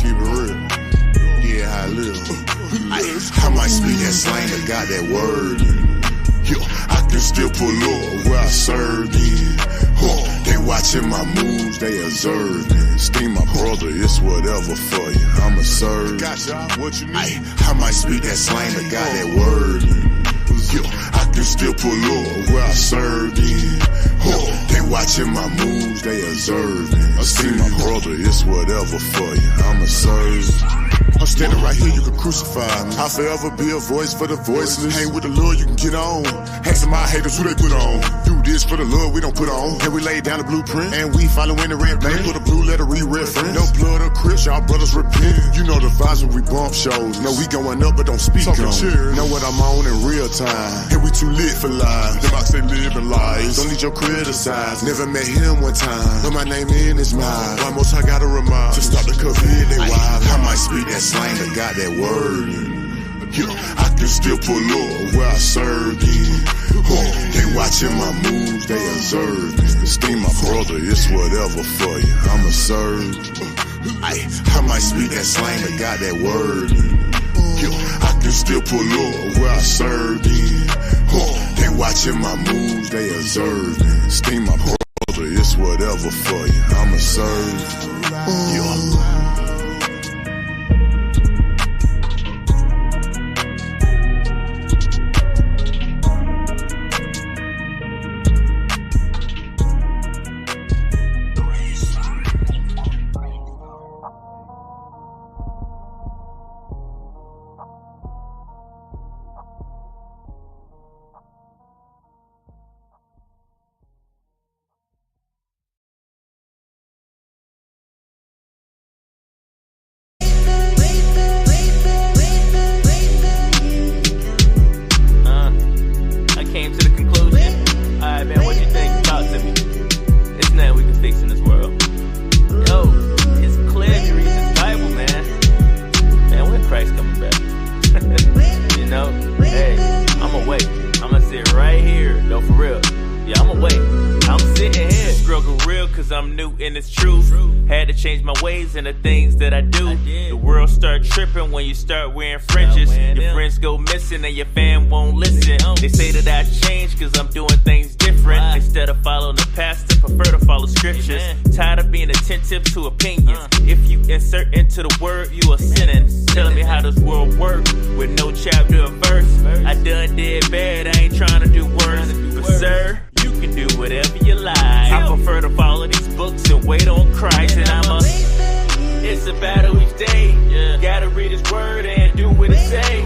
keep it real. Yeah, how I live. I might speak that slang, but got that word in. Yo, I can still pull up where I served in. They watching my moves, they observing. Steam my brother, it's whatever for you. I'ma serve. What you mean? I might speak that slang, but got that word in. Yo, I can still pull up where I served in. They watching my moves, they observing. Steam my brother, it's whatever for you. I'ma serve. I'm standing right here, you can crucify me. I'll forever be a voice for the voiceless. Hang with the Lord, you can get on. Ask some of my haters who they put on. Do this for the Lord, we don't put on. And we lay down the blueprint, and we following the red blank. Put a blue letter, re-reference. No blood or Crips, y'all brothers repent. You know the vibes when we bump shows. No, we going up, but don't speak on. Know what I'm on in real time. And we too lit for lies. The box they living lies. Don't need your criticize. Never met him one time, but my name in his mind. Why most I gotta remind to stop the COVID, they wild. I might speak that slang, but got that word in. Yo, I can still pull up where I served in. They watching my moves, they observe. Steam my brother, it's whatever for you. I'ma serve. I might speak that slang, but got that word in. Yo, I can still pull up where I served in. They watching my moves, they observe. Steam my brother, it's whatever for you. I'ma serve. Yo. And the things that I do, the world start tripping when you start wearing fringes. Your friends go missing and your fam won't listen. They say that I changed cause I'm doing things different. Instead of following the pastor, prefer to follow scriptures. Tired of being attentive to opinions. If you insert into the word, you are sinning. Telling me how this world works with no chapter or verse. I done did bad, I ain't trying to do worse. But sir, you can do whatever you like. I prefer to follow these books and wait on Christ. And it's a battle each day. Gotta read his word and do what it say.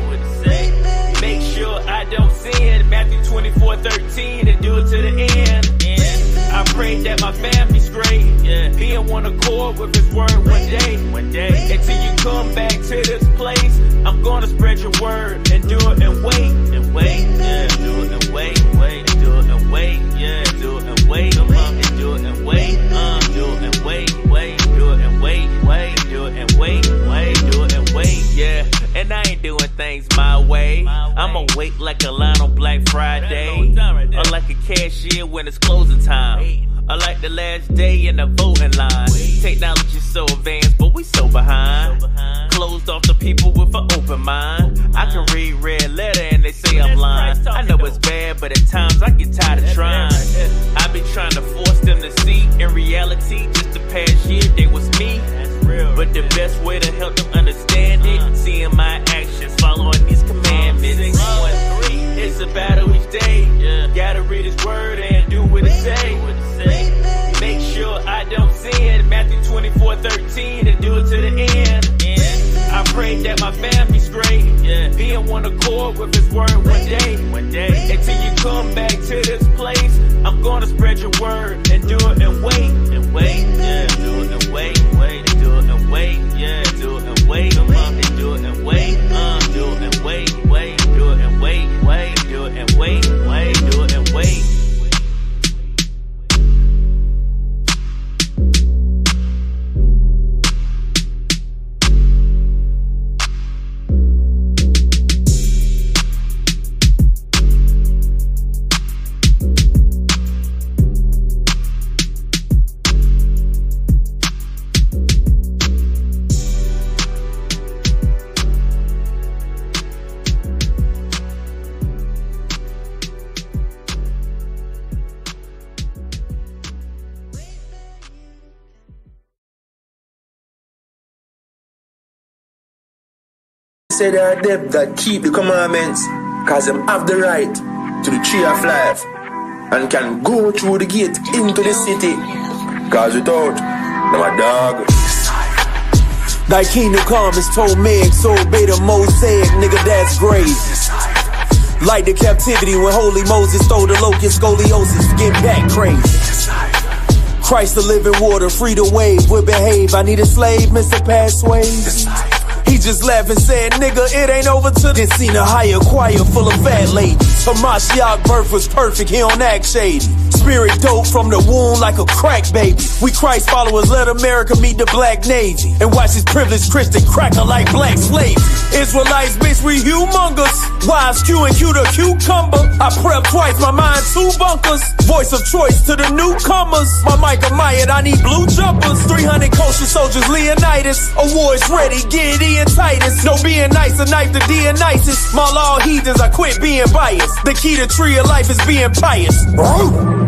Make sure I don't sin. Matthew 24:13 and do it to the end. I pray that my family's great. Be in one accord with his word one day. Until you come back to this place, I'm gonna spread your word and do it and wait. And wait, yeah, do it and wait. Do it and wait, yeah, do it and wait. Come on, and do it and wait. Do it and wait. Do it and wait. Do it and wait. Do it and wait, yeah. And I ain't doing things my way. I'ma wait like a line on Black Friday, or like a cashier when it's closing time, or like the last day in the voting line. Technology's so advanced, but we so behind. Closed off the people with an open mind. I can read red letter and they say I'm lying. I know it's bad, but at times I get tired of trying. I be trying to force them to see. In reality, just the past year, they was me. But the best way to help them understand it, seeing my actions, following these commandments. It's a battle each day. Gotta read his word and do what it say. Make sure I don't sin. Matthew 24:13 and do it to the end. I pray that my family's great. Be in one accord with his word one day. Until you come back to this place, I'm gonna spread your word and do it and wait. Yeah, do it and wait. Do it and wait. Yeah, do it and wait. Come on, and do it and wait. Do it and wait. Do it and wait. Do it and wait. Do it and wait. say they are them that keep the commandments, cause them have the right to the tree of life and can go through the gate into the city. Cause without, them a dog. Thy kingdom come is told men, so obey the Mosaic, nigga, that's crazy. Like the captivity when holy Moses stole the locust, scoliosis, get back crazy. Christ the living water, free to wave, will behave. I need a slave, Mr. Passways. He just laughed and said, nigga, it ain't over till then seen a higher choir full of fat ladies. Hamashiach birth was perfect, he don't act shady. Spirit dope from the womb like a crack baby. We Christ followers, let America meet the black Navy. And watch this privileged Christian cracker like black slaves. Israelites, bitch, we humongous. Wives Q and Q the cucumber. I prep twice, my mind 2 bunkers. Voice of choice to the newcomers. My Micah Myat, I need blue jumpers. 300 kosher soldiers, Leonidas. Awards ready, Gideon Titus. No being nice, a knife to Dionysus. My law heathens, I quit being biased. The key to tree of life is being pious.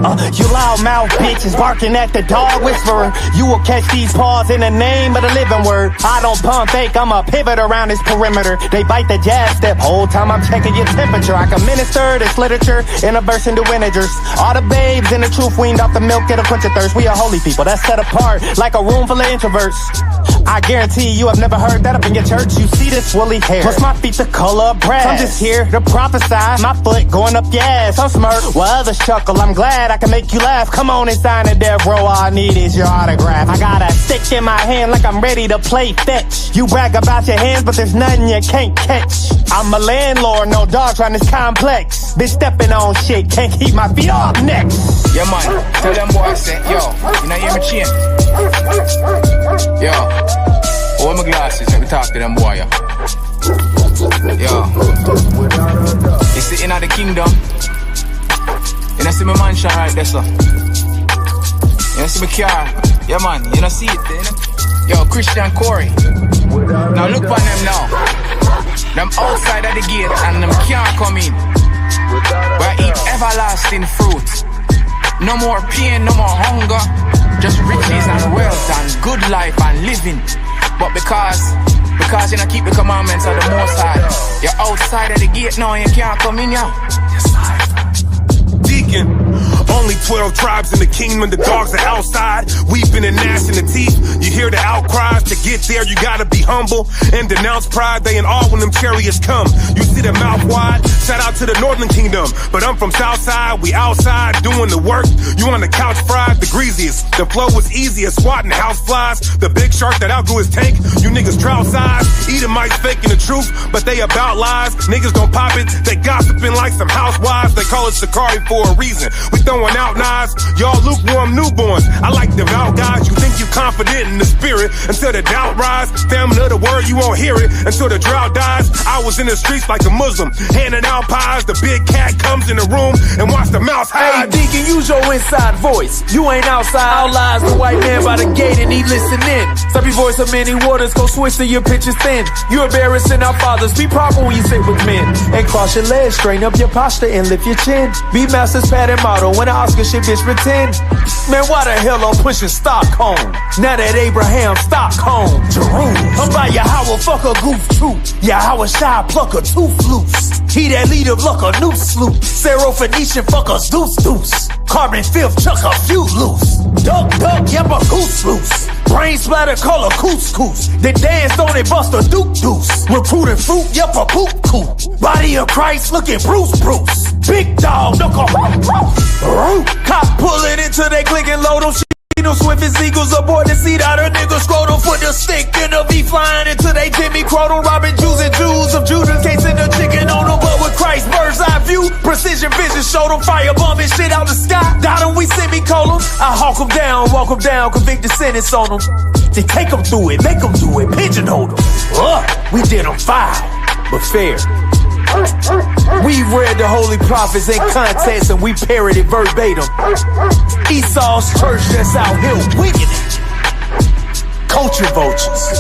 You loudmouth bitches barking at the dog whisperer. You will catch these paws in the name of the living word. I don't pump fake, I'm a pivot around this perimeter. They bite the jab step, whole time I'm checking your temperature. I can minister this literature in a verse into integers. All the babes in the truth weaned off the milk, it'll quench your thirst. We are holy people, that's set apart like a room full of introverts. I guarantee you have never heard that up in your church. You see this woolly hair, plus my feet the color of brass. I'm just here to prophesy, my foot going up your ass. I'm smirk while others chuckle, I'm glad I can make you laugh. Come on and sign a death row, all I need is your autograph. I got a stick in my hand like I'm ready to play fetch. You brag about your hands, but there's nothing you can't catch. I'm a landlord, no dogs around this complex. Been stepping on shit, can't keep my feet off next. Yeah man, tell them boys say, yo, you know hear me chain? Yo, hold my glasses, let me talk to them boy, yo. You see in the kingdom, you know see my mansion right there, sir. You know see my car, yeah man, you know see it, you know? Yo, Christian Corey. Now look on them now. Them outside of the gate and them can't come in. We eat everlasting fruit. No more pain, no more hunger. Just riches and wealth and good life and living. But because you know keep the commandments of the Most High, you're outside of the gate now and you can't come in now. Deacon. Only 12 tribes in the kingdom, the dogs are outside, weeping and gnashing the teeth. You hear the outcries, to get there you gotta be humble and denounce pride. They in awe when them chariots come. You see the mouth wide, shout out to the northern kingdom. But I'm from Southside, we outside doing the work. You on the couch fried, the greasiest. The flow was easiest, swatting house flies. The big shark that outgrew his tank, you niggas drought size. Edomites faking the truth, but they about lies. Niggas don't pop it, they gossiping like some housewives. They call it Sakari for a reason. We throwing out knives, y'all lukewarm newborns. I like devout guys, you think you confident in the spirit until the doubt rise. Family of the word, you won't hear it until the drought dies. I was in the streets like a Muslim, handing out pies. The big cat comes in the room and watch the mouse hide. Hey, Deacon, use your inside voice. You ain't outside. Out lies the white man by the gate and he listening. Stop your voice of many waters, go switch to your pitches thin. You embarrassing our fathers, be proper when you sit with men. And cross your legs, straighten up your posture and lift your chin. Be master's pattern model when the Oscar shit bitch pretend. Man, why the hell I'm pushing Stockholm? Now that Abraham Stockholm, Jerome. I'm by Yahweh, fuck a goof too. Yahweh shy, pluck a tooth loose. He that lead of luck a new sloop. Syro-Phoenician, fuck us deuce deuce. Carbon fifth, chuck a few loose. Duck, yep, a goose loose. Brain splatter, call a couscous. Then dance on it, bust a duke deuce. Recruiting fruit, yep, a poop coop. Body of Christ, looking Bruce. Big dog, knuckle. Cop pulling into they click and load them. No swift as eagles aboard the seat out her nigga scrotum. Put the stick in the V flying into they Jimmy Croton. Robbing Jews and Jews of Judas. Can't send a chicken on them, but with Christ bird's eye view. Precision vision showed them fire bombing shit out the sky. Doubt them, we semicolon. I hawk them down, walk them down, convict the sentence on them. Then take them through it, make them do it, pigeonhole them. We did them foul, but fair. We read the holy prophets in context and we parroted verbatim. Esau's church that's out here wicked it. Culture vultures.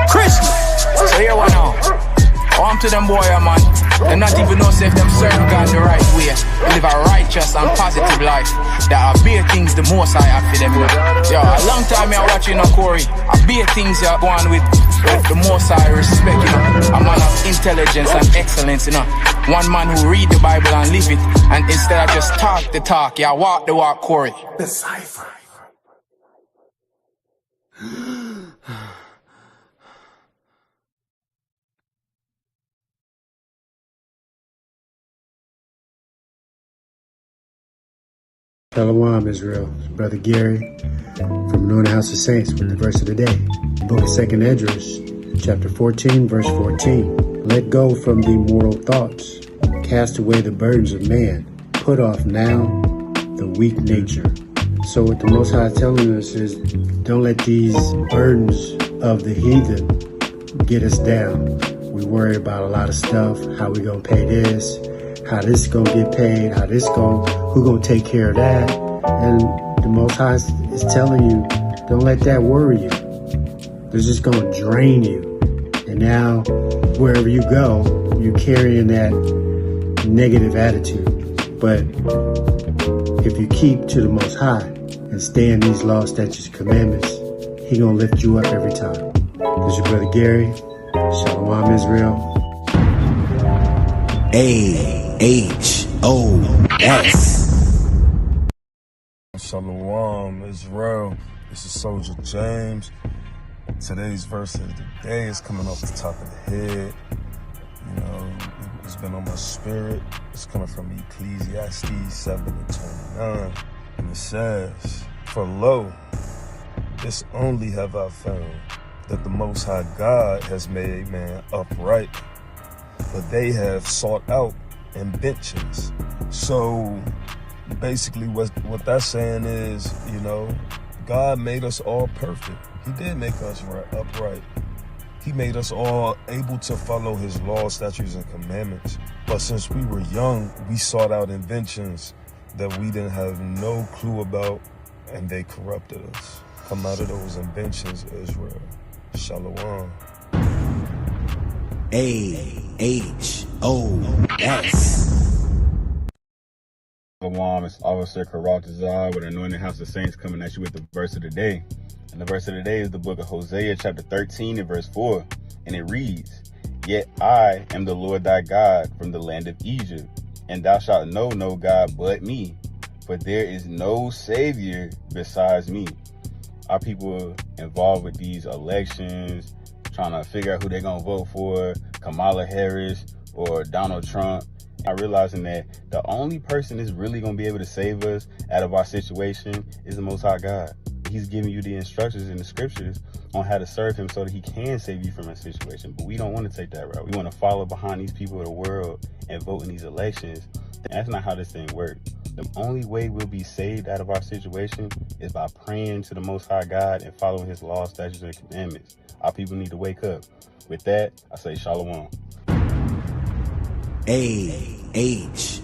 Christian. So here one now. Arm to them boy, man. They not even know if them serve God the right way. Live a righteous and positive life. There are bare things the most I have for them. Yo, a long time I watching a Corey. A bare things you go on with the most I respect, you know. A man of intelligence and excellence, you know. One man who read the Bible and live it. And instead of just talk the talk, yeah, walk the walk, Corey. The cipher. Shalom, Israel. It's Brother Gary from Northern House of Saints with the verse of the day. Book of 2nd Esdras, chapter 14, verse 14. Let go from the mortal thoughts. Cast away the burdens of man. Put off now the weak nature. So what the Most High is telling us is, don't let these burdens of the heathen get us down. We worry about a lot of stuff, how we gonna pay this, how this gonna get paid, who gonna take care of that. And the Most High is telling you, don't let that worry you. They're just gonna drain you. And now, wherever you go, you're carrying that negative attitude. But if you keep to the Most High and stay in these laws, statutes, commandments, He gonna lift you up every time. This is your brother Gary. Shalom, Israel. AHOS. Shalom, Israel. This is Soldier James. Today's verse of the day is coming off the top of the head. You know, it's been on my spirit. It's coming from Ecclesiastes 7:29. And it says, for lo, this only have I found, that the Most High God has made man upright, but they have sought out inventions. So basically what that's saying is, you know, God made us all perfect. He did make us upright. He made us all able to follow His laws, statutes, and commandments. But since we were young, we sought out inventions that we didn't have no clue about, and they corrupted us. Come out of those inventions, Israel. Shalom. AHOS. Shalom, it's Officer Karatazar with Anointed House of Saints coming at you with the verse of the day. And the verse of the day is the book of Hosea, chapter 13 and verse 4. And it reads, Yet I am the Lord thy God from the land of Egypt, and thou shalt know no God but me, for there is no Savior besides me. Our people involved with these elections, trying to figure out who they're going to vote for, Kamala Harris or Donald Trump, not realizing that the only person that's really going to be able to save us out of our situation is the Most High God. He's giving you the instructions in the scriptures on how to serve Him so that He can save you from a situation. But we don't want to take that route. We want to follow behind these people of the world and vote in these elections. That's not how this thing works. The only way we'll be saved out of our situation is by praying to the Most High God and following His laws, statutes, and commandments. Our people need to wake up. With that, I say shalom. AHOS.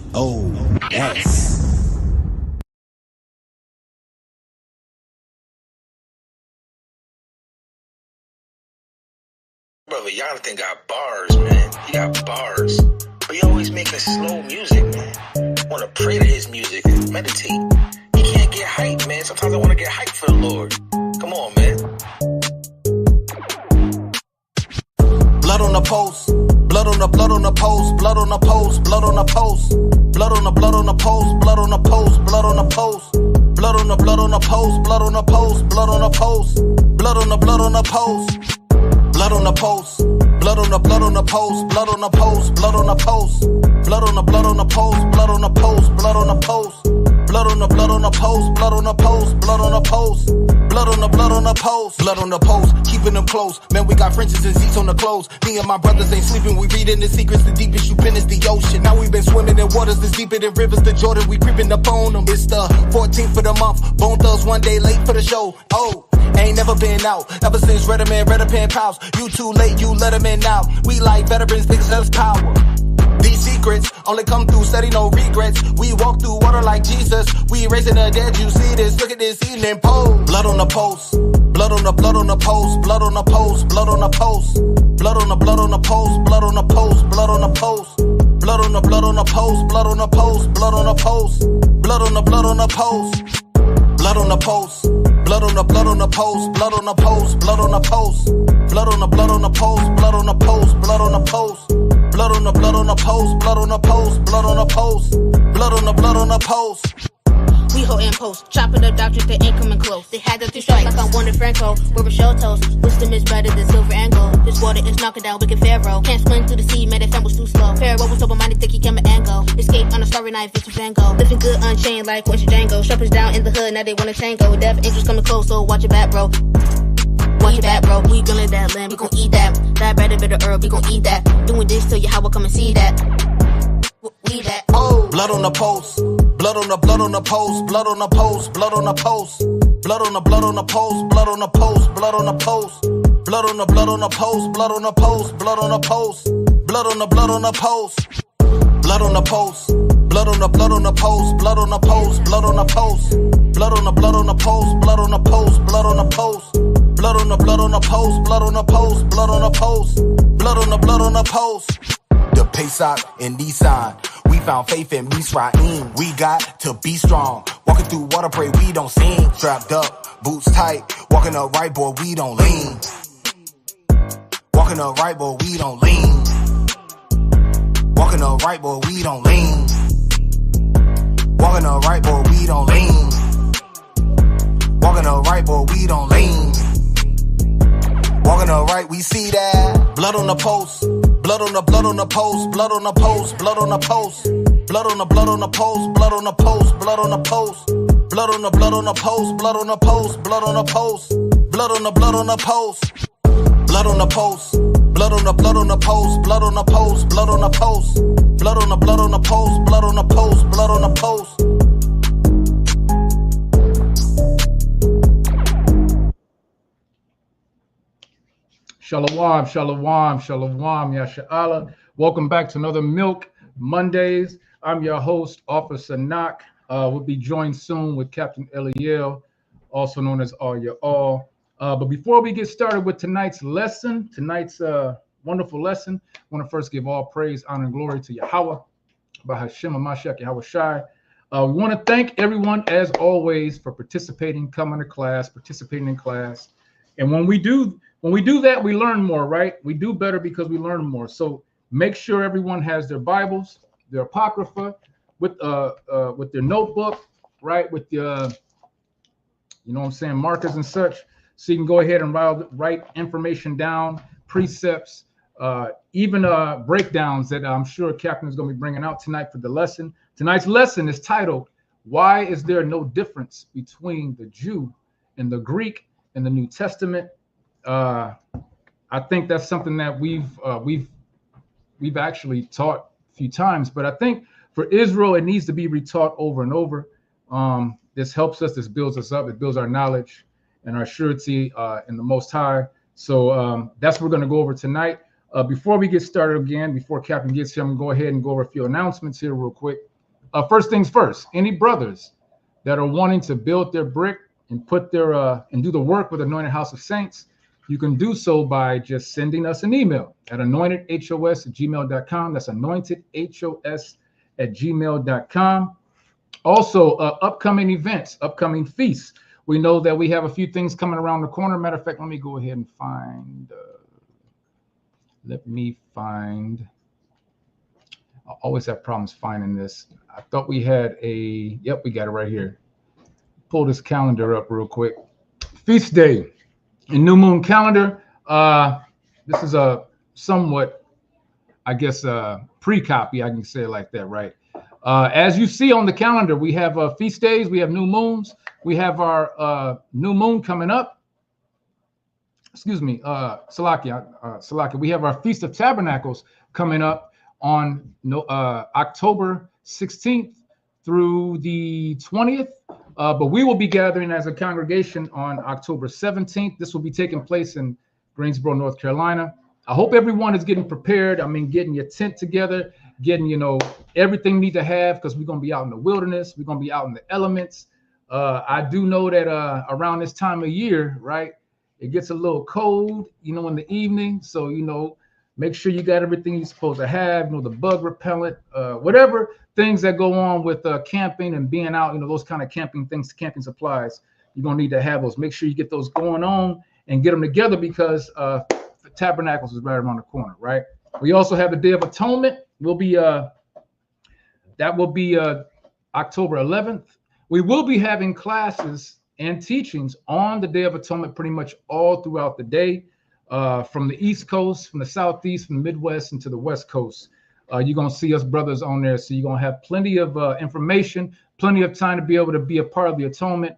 Brother, Jonathan got bars, man. He got bars. But he always making slow music, man. Wanna pray to his music and meditate. He can't get hype, man. Sometimes I wanna get hype for the Lord. Come on, man. Blood on the post, blood on the blood on the post, blood on the post, blood on the post, blood on the blood on the post, blood on the post, blood on the post, blood on the blood on the post, blood on the post, blood on the post, blood on the blood on the post, blood on the post, blood on the blood on the post, blood on the post, blood on the post, blood on the blood on the post, blood on the post, blood on the post, blood on the blood on the post, blood on the post, blood on the post. Blood on the blood on the post, blood on the post, keeping them close. Man, we got fringes and seats on the clothes. Me and my brothers ain't sleeping, we reading the secrets. The deepest you've been is the ocean. Now we've been swimming in waters that's deeper than rivers to Jordan. We creeping up on them. It's the 14th of the month. Bone Thugs one day late for the show. Oh, ain't never been out ever since Redderman, Pen Pals. You too late, you let them in now. We like veterans, niggas, that's power. These secrets only come through steady, no regrets. We walk through water like Jesus. We raising the dead, you see this. Look at this evening pole. Blood on the post. Blood on the post, blood on the post, blood on the post. Blood on the post, blood on the post, blood on the post. Blood on the post, blood on the post, blood on the post. Blood on the post. Blood on the post. Blood on the post. Blood on the post, blood on the post, blood on the post. Blood on the post, blood on the post, blood on the post. Blood on the post, blood on the post, blood on the post. Blood on the post. We hold in post, chopping up doctors, they ain't coming close. They had up 3 strikes like I'm Warner Franco. We're Rochelle toast. Wisdom is better than silver and gold. This water is knocking down wicked Pharaoh. Can't swim through the sea, made it was too slow. Pharaoh was sober-minded, think he can and go. Escape on a starry night, Victor Van Gogh. Living good unchained like Quincy Django. Strippers down in the hood, now they wanna tango. Death angels coming close, so watch your back, bro. Watch your back, bro. We gonna that lamb, we gon' eat that. That better bitter herb, we gon' eat that. Doing this till you how I come and see that. We that. Oh. Blood on the post. Blood on the post, blood on the post, blood on the post. Blood on the post, blood on the post, blood on the post. Blood on the post, blood on the post, blood on the post. Blood on the post, blood on the post. Blood on the post, blood on the post, blood on the post, blood on the post. Blood on the post, blood on the post, blood on the post. Blood on the post, blood on the post, blood on the post. Blood on the post. The Pesach and Nissan. We found faith in Misraim. We got to be strong. Walking through water, pray we don't sink. Strapped up, boots tight. Walking up right, boy, we don't lean. Walking up right, boy, we don't lean. Walking up right, boy, we don't lean. Walking up right, boy, we don't lean. Walking up right, boy, we don't lean. Walking up right, we see that. Blood on the post. Blood on the post, blood on the post, blood on the post. Blood on the post, blood on the post, blood on the post. Blood on the post, blood on the post, blood on the post. Blood on the post. Blood on the post. Blood on the post, blood on the post, blood on the post. Blood on the post, blood on the post, blood on the post. Shalom, shalom, shalom, Yasha'Allah. Welcome back to another Milk Mondays. I'm your host, Officer Knock. We'll be joined soon with Captain Eliel, also known as All Your All. But before we get started with tonight's lesson, wonderful lesson, I want to first give all praise, honor, and glory to Yahweh, Bahashem Mashiach Yahweh Shai. We want to thank everyone, as always, for participating, coming to class, participating in class. And when we do that, we learn more, right? We do better because we learn more. So make sure everyone has their Bibles, their Apocrypha, with their notebook, right? With the, markers and such. So you can go ahead and write information down, precepts, even breakdowns that I'm sure Captain is going to be bringing out tonight for the lesson. Tonight's lesson is titled, "Why is there no difference between the Jew and the Greek in the New Testament?" I think that's something that we've actually taught a few times, but I think for Israel it needs to be retaught over and over. This helps us, this builds us up, it builds our knowledge and our surety in the Most High. So that's what we're going to go over tonight. Before we get started again, before Captain gets here, I'm going to go ahead and go over a few announcements here real quick. First things first, any brothers that are wanting to build their brick and put their and do the work with Anointed House of Saints, you can do so by just sending us an email at anointedhos@gmail.com. That's anointedhos@gmail.com. Also, upcoming events, upcoming feasts. We know that we have a few things coming around the corner. Matter of fact, let me go ahead and find. I always have problems finding this. I thought we had a. Yep, we got it right here. Pull this calendar up real quick. Feast day. In New Moon calendar, this is a somewhat, I guess, pre-copy. I can say it like that, right? As you see on the calendar, we have feast days, we have new moons, we have our new moon coming up. Excuse me, Salakia. We have our Feast of Tabernacles coming up on October 16th through the 20th. But we will be gathering as a congregation on October 17th. This will be taking place in Greensboro, North Carolina. I hope everyone is getting prepared. I mean, getting your tent together, getting, everything you need to have, because we're going to be out in the wilderness. We're going to be out in the elements. I do know that around this time of year, right, It gets a little cold, you know, in the evening. So, you know, make sure you got everything you're supposed to have, you know, the bug repellent, whatever things that go on with camping and being out, you know, those kind of camping things, camping supplies. You're going to need to have those. Make sure you get those going on and get them together because Tabernacles is right around the corner, right? We also have the Day of Atonement. That will be October 11th. We will be having classes and teachings on the Day of Atonement pretty much all throughout the day, from the East Coast, from the Southeast, from the Midwest, and to the West Coast. You're going to see us brothers on there. So you're going to have plenty of information, plenty of time to be able to be a part of the atonement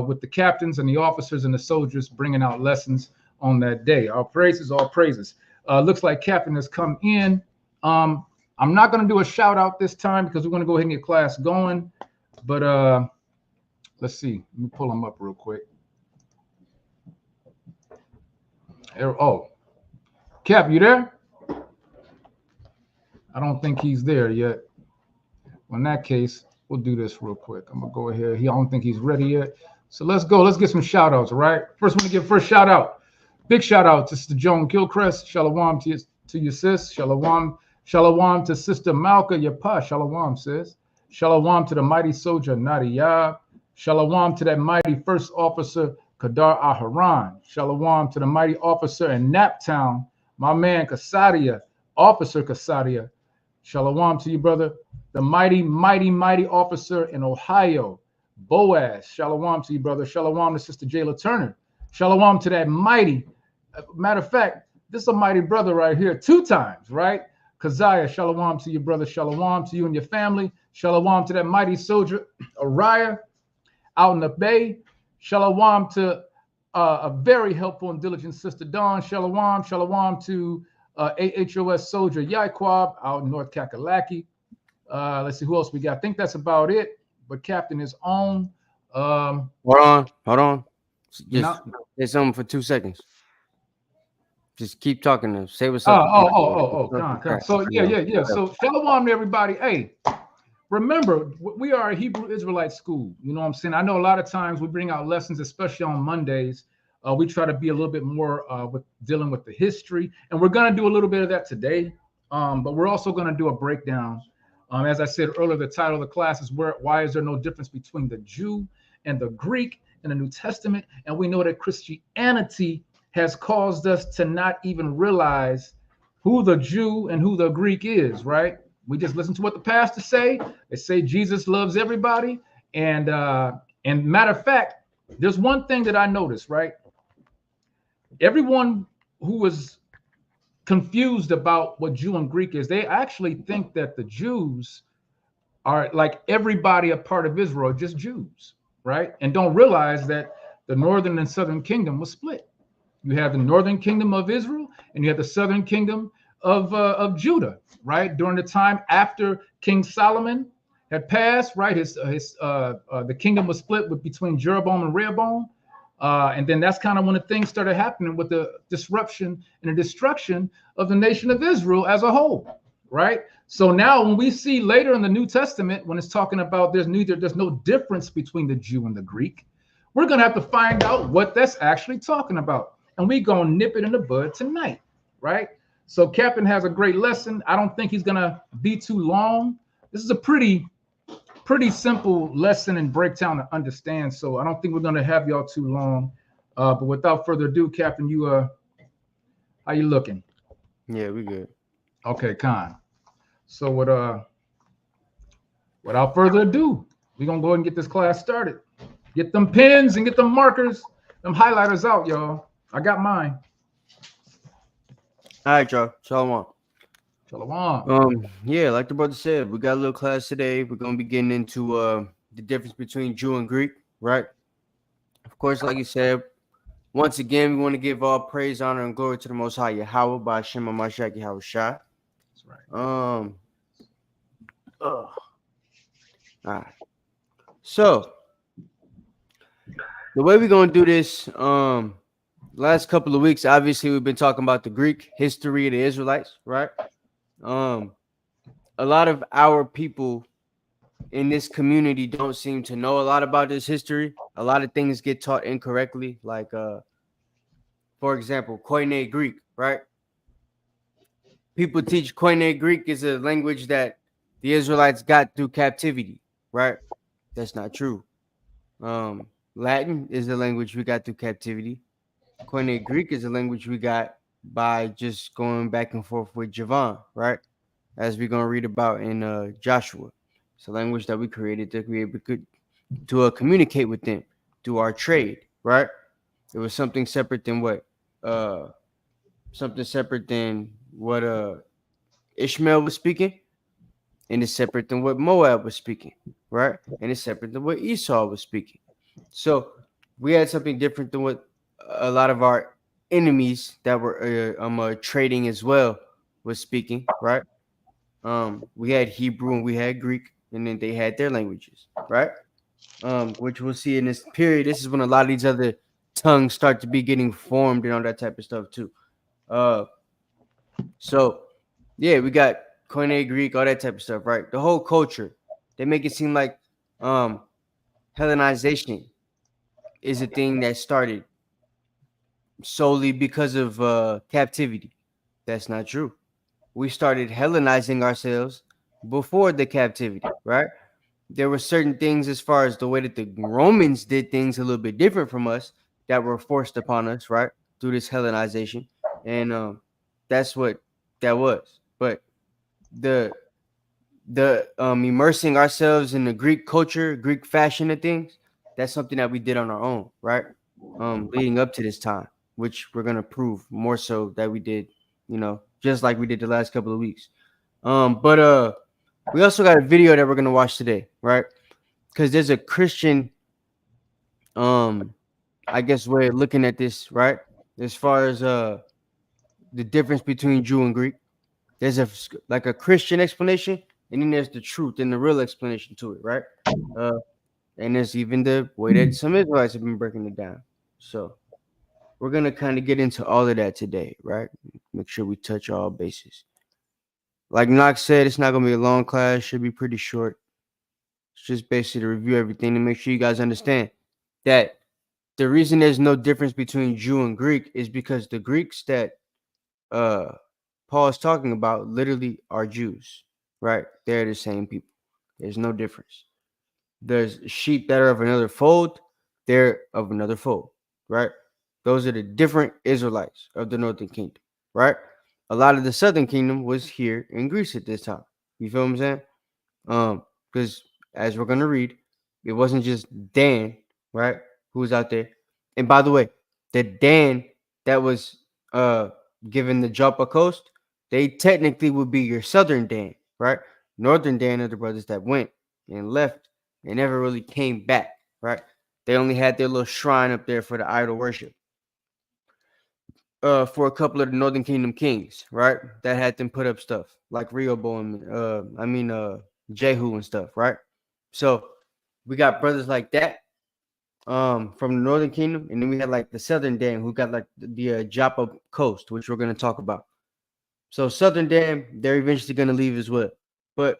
with the captains and the officers and the soldiers bringing out lessons on that day. All praises, all praises. Looks like Captain has come in. I'm not going to do a shout out this time because we're going to go ahead and get class going. But let's see. Let me pull him up real quick. Oh, Cap, you there? I don't think he's there yet. Well, in that case, we'll do this real quick. I'm going to go ahead. I don't think he's ready yet. So let's go. Let's get some shout outs, all right? First, I'm going to give first shout out. Big shout out to Sister Joan Gilchrist. Shalom to you, sis. Shalom. Shalom to Sister Malka Yapa. Shalom, sis. Shalom to the mighty soldier Nadia. Shalom to that mighty first officer Kadar Aharon. Shalom to the mighty officer in Naptown, my man Kasadia, Officer Kasadia. Shalom to you, brother. The mighty, mighty, mighty officer in Ohio, Boaz. Shalom to you, brother. Shalom to Sister Jayla Turner. Shalom to that mighty. Matter of fact, this is a mighty brother right here 2 times, right? Keziah, shalom to you, brother. Shalom to you and your family. Shalom to that mighty soldier, Ariah, out in the bay. Shalom to a very helpful and diligent sister, Dawn. Shalom. Shalom to AHOS soldier, Yaquab, out in North Kakalaki. Let's see who else we got. I think that's about it. But Captain is on. Hold on. Just say something for 2 seconds. Just keep talking to him. Say what's up. Con. So yeah. So shalom, everybody. Hey, remember, we are a Hebrew Israelite school. You know what I'm saying? I know a lot of times we bring out lessons, especially on Mondays. We try to be a little bit more with dealing with the history, and we're going to do a little bit of that today. But we're also going to do a breakdown. As I said earlier, the title of the class is why is there no difference between the Jew and the Greek in the New Testament? And we know that Christianity has caused us to not even realize who the Jew and who the Greek is, right? We just listen to what the pastors say. They say Jesus loves everybody. And matter of fact, there's one thing that I noticed, right? Everyone who was confused about what Jew and Greek is, they actually think that the Jews are like everybody a part of Israel, just Jews, right? And don't realize that the northern and southern kingdom was split. You have the northern kingdom of Israel, and you have the southern kingdom of Judah, right? During the time after King Solomon had passed, right? The kingdom was split between Jeroboam and Rehoboam, and then that's kind of when the things started happening with the disruption and the destruction of the nation of Israel as a whole, right? So now when we see later in the New Testament, when it's talking about there's no difference between the Jew and the Greek, we're gonna have to find out what that's actually talking about. And we gonna nip it in the bud tonight, right? So Captain has a great lesson. I don't think he's gonna be too long. This is a pretty simple lesson and breakdown to understand. So I don't think we're gonna have y'all too long. But without further ado, Captain, how you looking? Yeah, we good. Okay, Con. So without further ado, we're gonna go ahead and get this class started. Get them pens and get them markers, them highlighters out, y'all. I got mine. All right, y'all. Shalom. Shalom. Yeah, like the brother said, we got a little class today. We're gonna be getting into the difference between Jew and Greek, right? Of course, like you said, once again, we want to give all praise, honor, and glory to the Most High Yahweh by Hashem HaMashiach Yahweh Shai. That's right. All right. So the way we're gonna do this, last couple of weeks, obviously, we've been talking about the Greek history of the Israelites, right? A lot of our people in this community don't seem to know a lot about this history. A lot of things get taught incorrectly, like For example, Koine Greek, right? People teach Koine Greek is a language that the Israelites got through captivity, right? That's not true. Latin is the language we got through captivity. Koine Greek is a language we got by just going back and forth with Javan, right? As we're gonna read about in Joshua. It's a language that we created to be able to communicate with them through our trade, right? It was something separate than what uh Ishmael was speaking, and it's separate than what Moab was speaking, right? And it's separate than what Esau was speaking. So we had something different than what a lot of our enemies that were trading as well was speaking, right? We had Hebrew and we had Greek, and then they had their languages, right? Which we'll see in this period. This is when a lot of these other tongues start to be getting formed and all that type of stuff too. So yeah, we got Koine Greek, all that type of stuff, right? The whole culture. They make it seem like Hellenization is a thing that started solely because of captivity. That's not true. We started Hellenizing ourselves before the captivity, right? There were certain things as far as the way that the Romans did things a little bit different from us that were forced upon us, right? Through this Hellenization. And that's what that was. But the immersing ourselves in the Greek culture, Greek fashion of things, that's something that we did on our own, right? Leading up to this time, which we're gonna prove more so that we did, just like we did the last couple of weeks. But we also got a video that we're gonna watch today, right? Because there's a Christian, I guess, way of looking at this, right? As far as the difference between Jew and Greek, there's a Christian explanation, and then there's the truth and the real explanation to it, right? And there's even the way that some Israelites have been breaking it down. So we're gonna kind of get into all of that today, right? Make sure we touch all bases. Like Knox said, it's not gonna be a long class, should be pretty short. It's just basically to review everything to make sure you guys understand that the reason there's no difference between Jew and Greek is because the Greeks that Paul is talking about literally are Jews, right? They're the same people. There's no difference. There's sheep that are of another fold, they're of another fold, right? Those are the different Israelites of the northern kingdom, right? A lot of the southern kingdom was here in Greece at this time. You feel what I'm saying? Because as we're gonna read, it wasn't just Dan, right, who was out there. And by the way, the Dan that was given the Joppa coast, they technically would be your southern Dan, right? Northern Dan are the brothers that went and left and never really came back, right? They only had their little shrine up there for the idol worship. For a couple of the Northern Kingdom kings, right? That had them put up stuff like Rehoboam, Jehu and stuff, right? So we got brothers like that from the Northern Kingdom, and then we had like the Southern Dan who got like the Joppa coast, which we're gonna talk about. So Southern Dan, they're eventually gonna leave as well, but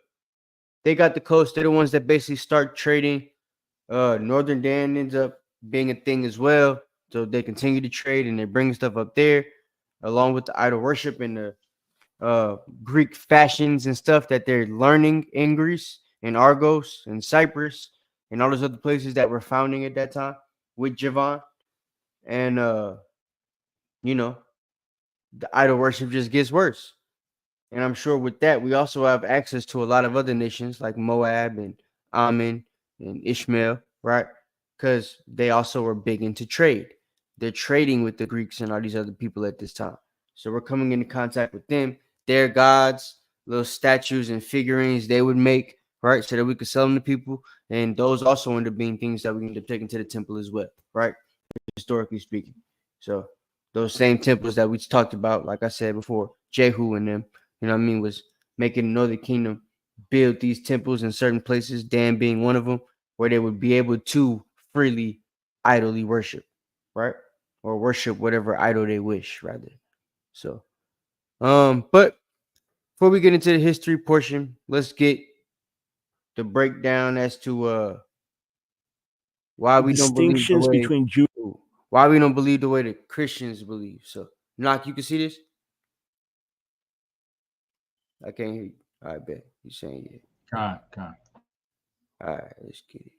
they got the coast. They're the ones that basically start trading. Northern Dan ends up being a thing as well. So they continue to trade and they bring stuff up there, along with the idol worship and the Greek fashions and stuff that they're learning in Greece and Argos and Cyprus and all those other places that were founding at that time with Javan. And the idol worship just gets worse. And I'm sure with that, we also have access to a lot of other nations like Moab and Ammon and Ishmael, right? Because they also were big into trade. They're trading with the Greeks and all these other people at this time. So we're coming into contact with them, their gods, little statues and figurines they would make, right? So that we could sell them to people. And those also end up being things that we end up taking to the temple as well, right? Historically speaking. So those same temples that we talked about, like I said before, Jehu and them, was making the Northern Kingdom build these temples in certain places, Dan being one of them, where they would be able to freely idly worship, right? Or worship whatever idol they wish, rather. So, but before we get into the history portion, let's get the breakdown as to why we don't believe the distinctions way. between Jew. why we don't believe the way the Christians believe. So, Knock, you can see this? I can't hear you. I bet you saying yeah. Con. All right, let's get it.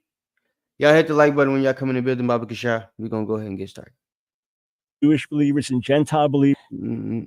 Y'all hit the like button when y'all come in the building, Baba Kashar. We're gonna go ahead and get started. Jewish believers and Gentile believers. Mm-hmm.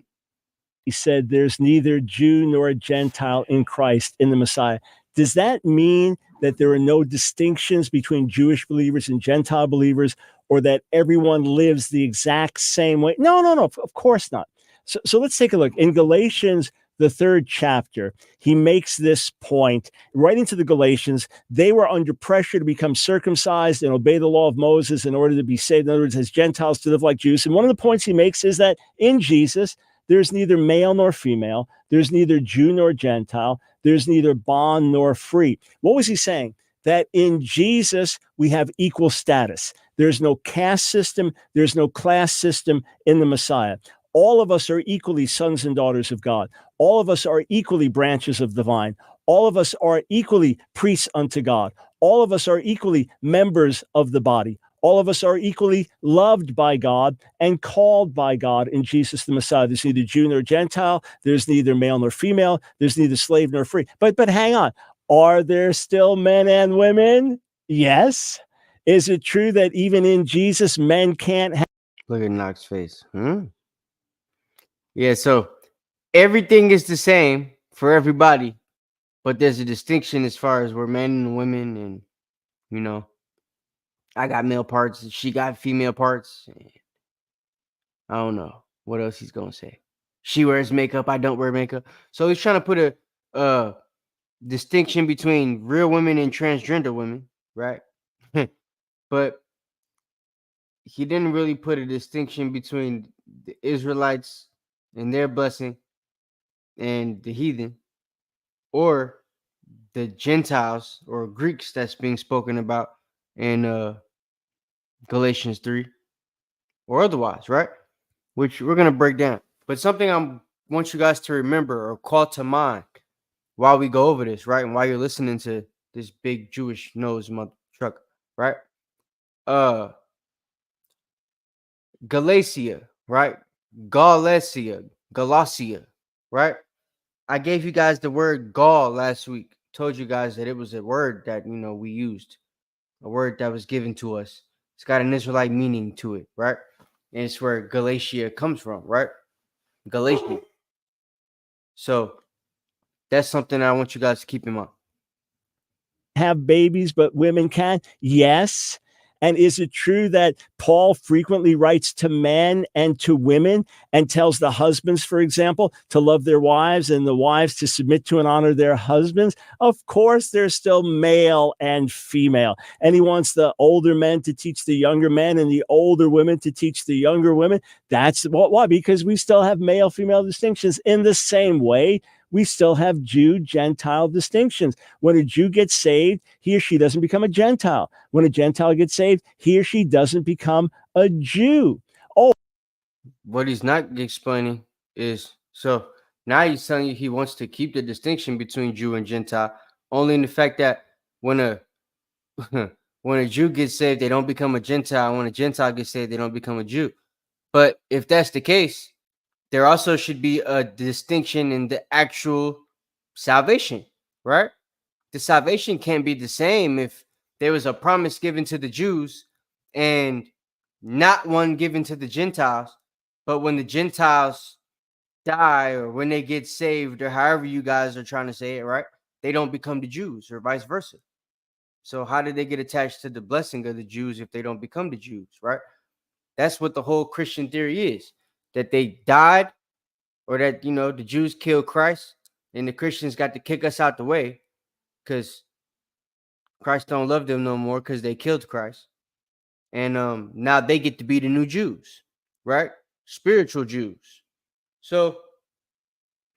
He said there's neither Jew nor Gentile in Christ, in the Messiah. Does that mean that there are no distinctions between Jewish believers and Gentile believers, or that everyone lives the exact same way? No, of course not. So let's take a look. In Galatians, the 3rd chapter, he makes this point. Writing to the Galatians, they were under pressure to become circumcised and obey the law of Moses in order to be saved. In other words, as Gentiles to live like Jews. And one of the points he makes is that in Jesus, there's neither male nor female. There's neither Jew nor Gentile. There's neither bond nor free. What was he saying? That in Jesus, we have equal status. There's no caste system. There's no class system in the Messiah. All of us are equally sons and daughters of God. All of us are equally branches of the vine. All of us are equally priests unto God. All of us are equally members of the body. All of us are equally loved by God and called by God in Jesus the Messiah. There's neither Jew nor Gentile. There's neither male nor female. There's neither slave nor free. But hang on. Are there still men and women? Yes. Is it true that even in Jesus, men can't have... Look at Knox's face. Yeah, so everything is the same for everybody, but there's a distinction as far as we're men and women, and you know, I got male parts, she got female parts. I don't know what else he's gonna say. She wears makeup, I don't wear makeup. So he's trying to put a distinction between real women and transgender women, right? But he didn't really put a distinction between the Israelites and their blessing and the heathen, or the Gentiles or Greeks that's being spoken about in Galatians 3, or otherwise, right? Which we're gonna break down. But something I want you guys to remember or call to mind while we go over this, right? And while you're listening to this big Jewish nose mother truck, right? Galatia, right? Galatia, right? I gave you guys the word Gaul last week. Told you guys that it was a word that we used, a word that was given to us. It's got an Israelite meaning to it, right? And it's where Galatia comes from, right? Galatia. So that's something I want you guys to keep in mind. Have babies, but women can? Yes. And is it true that Paul frequently writes to men and to women and tells the husbands, for example, to love their wives and the wives to submit to and honor their husbands? Of course, there's still male and female. And he wants the older men to teach the younger men and the older women to teach the younger women. That's why? Because we still have male-female distinctions. In the same way, we still have Jew-Gentile distinctions. When a Jew gets saved, he or she doesn't become a Gentile. When a Gentile gets saved, he or she doesn't become a Jew. Oh, what he's not explaining is, so now he's telling you he wants to keep the distinction between Jew and Gentile, only in the fact that when a when a Jew gets saved, they don't become a Gentile. When a Gentile gets saved, they don't become a Jew. But if that's the case, there also should be a distinction in the actual salvation, right? The salvation can't be the same if there was a promise given to the Jews and not one given to the Gentiles. But when the Gentiles die or when they get saved or however you guys are trying to say it, right? They don't become the Jews or vice versa. So how did they get attached to the blessing of the Jews if they don't become the Jews, right? That's what the whole Christian theory is, that they died, or that, the Jews killed Christ and the Christians got to kick us out the way because Christ don't love them no more because they killed Christ. And now they get to be the new Jews, right? Spiritual Jews. So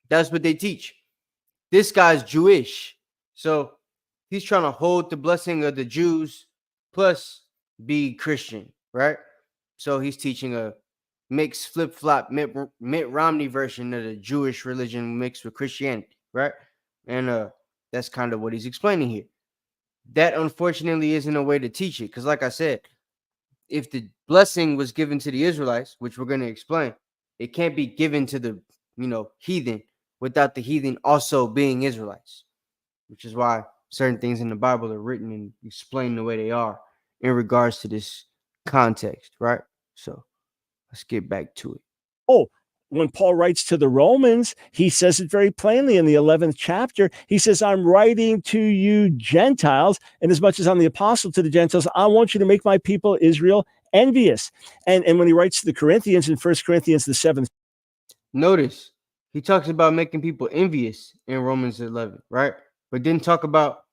that's what they teach. This guy's Jewish. So he's trying to hold the blessing of the Jews plus be Christian, right? So he's teaching a mixed flip-flop Mitt Romney version of the Jewish religion mixed with Christianity, right? And that's kind of what he's explaining here. That unfortunately isn't a way to teach it, because like I said, if the blessing was given to the Israelites, which we're going to explain, it can't be given to the, heathen without the heathen also being Israelites, which is why certain things in the Bible are written and explained the way they are in regards to this context, right? So let's get back to it. Oh, when Paul writes to the Romans, he says it very plainly in the 11th chapter. He says, I'm writing to you Gentiles, and as much as I'm the apostle to the Gentiles, I want you to make my people Israel envious. And when he writes to the Corinthians in 1 Corinthians, the 7th. Notice, he talks about making people envious in Romans 11, right? But didn't talk about,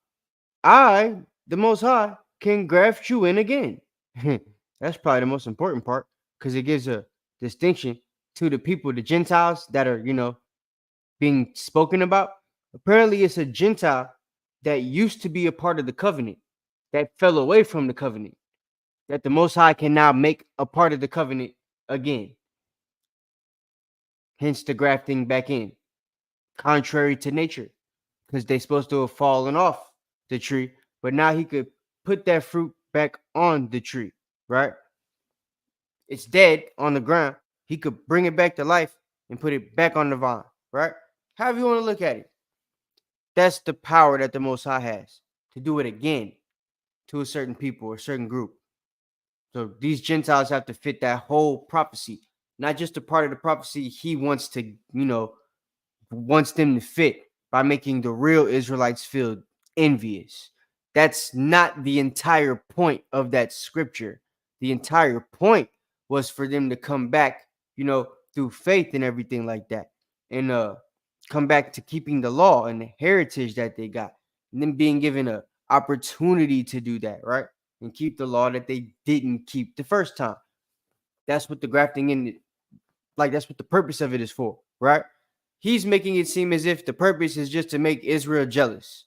I, the Most High, can graft you in again. That's probably the most important part, because it gives a distinction to the people, the Gentiles that are, being spoken about. Apparently, it's a Gentile that used to be a part of the covenant, that fell away from the covenant, that the Most High can now make a part of the covenant again. Hence the grafting back in, contrary to nature, because they're supposed to have fallen off the tree, but now he could put that fruit back on the tree, right? It's dead on the ground. He could bring it back to life and put it back on the vine, right? However you want to look at it. That's the power that the Most High has to do it again to a certain people or a certain group. So these Gentiles have to fit that whole prophecy, not just a part of the prophecy he wants to, wants them to fit by making the real Israelites feel envious. That's not the entire point of that scripture. The entire point was for them to come back, through faith and everything like that, and come back to keeping the law and the heritage that they got, and then being given an opportunity to do that, right? And keep the law that they didn't keep the first time. That's what the grafting in, that's what the purpose of it is for, right? He's making it seem as if the purpose is just to make Israel jealous.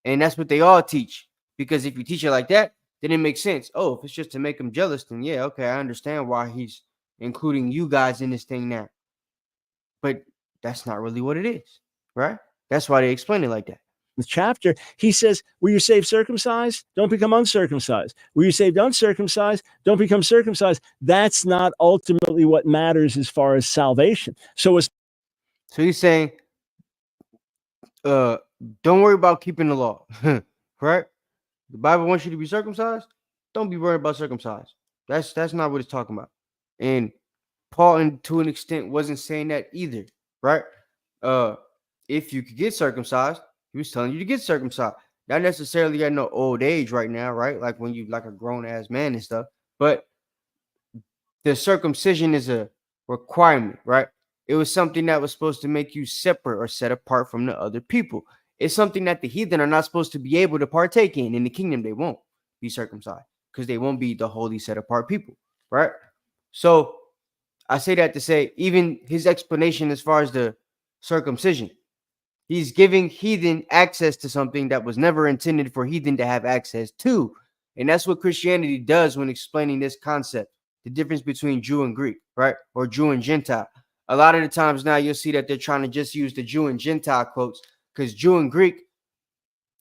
And that's what they all teach. Because if you teach it like that, then it makes sense. Oh, if it's just to make them jealous, then yeah, okay, I understand why he's including you guys in this thing now. But that's not really what it is, right? That's why they explain it like that. The chapter, he says, were you saved circumcised? Don't become uncircumcised. Were you saved uncircumcised? Don't become circumcised. That's not ultimately what matters as far as salvation. So he's saying, don't worry about keeping the law, right? The Bible wants you to be circumcised. Don't be worried about circumcised. That's not what it's talking about. And Paul, to an extent, wasn't saying that either, right? If you could get circumcised, he was telling you to get circumcised. Not necessarily at no old age right now, right? Like when you like a grown ass man and stuff. But the circumcision is a requirement, right? It was something that was supposed to make you separate or set apart from the other people. It's something that the heathen are not supposed to be able to partake in. In the kingdom, they won't be circumcised because they won't be the holy set apart people, right? So I say that to say, even his explanation as far as the circumcision, he's giving heathen access to something that was never intended for heathen to have access to. And that's what Christianity does when explaining this concept, the difference between Jew and Greek, right? Or Jew and Gentile. A lot of the times now you'll see that they're trying to just use the Jew and Gentile quotes because Jew and Greek,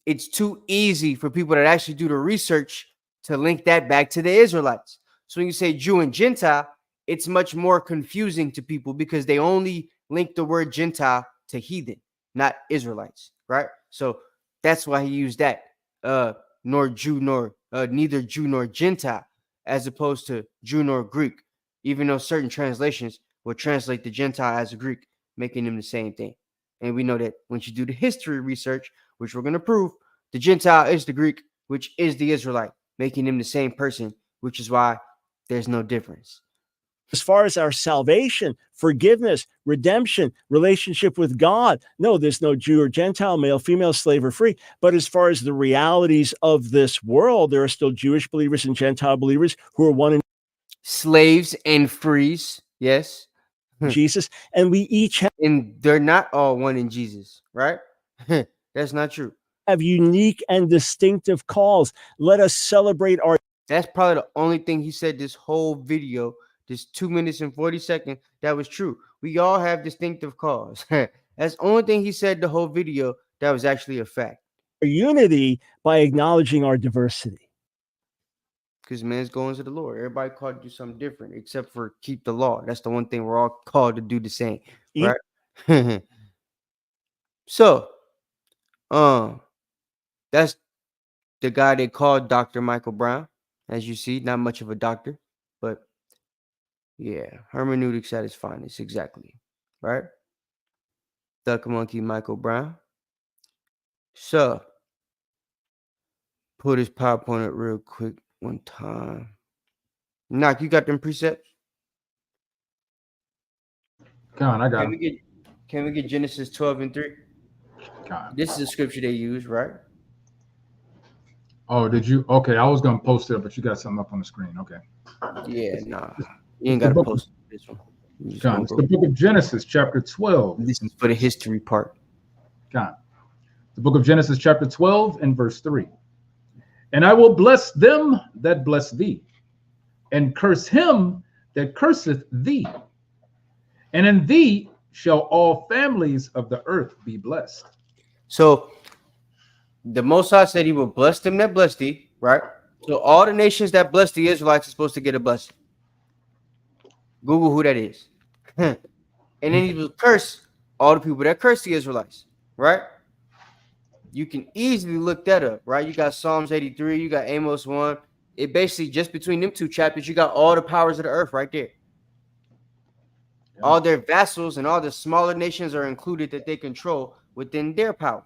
it's too easy for people that actually do the research to link that back to the Israelites. So when you say Jew and Gentile, it's much more confusing to people because they only link the word Gentile to heathen, not Israelites, right? So that's why he used that, neither Jew nor Gentile, as opposed to Jew nor Greek, even though certain translations will translate the Gentile as a Greek, making them the same thing. And we know that once you do the history research, which we're going to prove, the Gentile is the Greek, which is the Israelite, making them the same person, which is why there's no difference. As far as our salvation, forgiveness, redemption, relationship with God, no, there's no Jew or Gentile, male, female, slave or free. But as far as the realities of this world, there are still Jewish believers and Gentile believers who are one in slaves and frees, yes. Jesus, and we each have, and they're not all one in Jesus, right? That's not true. Have unique and distinctive calls. Let us celebrate our. That's probably the only thing he said this whole video, this 2 minutes and 40 seconds, that was true. We all have distinctive calls. That's the only thing he said the whole video that was actually a fact. Unity by acknowledging our diversity. because man's going to the Lord. Everybody called to do something different, except for keep the law. That's the one thing we're all called to do the same, right? So, that's the guy they called Dr. Michael Brown. As you see, not much of a doctor, but yeah, hermeneutics at its finest, exactly, right? Duck Monkey Michael Brown. So, put his PowerPoint up real quick one time. Knock, you got them precepts? Con, I got him. Can we get Genesis 12 and 3? Con. This is the scripture they use, right? Oh, did you? Okay, I was gonna post it, but you got something up on the screen. Okay. Yeah, nah. You ain't got to post this one. Con, it's the book of Genesis, chapter 12. This is for the history part. Con. The book of Genesis, chapter 12, and verse 3. And I will bless them that bless thee, and curse him that curseth thee. And in thee shall all families of the earth be blessed. So the Most High said he will bless them that bless thee, right? So all the nations that bless the Israelites are supposed to get a blessing. Google who that is. And then he will curse all the people that curse the Israelites, right? You can easily look that up, right? You got Psalms 83, you got Amos 1. It basically, just between them two chapters, you got all the powers of the earth right there. Yeah. All their vassals and all the smaller nations are included that they control within their power.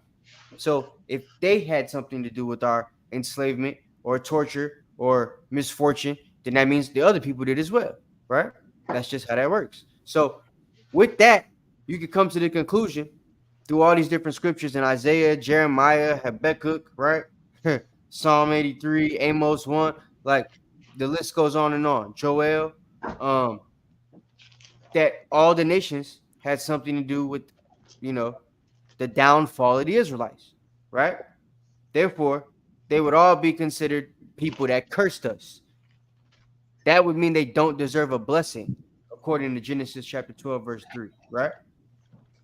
So if they had something to do with our enslavement or torture or misfortune, then that means the other people did as well, right? That's just how that works. So with that, you could come to the conclusion through all these different scriptures in Isaiah, Jeremiah, Habakkuk, right? Psalm 83, Amos 1, like the list goes on and on. Joel, that all the nations had something to do with, the downfall of the Israelites, right? Therefore, they would all be considered people that cursed us. That would mean they don't deserve a blessing, according to Genesis chapter 12, verse 3, right?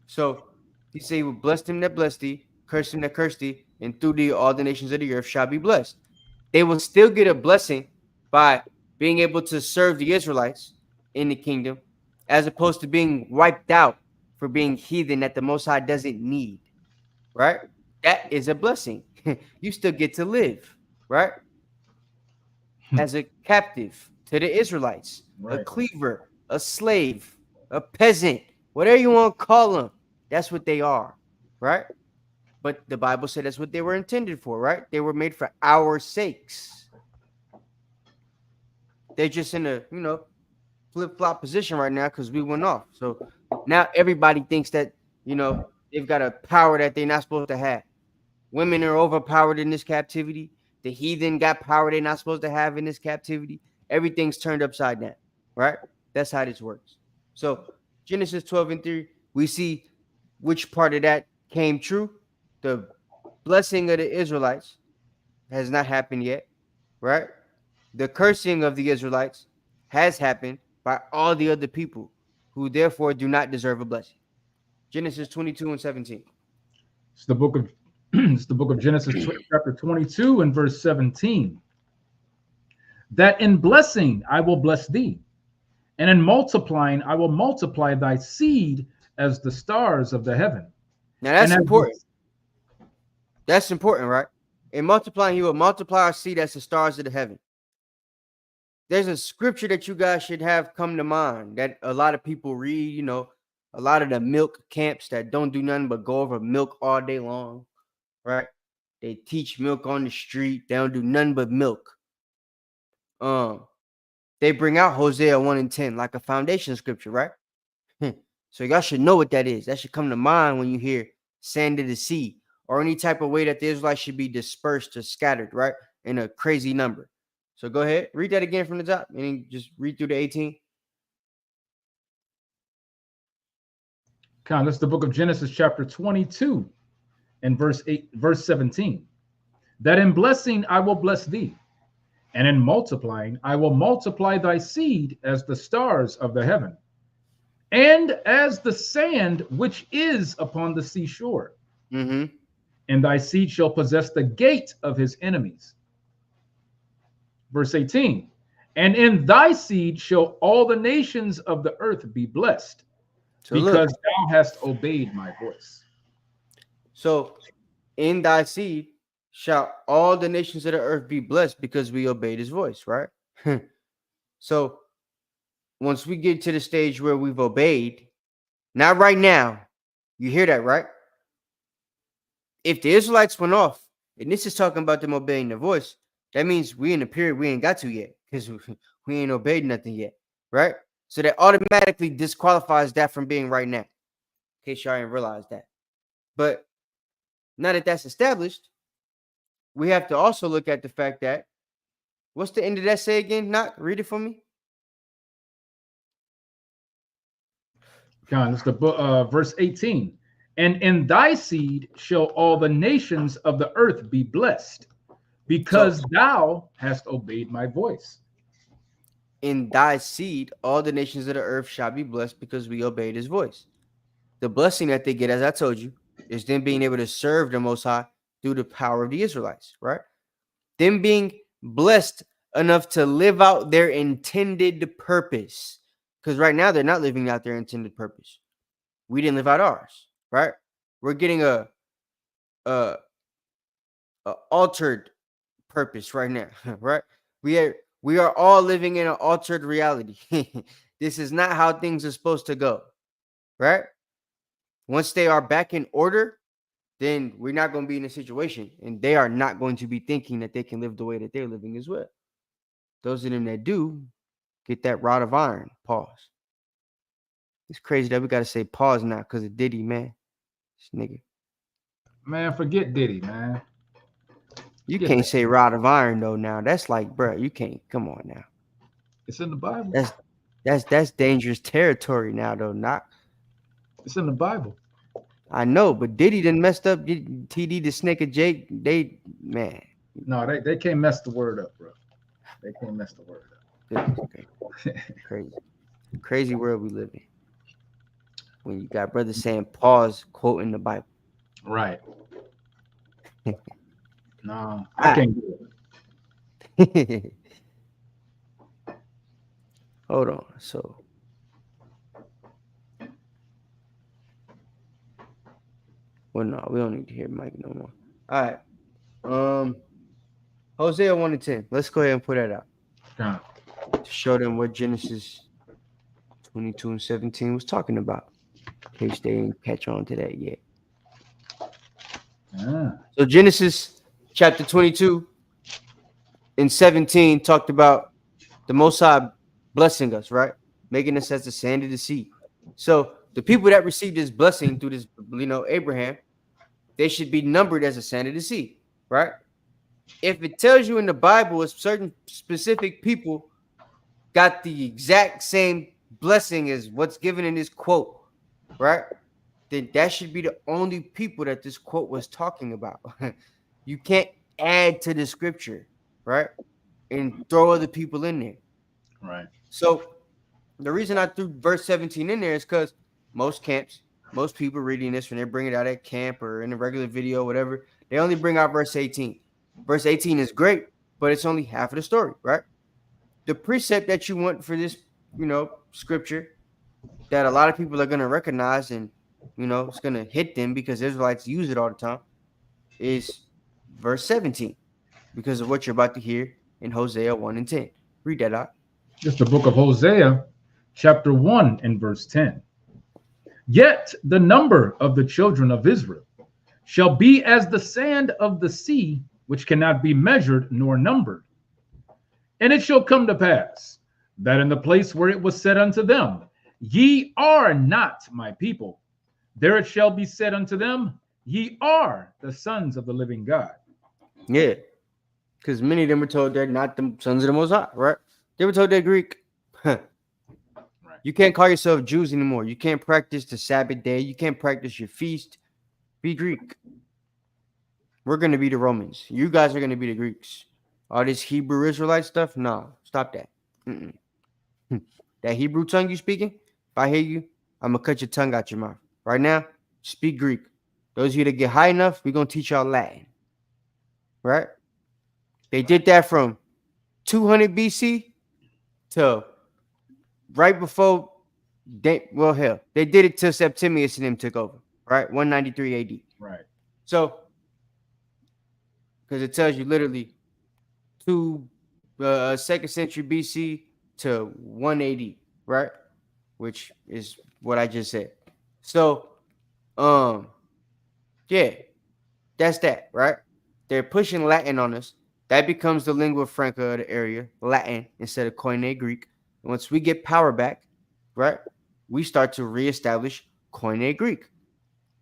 So he said he will bless them that bless thee, curse them that curse thee, and through thee all the nations of the earth shall be blessed. They will still get a blessing by being able to serve the Israelites in the kingdom, as opposed to being wiped out for being heathen that the Most High doesn't need, right? That is a blessing. You still get to live, right? As a captive to the Israelites, right. A cleaver, a slave, a peasant, whatever you want to call them. That's what they are, right? But the Bible said that's what they were intended for, right? They were made for our sakes. They're just in a, flip-flop position right now because we went off. So now everybody thinks that, they've got a power that they're not supposed to have. Women are overpowered in this captivity. The heathen got power they're not supposed to have in this captivity. Everything's turned upside down, right? That's how this works. So Genesis 12 and 3, we see which part of that came true. The blessing of the Israelites has not happened yet, right? The cursing of the Israelites has happened by all the other people who therefore do not deserve a blessing. Genesis 22 and 17. It's the book of Genesis chapter 22 and verse 17. That in blessing I will bless thee, and in multiplying I will multiply thy seed as the stars of the heaven. Now that's important. That's important, right? In multiplying, he will multiply our seed as the stars of the heaven. There's a scripture that you guys should have come to mind that a lot of people read, a lot of the milk camps that don't do nothing but go over milk all day long, right? They teach milk on the street. They don't do nothing but milk. They bring out Hosea 1 and 10 like a foundation scripture, right? So y'all should know what that is. That should come to mind when you hear sand of the sea or any type of way that the Israelites should be dispersed or scattered, right? In a crazy number. So go ahead, read that again from the top and then just read through the 18. That's the book of Genesis chapter 22 and verse 17. That in blessing I will bless thee, and in multiplying I will multiply thy seed as the stars of the heaven, and as the sand which is upon the seashore. And thy seed shall possess the gate of his enemies. Verse 18. And in thy seed shall all the nations of the earth be blessed, So look, because thou hast obeyed my voice. so in thy seed shall all the nations of the earth be blessed because we obeyed his voice, right? So once we get to the stage where we've obeyed, not right now, you hear that, right? If the Israelites went off, and this is talking about them obeying the voice, that means we in a period we ain't got to yet because we ain't obeyed nothing yet, right? So that automatically disqualifies that from being right now, in case y'all didn't realize that. But now that that's established, we have to also look at the fact that, what's the end of that say again? Not read it for me. John, it's the book, verse 18. And in thy seed shall all the nations of the earth be blessed, because thou hast obeyed my voice. In thy seed, all the nations of the earth shall be blessed because we obeyed his voice. The blessing that they get, as I told you, is them being able to serve the Most High through the power of the Israelites, right? Them being blessed enough to live out their intended purpose. Because right now they're not living out their intended purpose. We didn't live out ours, right? We're getting a altered purpose right now, right? We are all living in an altered reality. This is not how things are supposed to go, right? Once they are back in order, then we're not going to be in a situation, and they are not going to be thinking that they can live the way that they're living as well. Those of them that do get that rod of iron. Pause. It's crazy that we got to say pause now because of Diddy, man. This nigga. Man, forget Diddy, man. You can't say rod of iron though now. That's like, bro, you can't. Come on now. It's in the Bible. That's dangerous territory now though. Not. It's in the Bible. I know, but Diddy done messed up. TD, the Snake of Jake, they, man. No, they can't mess the word up, bro. They can't mess the word up. Crazy world we live in. When you got brothers saying pause, quoting the Bible. Right. No, I can't do it. Hold on. So well, no, we don't need to hear Mike no more. All right. Hosea 1 and 10. Let's go ahead and put that out. To show them what Genesis 22 and 17 was talking about. In case they didn't catch on to that yet. So Genesis chapter 22 and 17 talked about the Most High blessing us, right? Making us as the sand of the sea. So the people that received this blessing through this, Abraham, they should be numbered as the sand of the sea, right? If it tells you in the Bible, a certain specific people got the exact same blessing as what's given in this quote, right? Then that should be the only people that this quote was talking about. You can't add to the scripture, right? And throw other people in there. Right. So the reason I threw verse 17 in there is because most camps, most people reading this when they bring it out at camp or in a regular video, whatever, they only bring out verse 18. Verse 18 is great, but it's only half of the story, right? The precept that you want for this, scripture that a lot of people are going to recognize and, it's going to hit them because Israelites use it all the time is verse 17 because of what you're about to hear in Hosea 1 and 10. Read that out. It's the book of Hosea, chapter 1 and verse 10. Yet the number of the children of Israel shall be as the sand of the sea, which cannot be measured nor numbered. And it shall come to pass that in the place where it was said unto them, ye are not my people, there it shall be said unto them, ye are the sons of the living God. Yeah, because many of them were told they're not the sons of the Most High, right? They were told they're Greek. You can't call yourself Jews anymore. You can't practice the Sabbath day. You can't practice your feast. Be Greek. We're going to be the Romans. You guys are going to be the Greeks. All this Hebrew Israelite stuff, no, stop that. That Hebrew tongue you speaking, if I hear you, I'm going to cut your tongue out your mouth. Right now, speak Greek. Those of you that get high enough, we're going to teach y'all Latin. Right? They did that from 200 BC to right before they did it till Septimius and them took over, right? 193 AD. Right. So, because it tells you literally second century BC to 180, right? Which is what I just said. So, yeah, that's that, right? They're pushing Latin on us. That becomes the lingua franca of the area, Latin instead of Koine Greek. Once we get power back, right, we start to reestablish Koine Greek.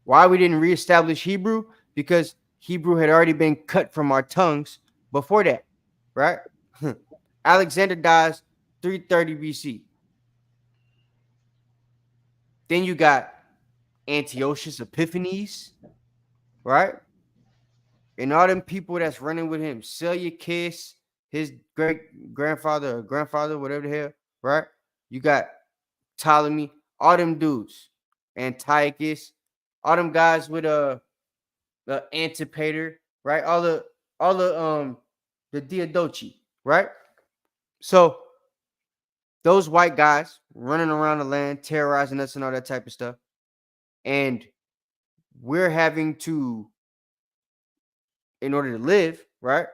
Why we didn't reestablish Hebrew? Because Hebrew had already been cut from our tongues before that, right? Alexander dies 330 BC. Then you got Antiochus Epiphanes, right? And all them people that's running with him, Seleucus, his great grandfather or grandfather, whatever the hell, right? You got Ptolemy, all them dudes, Antiochus, all them guys with the Antipater, right? All the Diadochi, right? So those white guys running around the land, terrorizing us and all that type of stuff. And we're having to, in order to live, right,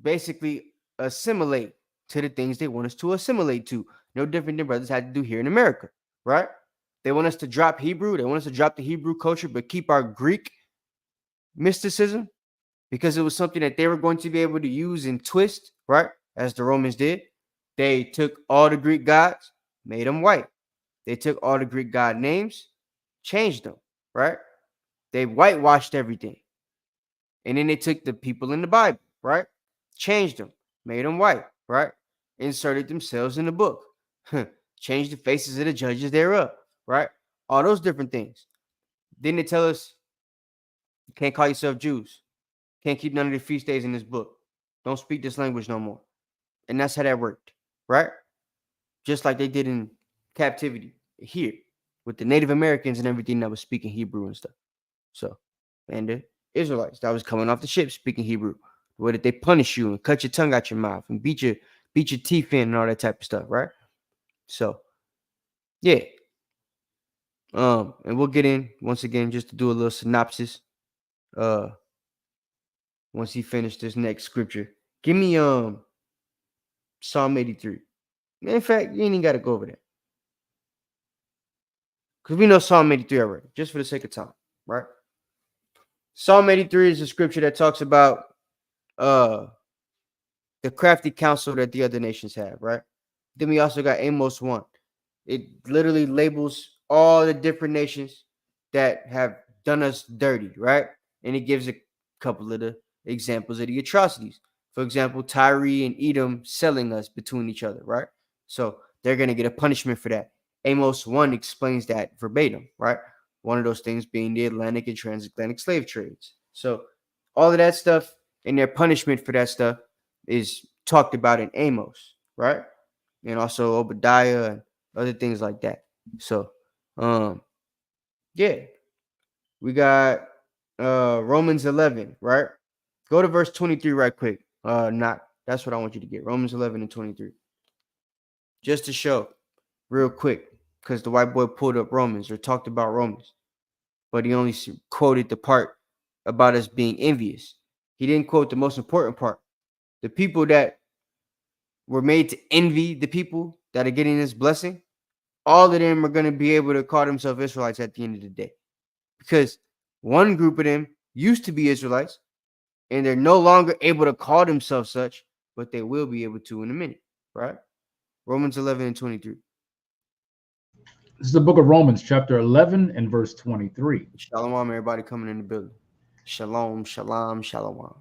basically assimilate to the things they want us to assimilate to. No different than brothers had to do here in America, right? They want us to drop Hebrew. They want us to drop the Hebrew culture, but keep our Greek mysticism because it was something that they were going to be able to use and twist, right? As the Romans did. They took all the Greek gods, made them white. They took all the Greek god names, changed them, right? They whitewashed everything. And then they took the people in the Bible, right? Changed them, made them white, right? Inserted themselves in the book, changed the faces of the judges thereof, right? All those different things. Then they tell us, you can't call yourself Jews. Can't keep none of the feast days in this book. Don't speak this language no more. And that's how that worked, right? Just like they did in captivity here with the Native Americans and everything that was speaking Hebrew and stuff. So, and the Israelites that was coming off the ship speaking Hebrew, where did they punish you and cut your tongue out your mouth and beat your teeth in and all that type of stuff, right? So, yeah. And we'll get in once again just to do a little synopsis. Once he finished this next scripture, give me Psalm 83. In fact, you ain't even got to go over that because we know Psalm 83 already, just for the sake of time, right? Psalm 83 is a scripture that talks about the crafty counsel that the other nations have, right? Then we also got Amos 1. It literally labels all the different nations that have done us dirty, right? And it gives a couple of the examples of the atrocities. For example, Tyre and Edom selling us between each other, right? So they're going to get a punishment for that. Amos 1 explains that verbatim, right? One of those things being the Atlantic and transatlantic slave trades. So all of that stuff and their punishment for that stuff is talked about in Amos, right? And also Obadiah and other things like that. So, yeah, we got Romans 11, right? Go to verse 23 right quick. That's what I want you to get. Romans 11 and 23. Just to show real quick, because the white boy pulled up Romans or talked about Romans, but he only quoted the part about us being envious. He didn't quote the most important part. The people that were made to envy the people that are getting this blessing, all of them are going to be able to call themselves Israelites at the end of the day. Because one group of them used to be Israelites, and they're no longer able to call themselves such, but they will be able to in a minute, right? Romans 11 and 23. This is the book of Romans, chapter 11 and verse 23. Shalom, everybody coming in the building. Shalom, shalom, shalom.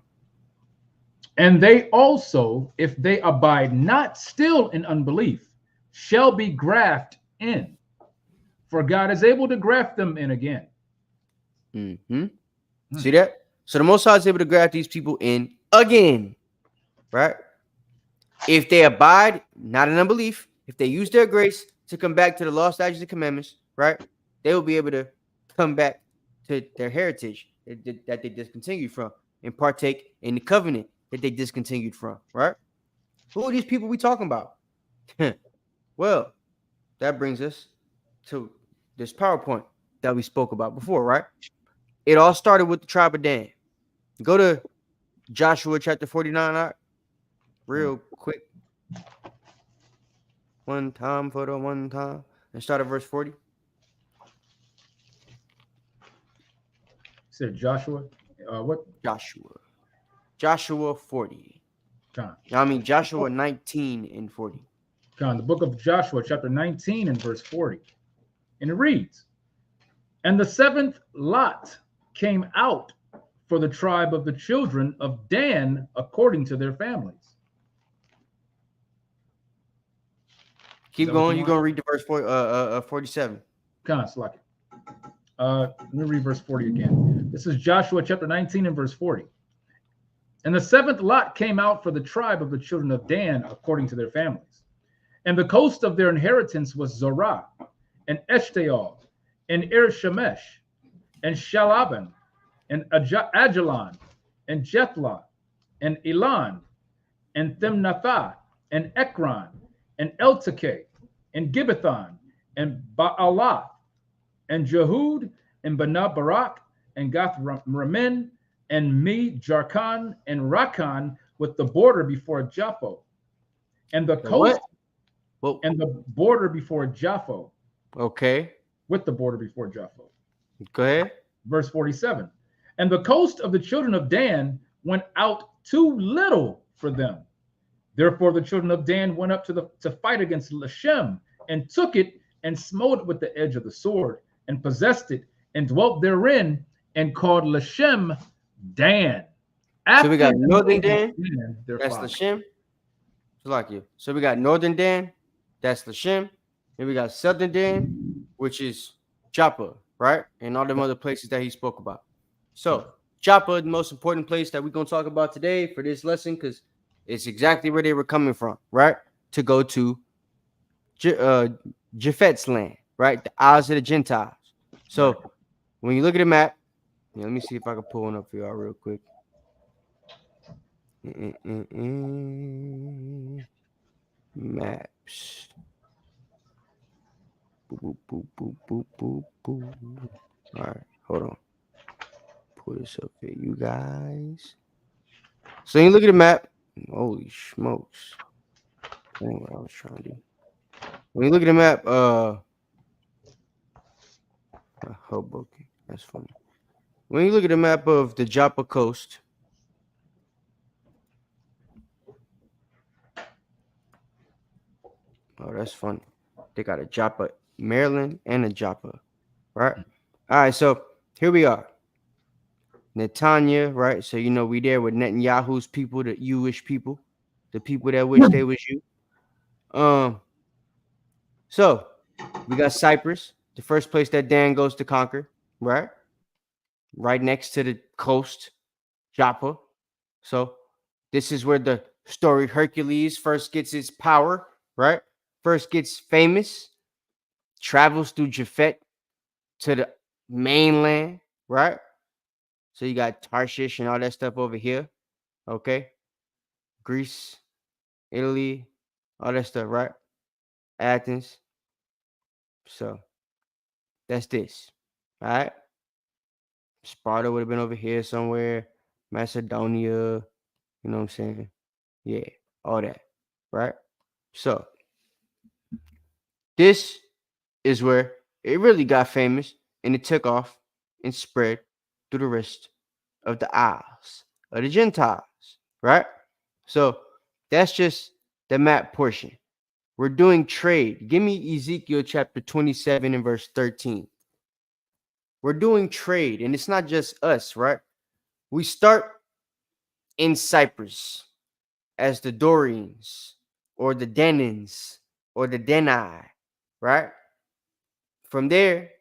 And they also, if they abide not still in unbelief, shall be grafted in. For God is able to graft them in again. See that? So the Most High is able to graft these people in again, right? If they abide not in unbelief, if they use their grace to come back to the law, statutes, and commandments, right? They will be able to come back to their heritage that they discontinued from and partake in the covenant that they discontinued from, right? Who are these people we talking about? Well, that brings us to this PowerPoint that we spoke about before, right? It all started with the tribe of Dan. Go to Joshua chapter 49, real quick. One time for the one time. And start at verse 40. Said Joshua. What? Joshua 40. John. I mean, Joshua 19 and 40. John, the book of Joshua, chapter 19 and verse 40. And it reads, and the seventh lot came out for the tribe of the children of Dan according to their families. Keep going. You're going to read the verse 47. Kind of like it. Let me read verse 40 again. This is Joshua chapter 19 and verse 40. And the seventh lot came out for the tribe of the children of Dan according to their families. And the coast of their inheritance was Zorah, and Eshtaol, and Ir-shemesh, and Shalaban, and Ajalon, and Jethlah, and Elan, and Thimnathah, and Ekron, and Eltekeh, and Gibbethon, and Baalath, and Jehud, and Bana Barak, and Gath Ramin, and Me Jarkan, and Rakan, with the border before Japho, and the coast, and the border before Japho. Okay. With the border before Japho. Go ahead. Verse 47. And the coast of the children of Dan went out too little for them. Therefore the children of Dan went up to fight against Lashem, and took it, and smote it with the edge of the sword, and possessed it, and dwelt therein, and called Lashem Dan. So we got northern Dan, that's Lashem. So we got northern Dan, that's Lashem. And we got southern Dan, which is Joppa, right? And all them other places that he spoke about. So Joppa, the most important place that we're going to talk about today for this lesson, because it's exactly where they were coming from, right? To go to Japhet's land, right? The Isles of the Gentiles. So when you look at the map, let me see if I can pull one up for y'all real quick. Maps. Boop, boop, boop, boop, boop, boop. All right, hold on. Pull this up here, you guys. So you look at the map. Holy smokes. That's what I was trying to do. When you look at the map, Hoboken. That's funny. When you look at the map of the Joppa coast, oh, that's funny. They got a Joppa, Maryland, and a Joppa, right? All right, so here we are. Netanya, right? So you know we there with Netanyahu's people, the Jewish people, the people that wish they was you. So we got Cyprus, the first place that Dan goes to conquer, right? Right next to the coast, Joppa. So this is where the story Hercules first gets its power, right? First gets famous, travels through Japhet to the mainland, right? So you got Tarshish and all that stuff over here, okay? Greece, Italy, all that stuff, right? Athens. So that's this, all right? Sparta would have been over here somewhere, Macedonia, you know what I'm saying? Yeah, all that, right? So this is where it really got famous, and it took off and spread through the rest of the Isles of the Gentiles, right? So that's just the map portion. We're doing trade. Give me Ezekiel chapter 27 and verse 13. We're doing trade, and it's not just us, right? We start in Cyprus as the Dorians or the Denins or the Denai, right? From there,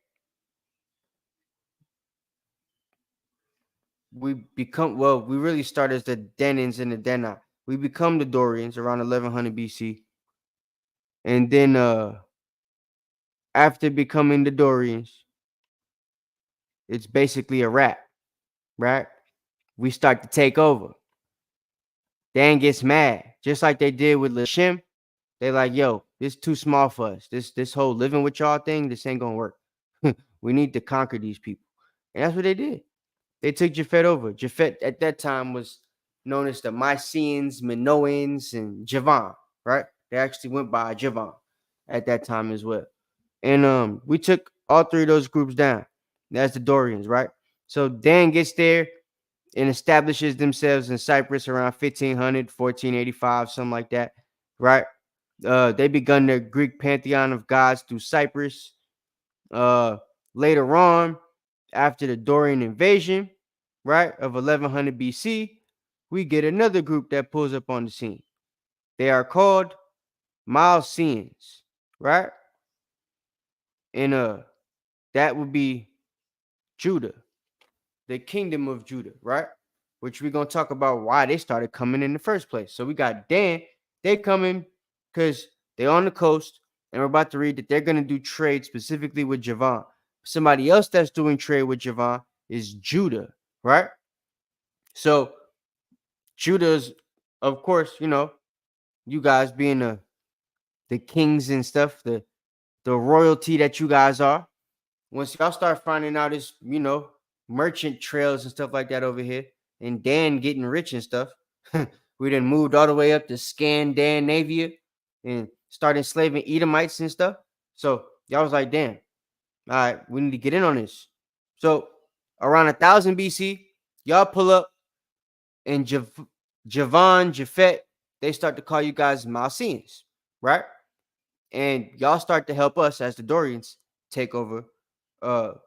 we really start as the Denins and the Denai. We become the Dorians around 1100 BC. And then after becoming the Dorians, it's basically a wrap, right? We start to take over. Dan gets mad. just like they did with Lashem, they like, yo, this too small for us. This whole living with y'all thing, this ain't gonna work. We need to conquer these people. And that's what they did. They took Japhet over. Japhet at that time was known as the Mycenaeans, Minoans, and Javan, right? They actually went by Javan at that time as well. And we took all three of those groups down. That's the Dorians, right? So Dan gets there and establishes themselves in Cyprus around 1500, 1485, something like that, right? They begun their Greek pantheon of gods through Cyprus. Later on, after the Dorian invasion, right, of 1100 BC, we get another group that pulls up on the scene. They are called Milesians, right? And that would be Judah, the kingdom of Judah, right? Which we're gonna talk about why they started coming in the first place. So we got Dan, they coming because they're on the coast, and we're about to read that they're gonna do trade specifically with Javan. Somebody else that's doing trade with Javan is Judah, right? So Judah's, of course, you guys being the kings and stuff, the royalty that you guys are. Once y'all start finding out this, merchant trails and stuff like that over here, and Dan getting rich and stuff, we then moved all the way up to Scandinavia and started enslaving Edomites and stuff. So y'all was like, damn, all right, we need to get in on this. So around 1000 BC, y'all pull up, and Javan, Japhet, they start to call you guys Milesians, right? And y'all start to help us as the Dorians take over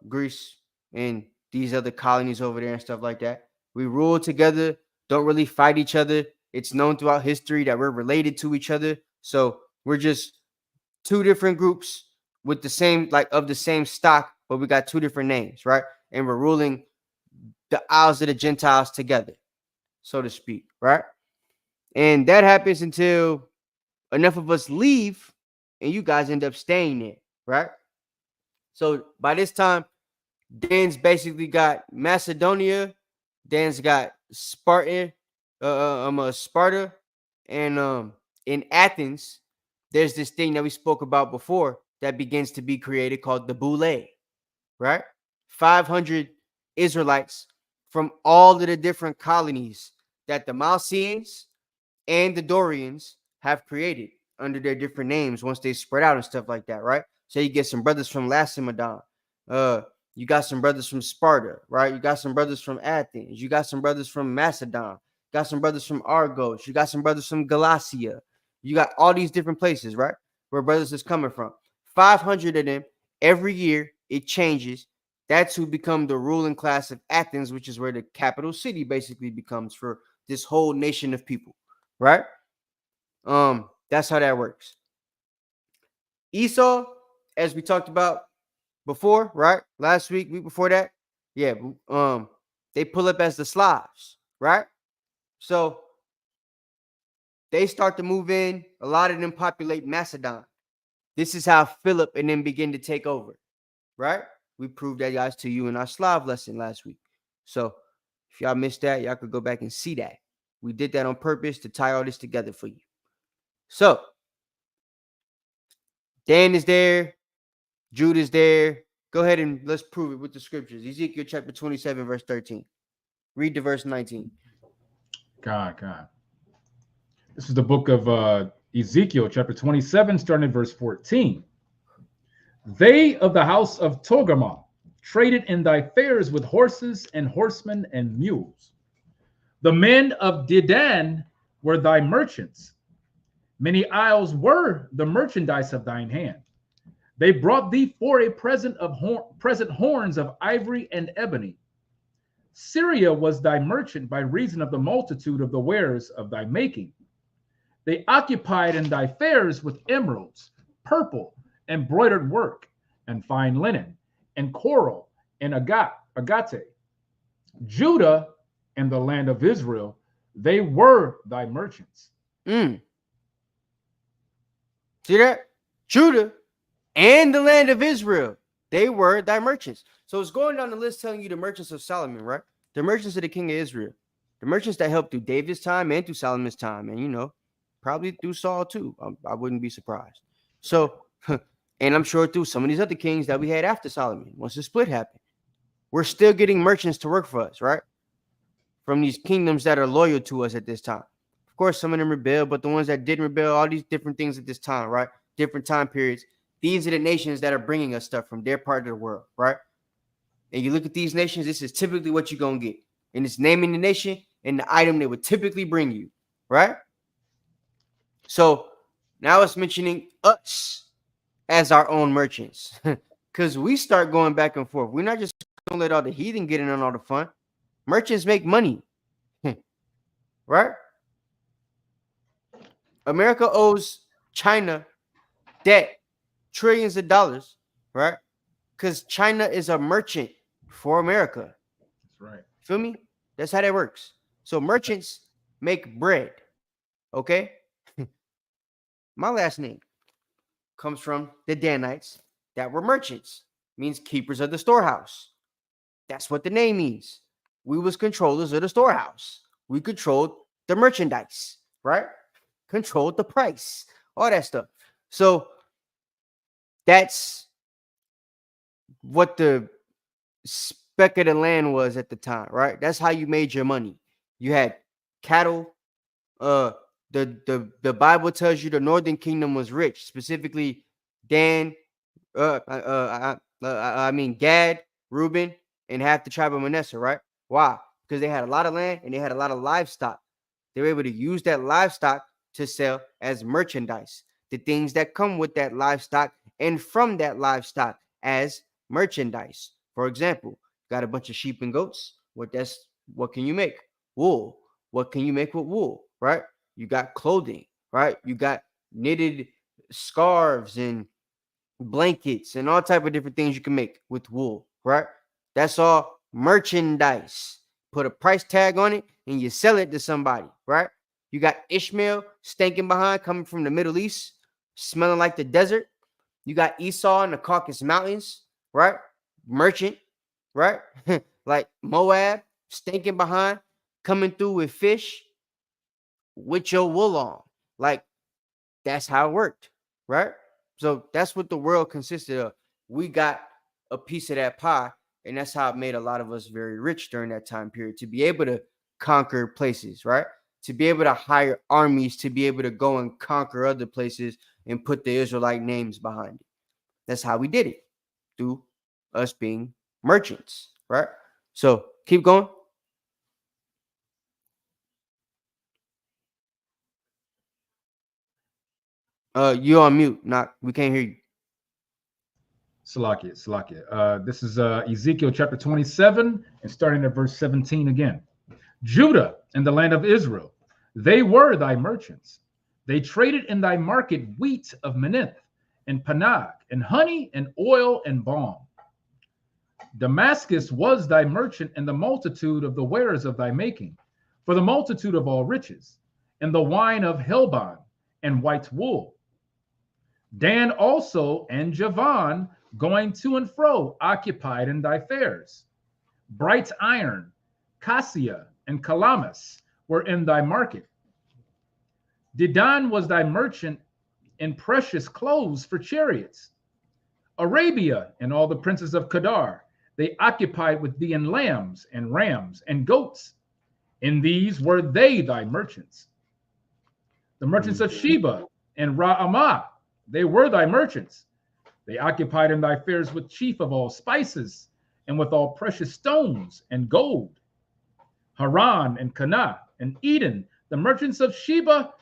Greece and these other colonies over there and stuff like that. We rule together, don't really fight each other. It's known throughout history that we're related to each other. So we're just two different groups with the same, of the same stock, but we got two different names, right? And we're ruling the Isles of the Gentiles together, so to speak, right? And that happens until enough of us leave and you guys end up staying there, right? So by this time, Dan's basically got Macedonia, Dan's got Sparta, and in Athens, there's this thing that we spoke about before that begins to be created called the Boule, right? 500 Israelites from all of the different colonies that the Milesians and the Dorians have created under their different names once they spread out and stuff like that, right? So you get some brothers from Lacedaemon, you got some brothers from Sparta, right? You got some brothers from Athens, you got some brothers from Macedon, you got some brothers from Argos, you got some brothers from Galatia, you got all these different places, right, where brothers is coming from. 500 of them every year. It changes. That's who become the ruling class of Athens, which is where the capital city basically becomes for this whole nation of people, right? That's how that works. Esau, as we talked about before, right? Last week before that, yeah, they pull up as the Slavs, right? So they start to move in. A lot of them populate Macedon. This is how Philip and them begin to take over, right? We proved that, guys, to you in our Slav lesson last week. So if y'all missed that, y'all could go back and see that. We did that on purpose to tie all this together for you. So Dan is there. Jude is there. Go ahead and let's prove it with the scriptures. Ezekiel chapter 27, verse 13. Read to verse 19. God. This is the book of Ezekiel chapter 27, starting at verse 14. They of the house of Togarmah traded in thy fairs with horses and horsemen and mules. The men of Dedan were thy merchants. Many isles were the merchandise of thine hand. They brought thee for a present horns of ivory and ebony. Syria was thy merchant by reason of the multitude of the wares of thy making. They occupied in thy fairs with emeralds, purple, embroidered work, and fine linen, and coral, and agate. Judah and the land of Israel, they were thy merchants. See that? Judah and the land of Israel, they were thy merchants. So it's going down the list telling you the merchants of Solomon, right? The merchants of the king of Israel. The merchants that helped through David's time and through Solomon's time. And, probably through Saul too. I wouldn't be surprised. So, and I'm sure through some of these other kings that we had after Solomon, once the split happened, we're still getting merchants to work for us, right? From these kingdoms that are loyal to us at this time. Of course, some of them rebelled, but the ones that didn't rebel, all these different things at this time, right? Different time periods. These are the nations that are bringing us stuff from their part of the world, right? And you look at these nations, this is typically what you're going to get. And it's naming the nation and the item they would typically bring you, right? So now it's mentioning us as our own merchants. Because we start going back and forth. We're not just going to let all the heathen get in on all the fun. Merchants make money, right? America owes China debt, trillions of dollars, right? Because China is a merchant for America. That's right. Feel me? That's how that works. So merchants make bread, okay? My last name comes from the Danites that were merchants, means keepers of the storehouse. That's what the name means. We was controllers of the storehouse. We controlled the merchandise, right? Controlled the price, all that stuff. So that's what the speck of the land was at the time, right? That's how you made your money. You had cattle. The Bible tells you the northern kingdom was rich, specifically Dan, Gad, Reuben, and half the tribe of Manasseh, right? Why? Because they had a lot of land and they had a lot of livestock. They were able to use that livestock to sell as merchandise, the things that come with that livestock and from that livestock as merchandise. For example, got a bunch of sheep and goats. What can you make? Wool. What can you make with wool, right? You got clothing, right? You got knitted scarves and blankets and all type of different things you can make with wool, right? That's all merchandise. Put a price tag on it and you sell it to somebody, right? You got Ishmael stinking behind coming from the Middle East, smelling like the desert. You got Esau in the Caucasus Mountains, right? Merchant, right? Like Moab stinking behind, coming through with fish with your wool on. Like, that's how it worked, right? So that's what the world consisted of. We got a piece of that pie, and that's how it made a lot of us very rich during that time period, to be able to conquer places, right? To be able to hire armies, to be able to go and conquer other places and put the Israelite names behind it. That's how we did it, through us being merchants, right? So keep going. You're on mute. We can't hear you. Salakia. This is Ezekiel chapter 27 and starting at verse 17 again. Judah and the land of Israel, they were thy merchants. They traded in thy market wheat of Minnith and Panag and honey and oil and balm. Damascus was thy merchant in the multitude of the wares of thy making, for the multitude of all riches, and the wine of Helbon and white wool. Dan also and Javan, going to and fro, occupied in thy fairs. Bright iron, cassia, and calamus were in thy market. Dedan was thy merchant in precious clothes for chariots. Arabia and all the princes of Kedar, they occupied with thee in lambs and rams and goats. In these were they thy merchants. The merchants of Sheba and Ra'amah, they were thy merchants. They occupied in thy fairs with chief of all spices and with all precious stones and gold. Haran and Canaan and Eden, the merchants of Sheba,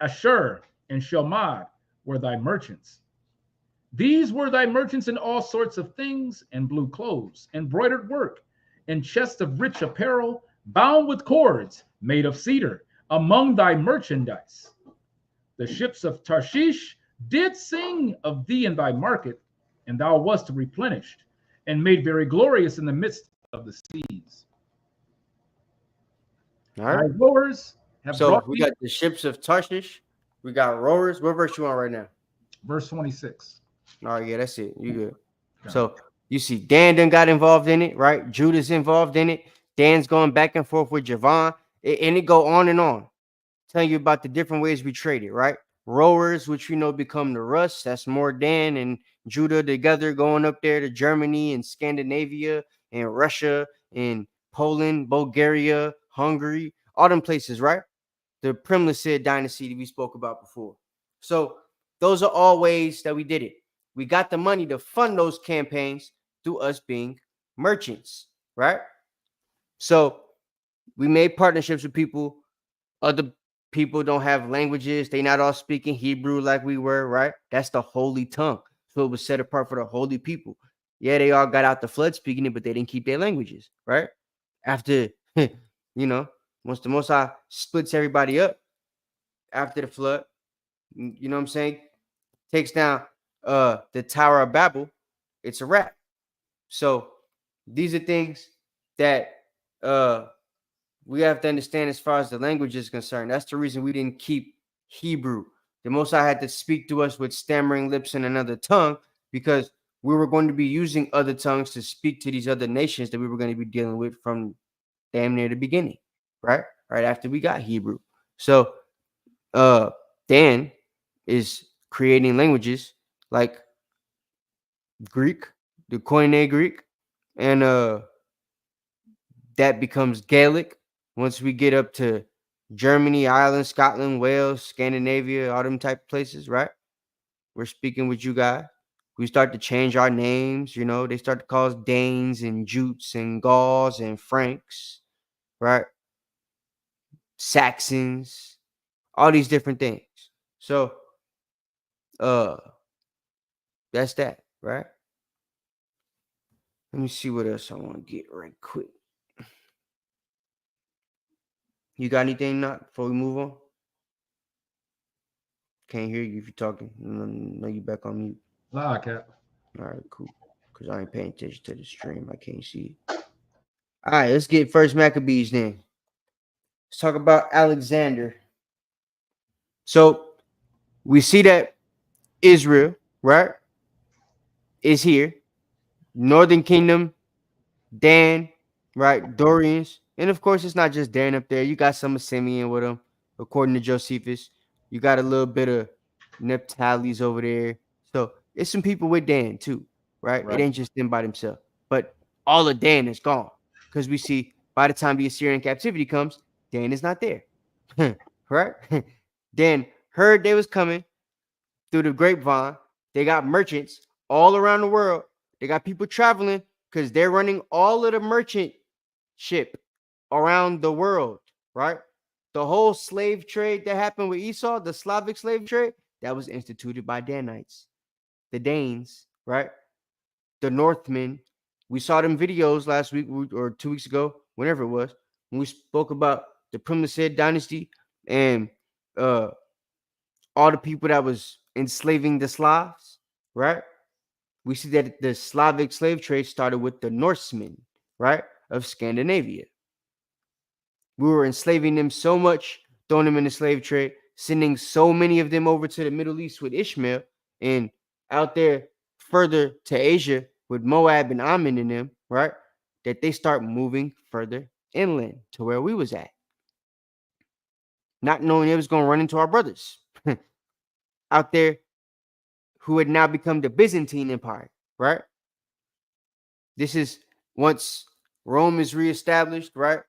Ashur and Shelmad were thy merchants. These were thy merchants in all sorts of things, and blue clothes, embroidered work, and chests of rich apparel, bound with cords, made of cedar, among thy merchandise. The ships of Tarshish did sing of thee in thy market, and thou wast replenished, and made very glorious in the midst of the seas. All right. Thy rowers have brought we got the ships of Tarshish. We got rowers. What verse you on right now? Verse 26. All right, yeah, that's it. You good. Okay. So you see, Dan done got involved in it, right? Judah's involved in it. Dan's going back and forth with Javan, and it go on and on. telling you about the different ways we traded, right? Rowers, which we know become the Rus, that's more Dan and Judah together going up there to Germany and Scandinavia and Russia and Poland, Bulgaria, Hungary, all them places, right? The Primitive dynasty that we spoke about before. So those are all ways that we did it. We got the money to fund those campaigns through us being merchants, right? So we made partnerships with people. Other people don't have languages. They not all speaking Hebrew like we were, right? That's the holy tongue. So it was set apart for the holy people. Yeah, they all got out the flood speaking it, but they didn't keep their languages, right? After, once the Most High splits everybody up after the flood, you know what I'm saying? Takes down the Tower of Babel, it's a wrap. So these are things that we have to understand as far as the language is concerned. That's the reason we didn't keep Hebrew. The Most High had to speak to us with stammering lips in another tongue because we were going to be using other tongues to speak to these other nations that we were going to be dealing with from damn near the beginning, right? Right after we got Hebrew. So Dan is creating languages like Greek, the Koine Greek, and that becomes Gaelic. Once we get up to Germany, Ireland, Scotland, Wales, Scandinavia, all them type of places, right? We're speaking with you guys. We start to change our names, they start to call us Danes and Jutes and Gauls and Franks, right? Saxons, all these different things. So that's that, right? Let me see what else I want to get right quick. You got anything not before we move on? Can't hear you if you're talking. No, you back on mute. Loud, Cap. All right, cool. Because I ain't paying attention to the stream. I can't see it. All right, let's get first Maccabees then. Let's talk about Alexander. So we see that Israel, right, is here. Northern Kingdom, Dan, right, Dorians. And of course, it's not just Dan up there. You got some of Simeon with them, according to Josephus. You got a little bit of Naphtali's over there. So it's some people with Dan too, right? It ain't just them by themselves. But all of Dan is gone because we see by the time the Assyrian captivity comes, Dan is not there, right? Dan heard they was coming through the grapevine. They got merchants all around the world. They got people traveling because they're running all of the merchant ship around the world, right? The whole slave trade that happened with Esau, the Slavic slave trade, that was instituted by Danites, the Danes, right? The Northmen. We saw them videos last week or 2 weeks ago, whenever it was, when we spoke about the Primitive dynasty and all the people that was enslaving the Slavs, right? We see that the Slavic slave trade started with the Norsemen, right, of Scandinavia. We were enslaving them so much, throwing them in the slave trade, sending so many of them over to the Middle East with Ishmael, and out there further to Asia with Moab and Ammon in them, right, that they start moving further inland to where we was at, not knowing it was going to run into our brothers out there who had now become the Byzantine Empire, right? This is once Rome is reestablished, right?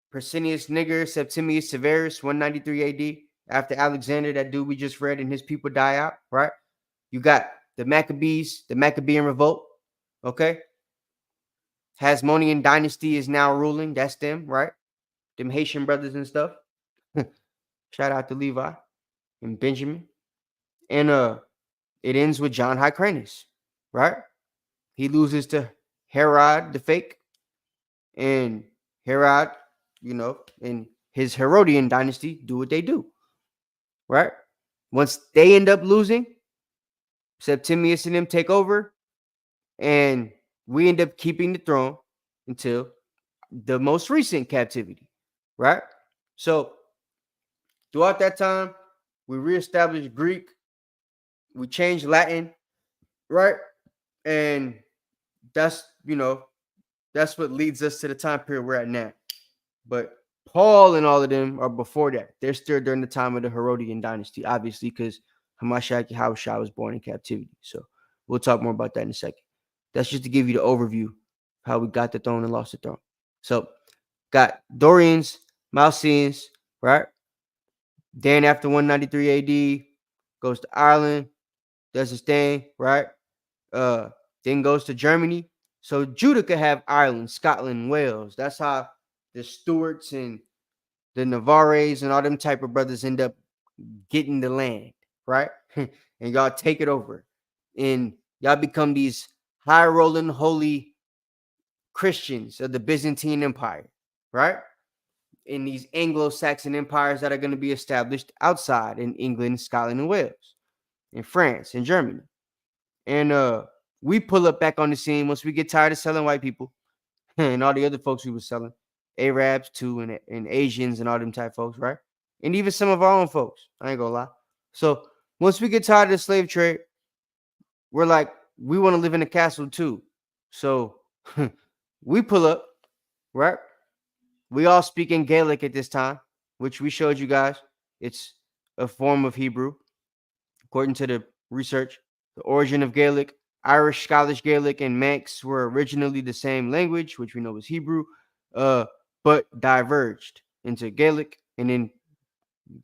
Persinius Niger, Septimius Severus, 193 AD. After Alexander, that dude we just read, and his people die out, right? You got the Maccabees, the Maccabean revolt, okay? Hasmonean dynasty is now ruling. That's them, right? Them Haitian brothers and stuff. Shout out to Levi and Benjamin. And it ends with John Hyrcanus, right? He loses to Herod the fake, and Herod, and his Herodian dynasty do what they do, right? Once they end up losing, Septimius and them take over, and we end up keeping the throne until the most recent captivity, right? So throughout that time, we reestablished Greek, we changed Latin, right? And that's what leads us to the time period we're at now. But Paul and all of them are before that. They're still during the time of the Herodian dynasty, obviously, because Hamashiach Yahushua was born in captivity. So we'll talk more about that in a second. That's just to give you the overview of how we got the throne and lost the throne. So got Dorians, Malcians, right? Then after 193 AD, goes to Ireland, does his thing, right? Then goes to Germany. So Judah could have Ireland, Scotland, Wales. That's how the Stuarts and the Navarres and all them type of brothers end up getting the land, right? And y'all take it over. And y'all become these high rolling holy Christians of the Byzantine Empire, right? In these Anglo-Saxon empires that are going to be established outside in England, Scotland, and Wales, in France, and Germany. And we pull up back on the scene once we get tired of selling white people and all the other folks we were selling, Arabs too, and Asians and all them type folks, right? And even some of our own folks. I ain't gonna lie. So once we get tired of the slave trade, we're like, we want to live in a castle too. So we pull up, right? We all speak in Gaelic at this time, which we showed you guys. It's a form of Hebrew, according to the research. The origin of Gaelic, Irish, Scottish Gaelic, and Manx were originally the same language, which we know is Hebrew, but diverged into Gaelic, and then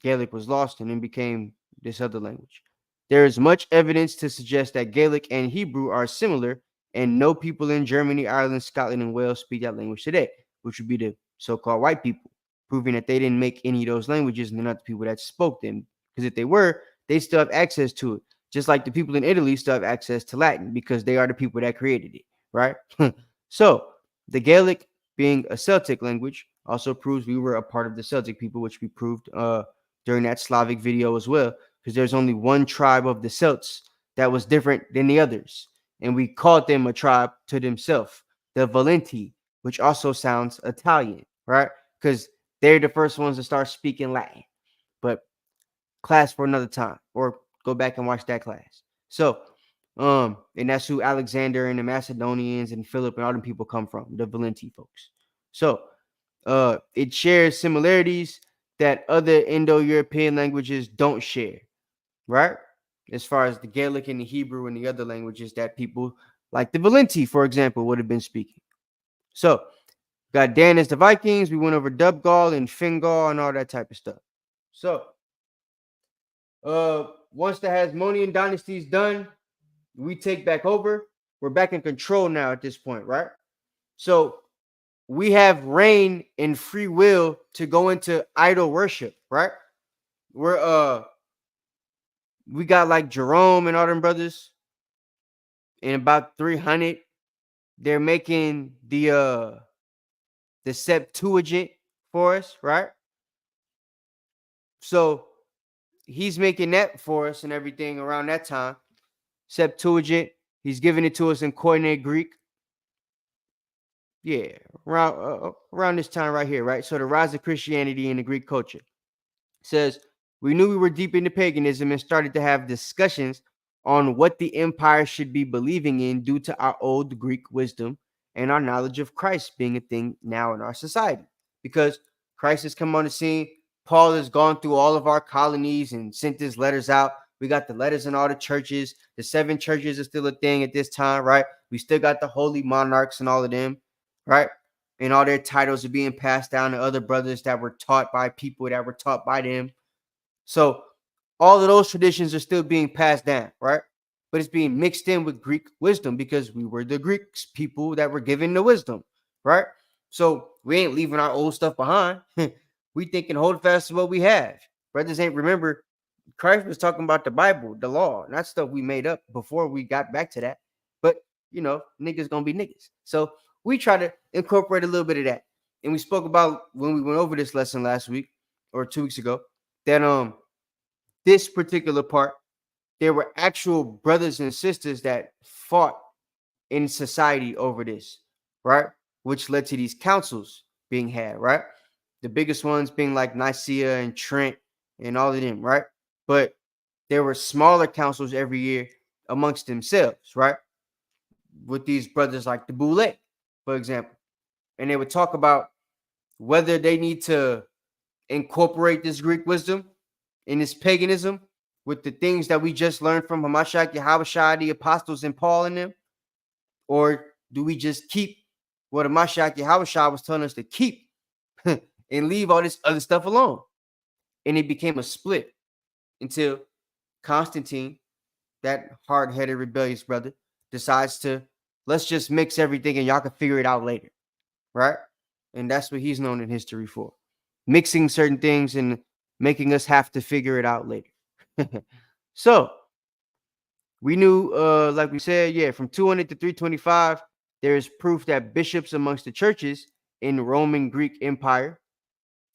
Gaelic was lost and then became this other language. There is much evidence to suggest that Gaelic and Hebrew are similar, and no people in Germany, Ireland, Scotland, and Wales speak that language today, which would be the so-called white people, proving that they didn't make any of those languages and they're not the people that spoke them. Because if they were, they still have access to it. Just like the people in Italy still have access to Latin because they are the people that created it, right? So the Gaelic, being a Celtic language, also proves we were a part of the Celtic people, which we proved during that Slavic video as well, because there's only one tribe of the Celts that was different than the others, and we called them a tribe to themselves, the Valenti, which also sounds Italian, right? Because they're the first ones to start speaking Latin. But class for another time, or go back and watch that class. So, and that's who Alexander and the Macedonians and Philip and all them people come from, the Valenti folks. So, it shares similarities that other Indo-European languages don't share, right? As far as the Gaelic and the Hebrew and the other languages that people like the Valenti, for example, would have been speaking. So, got Dan as the Vikings. We went over Dubgal and Fingal and all that type of stuff. So, once the Hasmonean dynasty is done, we take back over. We're back in control now at this point, right? So we have reign and free will to go into idol worship, right? We got like Jerome and all them brothers. In about 300, they're making the Septuagint for us, right? So he's making that for us and everything around that time. Septuagint, he's giving it to us in Koine Greek. Yeah, around this time right here, right? So the rise of Christianity in the Greek culture says, we knew we were deep into paganism and started to have discussions on what the empire should be believing in due to our old Greek wisdom and our knowledge of Christ being a thing now in our society. Because Christ has come on the scene. Paul has gone through all of our colonies and sent his letters out. We got the letters in all the churches. The 7 churches are still a thing at this time, right? We still got the holy monarchs and all of them, right? And all their titles are being passed down to other brothers that were taught by people that were taught by them. So all of those traditions are still being passed down, right? But it's being mixed in with Greek wisdom because we were the Greeks, people that were given the wisdom, right? So we ain't leaving our old stuff behind. We thinking hold fast to what we have. Brothers ain't remember Christ was talking about the Bible, the law, and that stuff we made up before we got back to that. But, you know, niggas gonna be niggas. So we try to incorporate a little bit of that. And we spoke about when we went over this lesson last week or 2 weeks ago that this particular part, there were actual brothers and sisters that fought in society over this, right? Which led to these councils being had, right? The biggest ones being like Nicaea and Trent and all of them, right? But there were smaller councils every year amongst themselves, right? With these brothers like the Boule, for example. And they would talk about whether they need to incorporate this Greek wisdom and this paganism with the things that we just learned from Hamashiach, Yahushua, the apostles, and Paul in them, or do we just keep what Hamashiach, Yahushua was telling us to keep and leave all this other stuff alone? And it became a split until Constantine, that hard-headed, rebellious brother, decides to, let's just mix everything and y'all can figure it out later, right? And that's what he's known in history for, mixing certain things and making us have to figure it out later. So we knew, like we said, yeah, from 200 to 325, there's proof that bishops amongst the churches in Roman Greek Empire,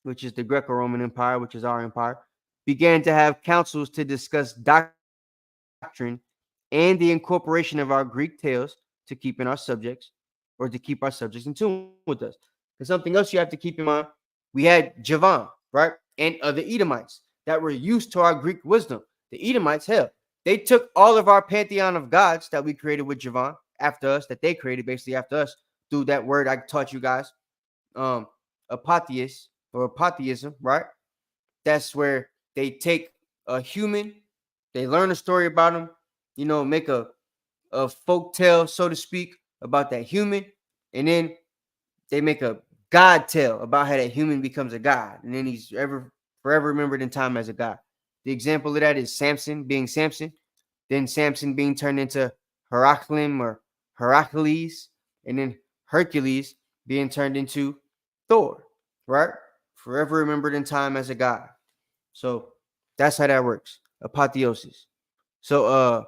which is the Greco-Roman Empire, which is our empire, began to have councils to discuss doctrine and the incorporation of our Greek tales to keep in our subjects, or to keep our subjects in tune with us. There's something else you have to keep in mind. We had Javan, right? And other Edomites that were used to our Greek wisdom. The Edomites, hell, they took all of our pantheon of gods that we created with Javan after us, that they created basically after us through that word I taught you guys, apotheis or apotheism, right? That's where they take a human, they learn a story about him, you know, make a folk tale, so to speak, about that human, and then they make a god tale about how that human becomes a god, and then he's forever remembered in time as a god. The example of that is Samson being Samson, then Samson being turned into Heraclim or Heracles, and then Hercules being turned into Thor, right? Forever remembered in time as a god. So that's how that works. Apotheosis. So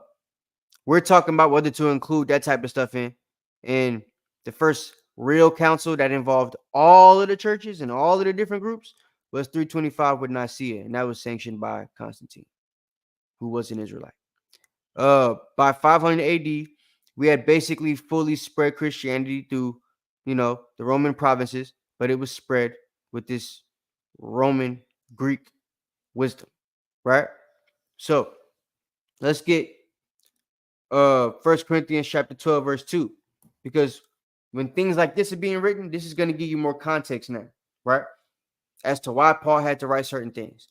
we're talking about whether to include that type of stuff in. And the first real council that involved all of the churches and all of the different groups was 325 with Nicaea, and that was sanctioned by Constantine, who was an Israelite. By 500 AD, we had basically fully spread Christianity through, you know, the Roman provinces, but it was spread with this Roman Greek wisdom, right? So let's get 1 Corinthians chapter 12, verse 2, because when things like this are being written, this is going to give you more context now, right? As to why Paul had to write certain things.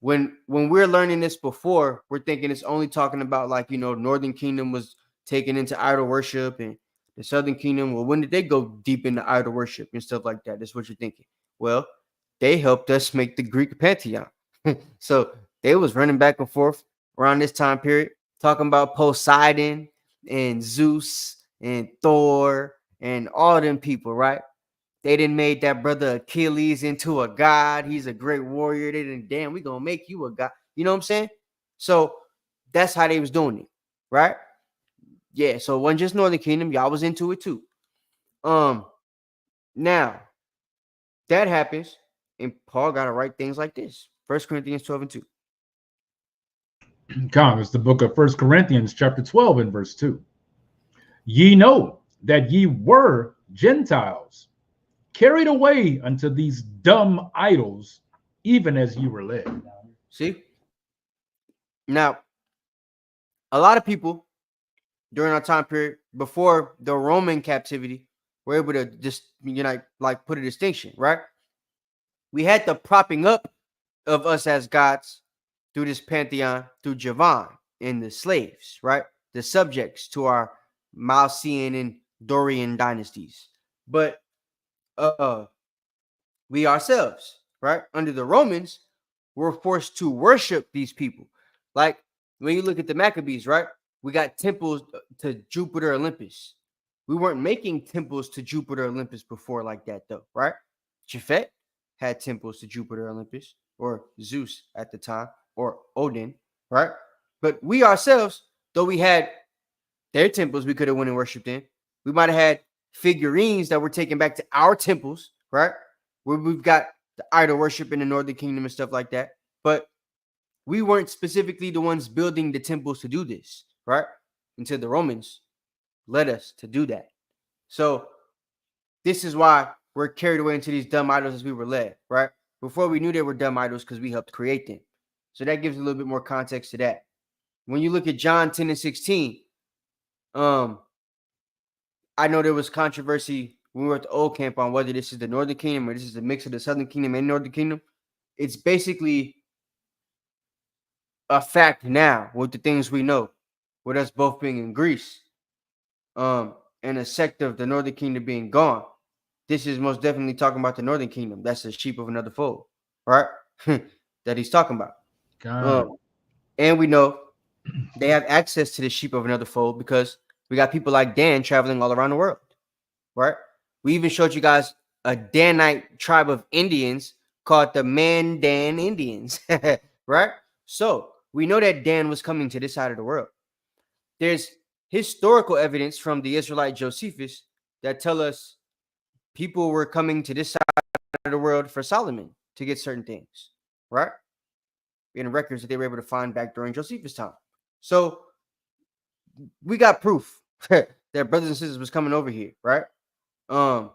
When we're learning this before, we're thinking it's only talking about, like, you know, Northern Kingdom was taken into idol worship, and the Southern Kingdom, well, when did they go deep into idol worship and stuff like that? That's what you're thinking. Well, they helped us make the Greek pantheon. So they was running back and forth around this time period, talking about Poseidon and Zeus and Thor and all them people, right? They didn't made that brother Achilles into a god. He's a great warrior. They didn't, damn, we gonna make you a god. You know what I'm saying? So that's how they was doing it, right? Yeah, so it wasn't just Northern Kingdom. Y'all was into it too. Now that happens, and Paul got to write things like this. 1 Corinthians 12 and 2. Come, it's the book of 1 Corinthians chapter 12 and verse 2. Ye know that ye were Gentiles, carried away unto these dumb idols, even as ye were led. See? Now, a lot of people during our time period before the Roman captivity were able to just, you know, like put a distinction, right? We had the propping up of us as gods through this pantheon, through Javan and the slaves, right? The subjects to our Mausian and Dorian dynasties. But we ourselves, right, under the Romans, were forced to worship these people. Like when you look at the Maccabees, right, we got temples to Jupiter Olympus. We weren't making temples to Jupiter Olympus before like that, though, right? Japhet had temples to Jupiter Olympus, or Zeus at the time, or Odin, right? But we ourselves, though we had their temples we could have went and worshipped in, we might have had figurines that were taken back to our temples, right? Where we've got the idol worship in the Northern Kingdom and stuff like that. But we weren't specifically the ones building the temples to do this, right? Until the Romans led us to do that. So this is why we're carried away into these dumb idols as we were led, right? Before we knew they were dumb idols because we helped create them. So that gives a little bit more context to that. When you look at John 10 and 16, I know there was controversy when we were at the old camp on whether this is the Northern Kingdom or this is a mix of the Southern Kingdom and Northern Kingdom, it's basically a fact now with the things we know, with us both being in Greece, and a sect of the Northern Kingdom being gone. This is most definitely talking about the Northern Kingdom. That's the sheep of another fold, right? That he's talking about. And we know they have access to the sheep of another fold because we got people like Dan traveling all around the world, right? We even showed you guys a Danite tribe of Indians called the Mandan Indians, right? So we know that Dan was coming to this side of the world. There's historical evidence from the Israelite Josephus that tell us people were coming to this side of the world for Solomon to get certain things, right? In records that they were able to find back during Josephus' time. So we got proof that brothers and sisters was coming over here, right? All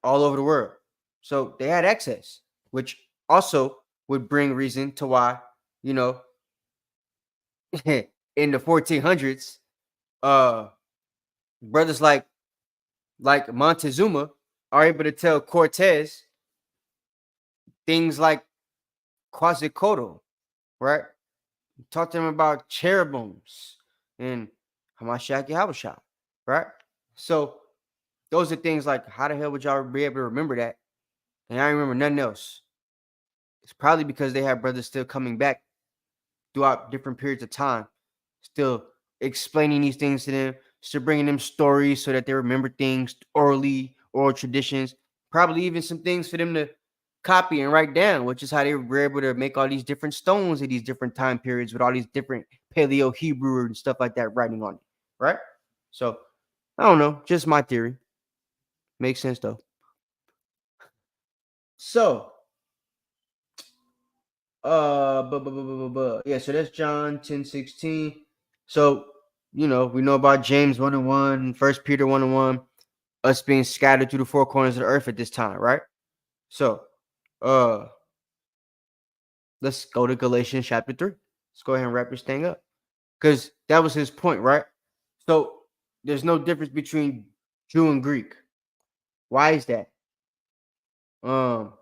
over the world. So they had access, which also would bring reason to why, you know, in the 1400s, brothers like Montezuma are able to tell Cortez things like Quetzalcoatl, right? Talk to them about cherubims and Hamashiach Yahushua, right? So those are things like, how the hell would y'all be able to remember that? And I remember nothing else. It's probably because they have brothers still coming back throughout different periods of time, still explaining these things to them, still bringing them stories so that they remember things orally, oral traditions, probably even some things for them to copy and write down, which is how they were able to make all these different stones at these different time periods with all these different Paleo Hebrew and stuff like that writing on it, right? So I don't know, just my theory. Makes sense though. So yeah, so that's John 10:16. So, you know, we know about James 1:1, 1 Peter 1:1, us being scattered through the four corners of the earth at this time, right? So, let's go to Galatians chapter 3. Let's go ahead and wrap this thing up. Because that was his point, right? So there's no difference between Jew and Greek. Why is that? Well,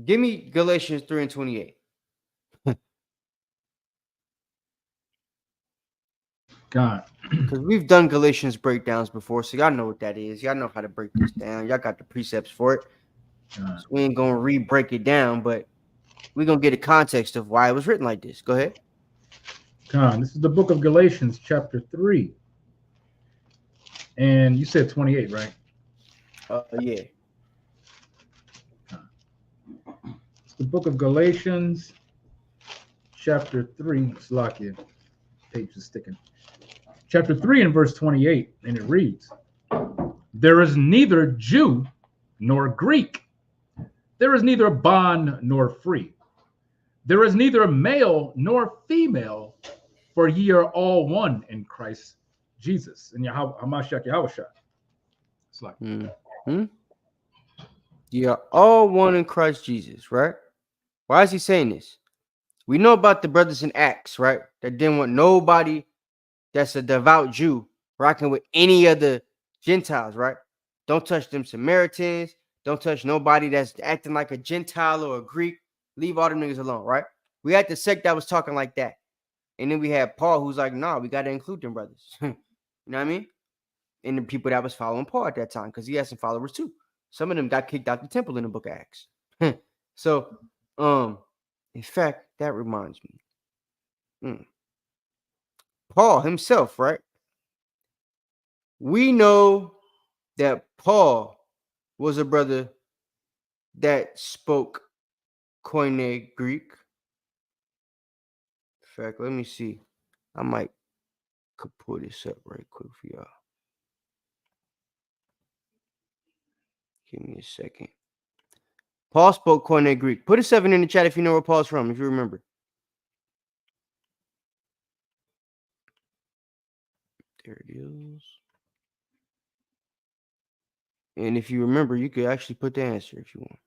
give me Galatians 3:28. God. Because we've done Galatians breakdowns before, so y'all know what that is. Y'all know how to break this down. Y'all got the precepts for it. So we ain't gonna re-break it down, but we're gonna get a context of why it was written like this. Go ahead. God, this is the book of Galatians, chapter 3. And you said 28, right? Yeah. It's the book of Galatians, chapter 3. Slakia, page is sticking. Chapter 3 and verse 28, and it reads, "There is neither Jew nor Greek. There is neither bond nor free. There is neither male nor female, for ye are all one in Christ Jesus." And Hamashiach Yahushua. It's like, You are all one in Christ Jesus, right? Why is he saying this? We know about the brothers in Acts, right? That didn't want nobody that's a devout Jew rocking with any of the Gentiles, right? Don't touch them Samaritans. Don't touch nobody that's acting like a Gentile or a Greek. Leave all them niggas alone, right? We had the sect that was talking like that. And then we had Paul who's like, nah, we got to include them brothers. You know what I mean? And the people that was following Paul at that time, because he had some followers too. Some of them got kicked out the temple in the book of Acts. So, in fact, that reminds me. Paul himself, right? We know that Paul was a brother that spoke Koine Greek. In fact, let me see. I might could pull this up right quick for y'all. Give me a second. Paul spoke Koine Greek. Put a 7 in the chat if you know where Paul's from, if you remember. There it is. And if you remember, you could actually put the answer if you want.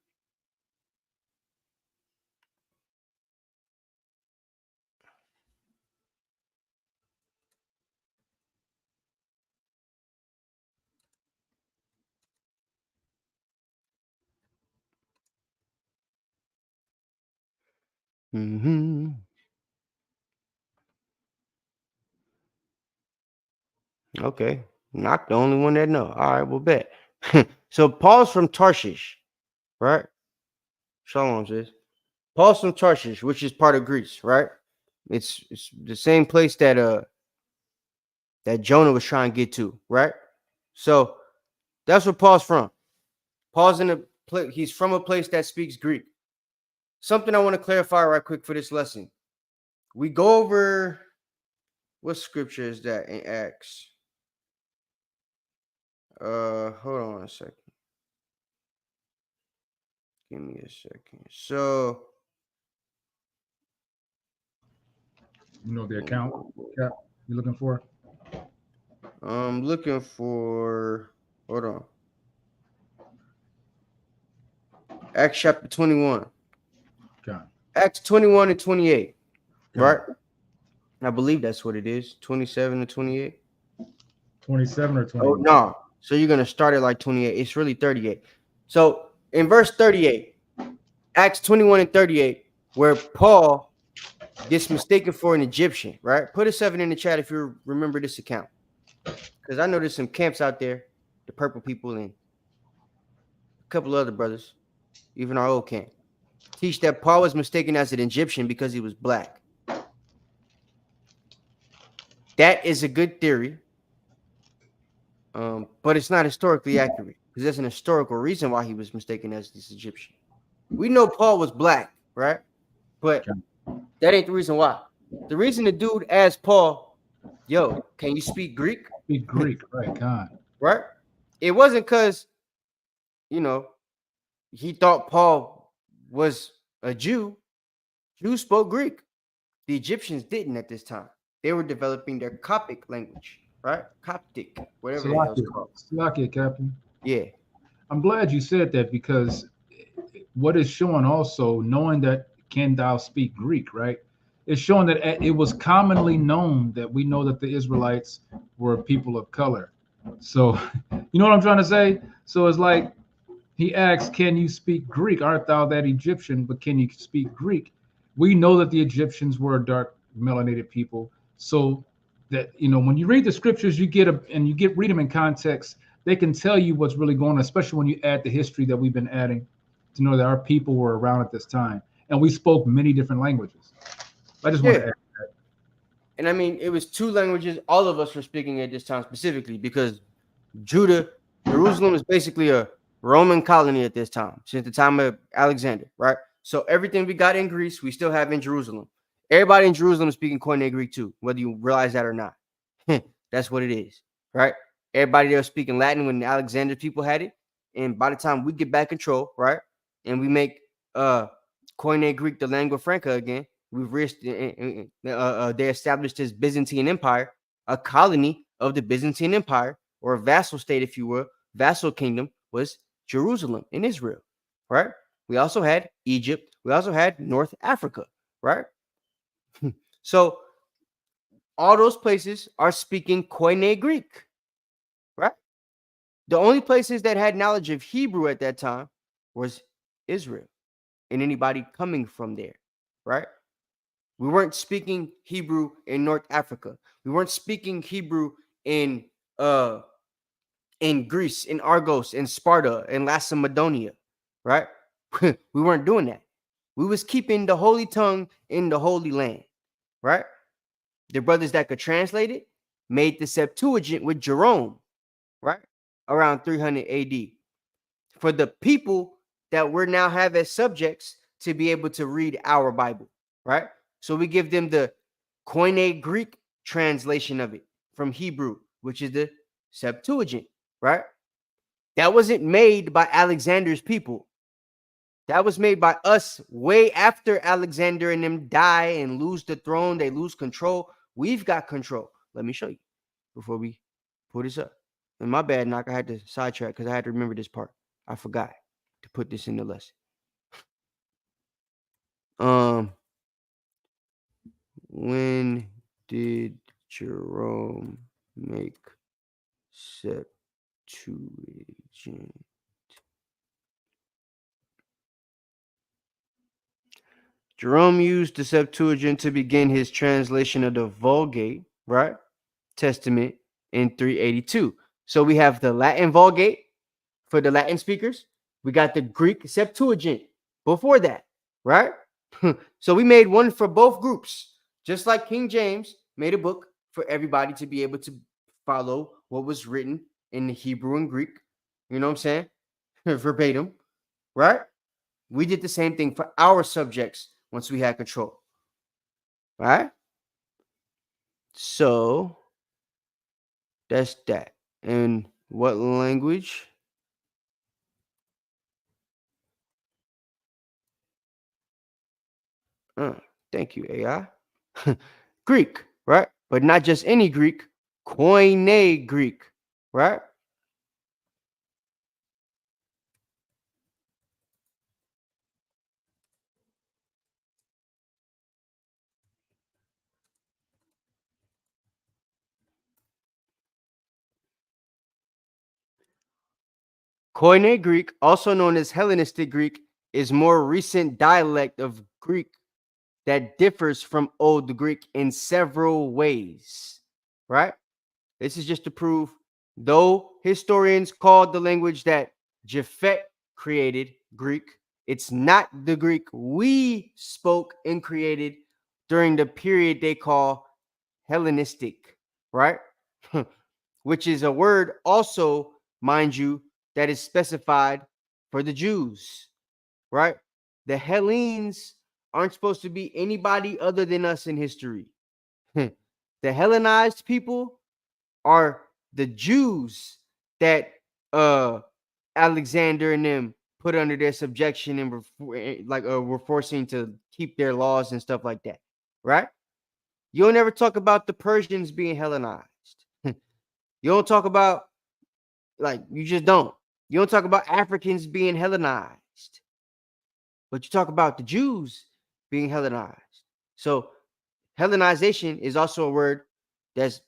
Mm-hmm. Okay. Not the only one that know. All right, we'll bet. So Paul's from Tarshish, right? Shalom says. Paul's from Tarshish, which is part of Greece, right? It's the same place that Jonah was trying to get to, right? So that's where Paul's from. Paul's in a place, he's from a place that speaks Greek. Something I want to clarify right quick for this lesson. We go over what scripture is that in Acts? Hold on a second. Give me a second. So You know the account, Cap, you're looking for? I'm looking for, hold on. Acts chapter 21. Okay. Acts 21 and 28. Okay. Right? I believe that's what it is. 27 and 28. 27 or Oh, 28? no. So you're going to start at like 28. It's really 38. So in verse 38, Acts 21 and 38, where Paul gets mistaken for an Egyptian, right? Put a 7 in the chat if you remember this account. Because I know there's some camps out there, the purple people and a couple other brothers, even our old camp, teach that Paul was mistaken as an Egyptian because he was black. That is a good theory, but it's not historically accurate because there's an historical reason why he was mistaken as this Egyptian. We know Paul was black, right? But that ain't the reason why. The reason the dude asked Paul, yo, can you speak Greek? Speak Greek, right, God. Right? It wasn't because, you know, he thought Paul was a Jew. Jews spoke Greek. The Egyptians didn't at this time. They were developing their Coptic language, right? Coptic, whatever the hell it's called. Salakia, Captain. Yeah. I'm glad you said that because what is showing also, knowing that can thou speak Greek, right? It's showing that it was commonly known that we know that the Israelites were people of color. So, you know what I'm trying to say? So it's like he asks, can you speak Greek? Art thou that Egyptian, but can you speak Greek? We know that the Egyptians were dark melanated people. So that, you know, when you read the scriptures, you get read them in context, they can tell you what's really going on, especially when you add the history that we've been adding to know that our people were around at this time. And we spoke many different languages. I just want to add that. And I mean, it was two languages all of us were speaking at this time specifically because Jerusalem is basically a Roman colony at this time, since the time of Alexander, right? So everything we got in Greece, we still have in Jerusalem. Everybody in Jerusalem is speaking Koine Greek too, whether you realize that or not. That's what it is, right? Everybody there was speaking Latin when Alexander's people had it. And by the time we get back control, right, and we make Koine Greek the lingua franca again, they established this Byzantine Empire, a colony of the Byzantine Empire, or a vassal state, if you will. Vassal kingdom was Jerusalem in Israel, right? We also had Egypt. We also had North Africa, right? So all those places are speaking Koine Greek, right? The only places that had knowledge of Hebrew at that time was Israel and anybody coming from there, right? We weren't speaking Hebrew in North Africa. We weren't speaking Hebrew in Greece, in Argos, in Sparta, in Lacedaemon, right? We weren't doing that. We was keeping the holy tongue in the holy land, right? The brothers that could translate it made the Septuagint with Jerome, right? Around 300 AD. For the people that we're now have as subjects to be able to read our Bible, right? So we give them the Koine Greek translation of it from Hebrew, which is the Septuagint, right? That wasn't made by Alexander's people. That was made by us way after Alexander and them die and lose the throne. They lose control. We've got control. Let me show you before we put this up. And my bad, Knock. I had to sidetrack because I had to remember this part. I forgot to put this in the lesson. When did Jerome make Septuagint? Jerome used the Septuagint to begin his translation of the Vulgate, right? Testament in 382. So we have the Latin Vulgate for the Latin speakers. We got the Greek Septuagint before that, right? So we made one for both groups, just like King James made a book for everybody to be able to follow what was written in the Hebrew and Greek. You know what I'm saying? Verbatim, right? We did the same thing for our subjects once we had control. Right? So that's that. And what language? Thank you, AI. Greek, right? But not just any Greek, Koine Greek, right? Koine Greek, also known as Hellenistic Greek, is more recent dialect of Greek that differs from Old Greek in several ways, right? This is just to prove, though historians called the language that Japhet created Greek, it's not the Greek we spoke and created during the period they call Hellenistic, right? Which is a word also, mind you, that is specified for the Jews, right? The Hellenes aren't supposed to be anybody other than us in history. The Hellenized people are the Jews that Alexander and them put under their subjection and were forcing to keep their laws and stuff like that, right? You don't ever talk about the Persians being Hellenized. You don't talk about, you just don't. You don't talk about Africans being Hellenized, but you talk about the Jews being Hellenized. So Hellenization is also a word that's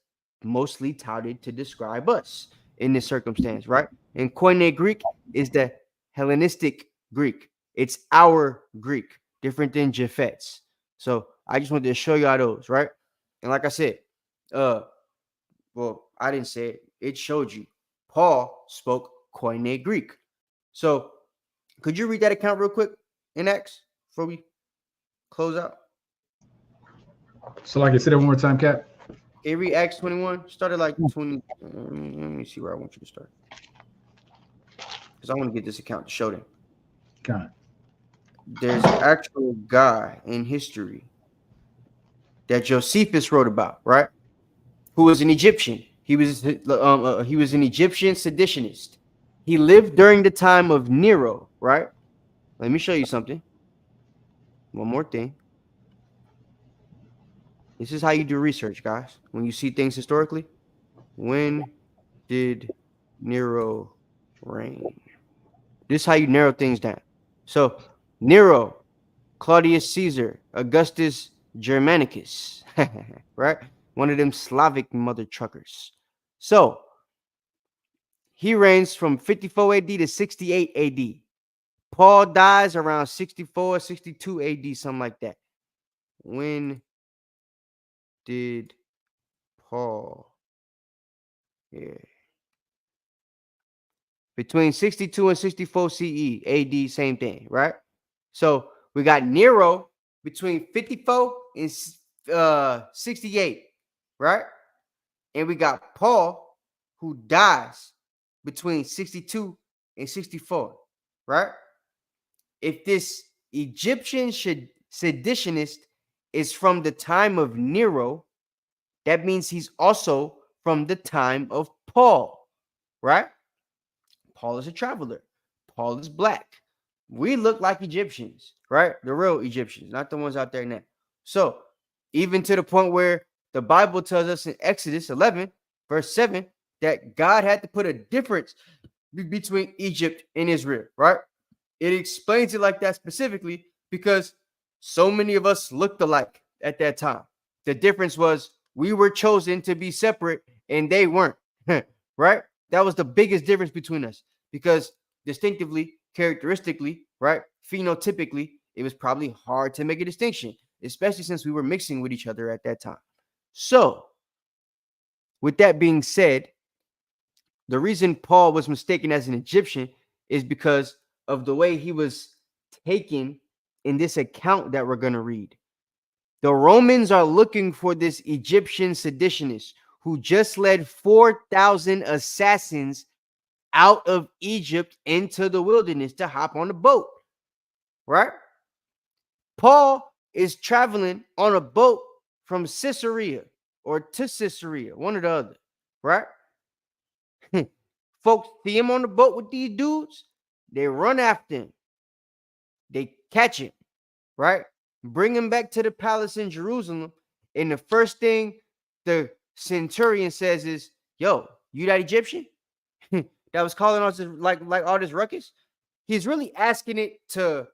mostly touted to describe us in this circumstance, right? And Koine Greek is the Hellenistic Greek. It's our Greek, different than Japhet's. So I just wanted to show y'all those, right? And like I said, well, I didn't say it. It showed you. Paul spoke Koine Greek. So could you read that account real quick in Acts before we close out? So, like I said, one more time, Cap. Can you read Acts 21? Started like 20. Let me see where I want you to start. Because I want to get this account to show them. Got it. There's an actual guy in history that Josephus wrote about, right? Who was an Egyptian. He was an Egyptian seditionist. He lived during the time of Nero, right? Let me show you something. One more thing. This is how you do research, guys. When you see things historically. When did Nero reign? This is how you narrow things down. So Nero, Claudius Caesar, Augustus Germanicus, right? One of them Slavic mother truckers. So he reigns from 54 AD to 68 AD. Paul dies around 64, 62 AD, something like that. When did Paul? Yeah. Between 62 and 64 CE, AD, same thing, right? So we got Nero between 54 and 68, right? And we got Paul, who dies between 62 and 64, right? If this Egyptian seditionist is from the time of Nero, that means he's also from the time of Paul, right? Paul is a traveler. Paul is black. We look like Egyptians, right? The real Egyptians, not the ones out there now. So even to the point where the Bible tells us in Exodus 11, verse 7, that God had to put a difference between Egypt and Israel, right? It explains it like that specifically because so many of us looked alike at that time. The difference was we were chosen to be separate and they weren't, right? That was the biggest difference between us because distinctively, characteristically, right? Phenotypically, it was probably hard to make a distinction, especially since we were mixing with each other at that time. So, with that being said, the reason Paul was mistaken as an Egyptian is because of the way he was taken in this account that we're going to read. The Romans are looking for this Egyptian seditionist who just led 4,000 assassins out of Egypt into the wilderness to hop on a boat, right? Paul is traveling on a boat from Caesarea or to Caesarea, one or the other, right? Folks see him on the boat with these dudes, they run after him, they catch him, right? Bring him back to the palace in Jerusalem, and the first thing the centurion says is, "Yo, you that Egyptian that was calling us like all this ruckus?" He's really asking it to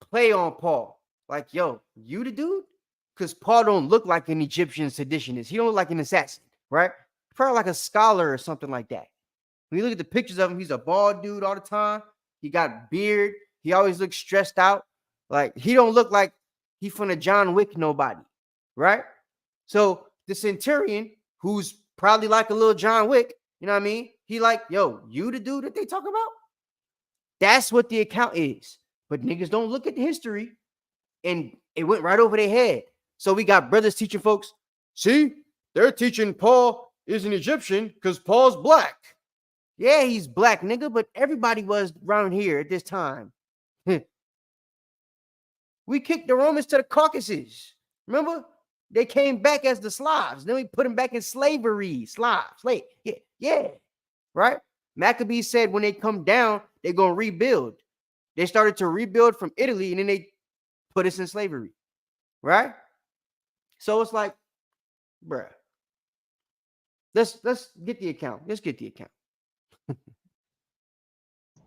play on Paul, like, "Yo, you the dude?" Because Paul don't look like an Egyptian seditionist. He don't look like an assassin, right? Probably like a scholar or something like that. When you look at the pictures of him, he's a bald dude all the time. He got beard. He always looks stressed out. Like, he don't look like he finna John Wick nobody, right? So the centurion, who's probably like a little John Wick, you know what I mean? He like, "Yo, you the dude that they talk about?" That's what the account is. But niggas don't look at the history, and it went right over their head. So we got brothers teaching folks, see, they're teaching Paul is an Egyptian because Paul's black. Yeah, he's black, nigga, but everybody was around here at this time. We kicked the Romans to the Caucasus. Remember? They came back as the Slavs. Then we put them back in slavery. Yeah. Right? Maccabees said when they come down, they're going to rebuild. They started to rebuild from Italy, and then they put us in slavery. Right? So it's like, bruh, let's get the account. Let's get the account.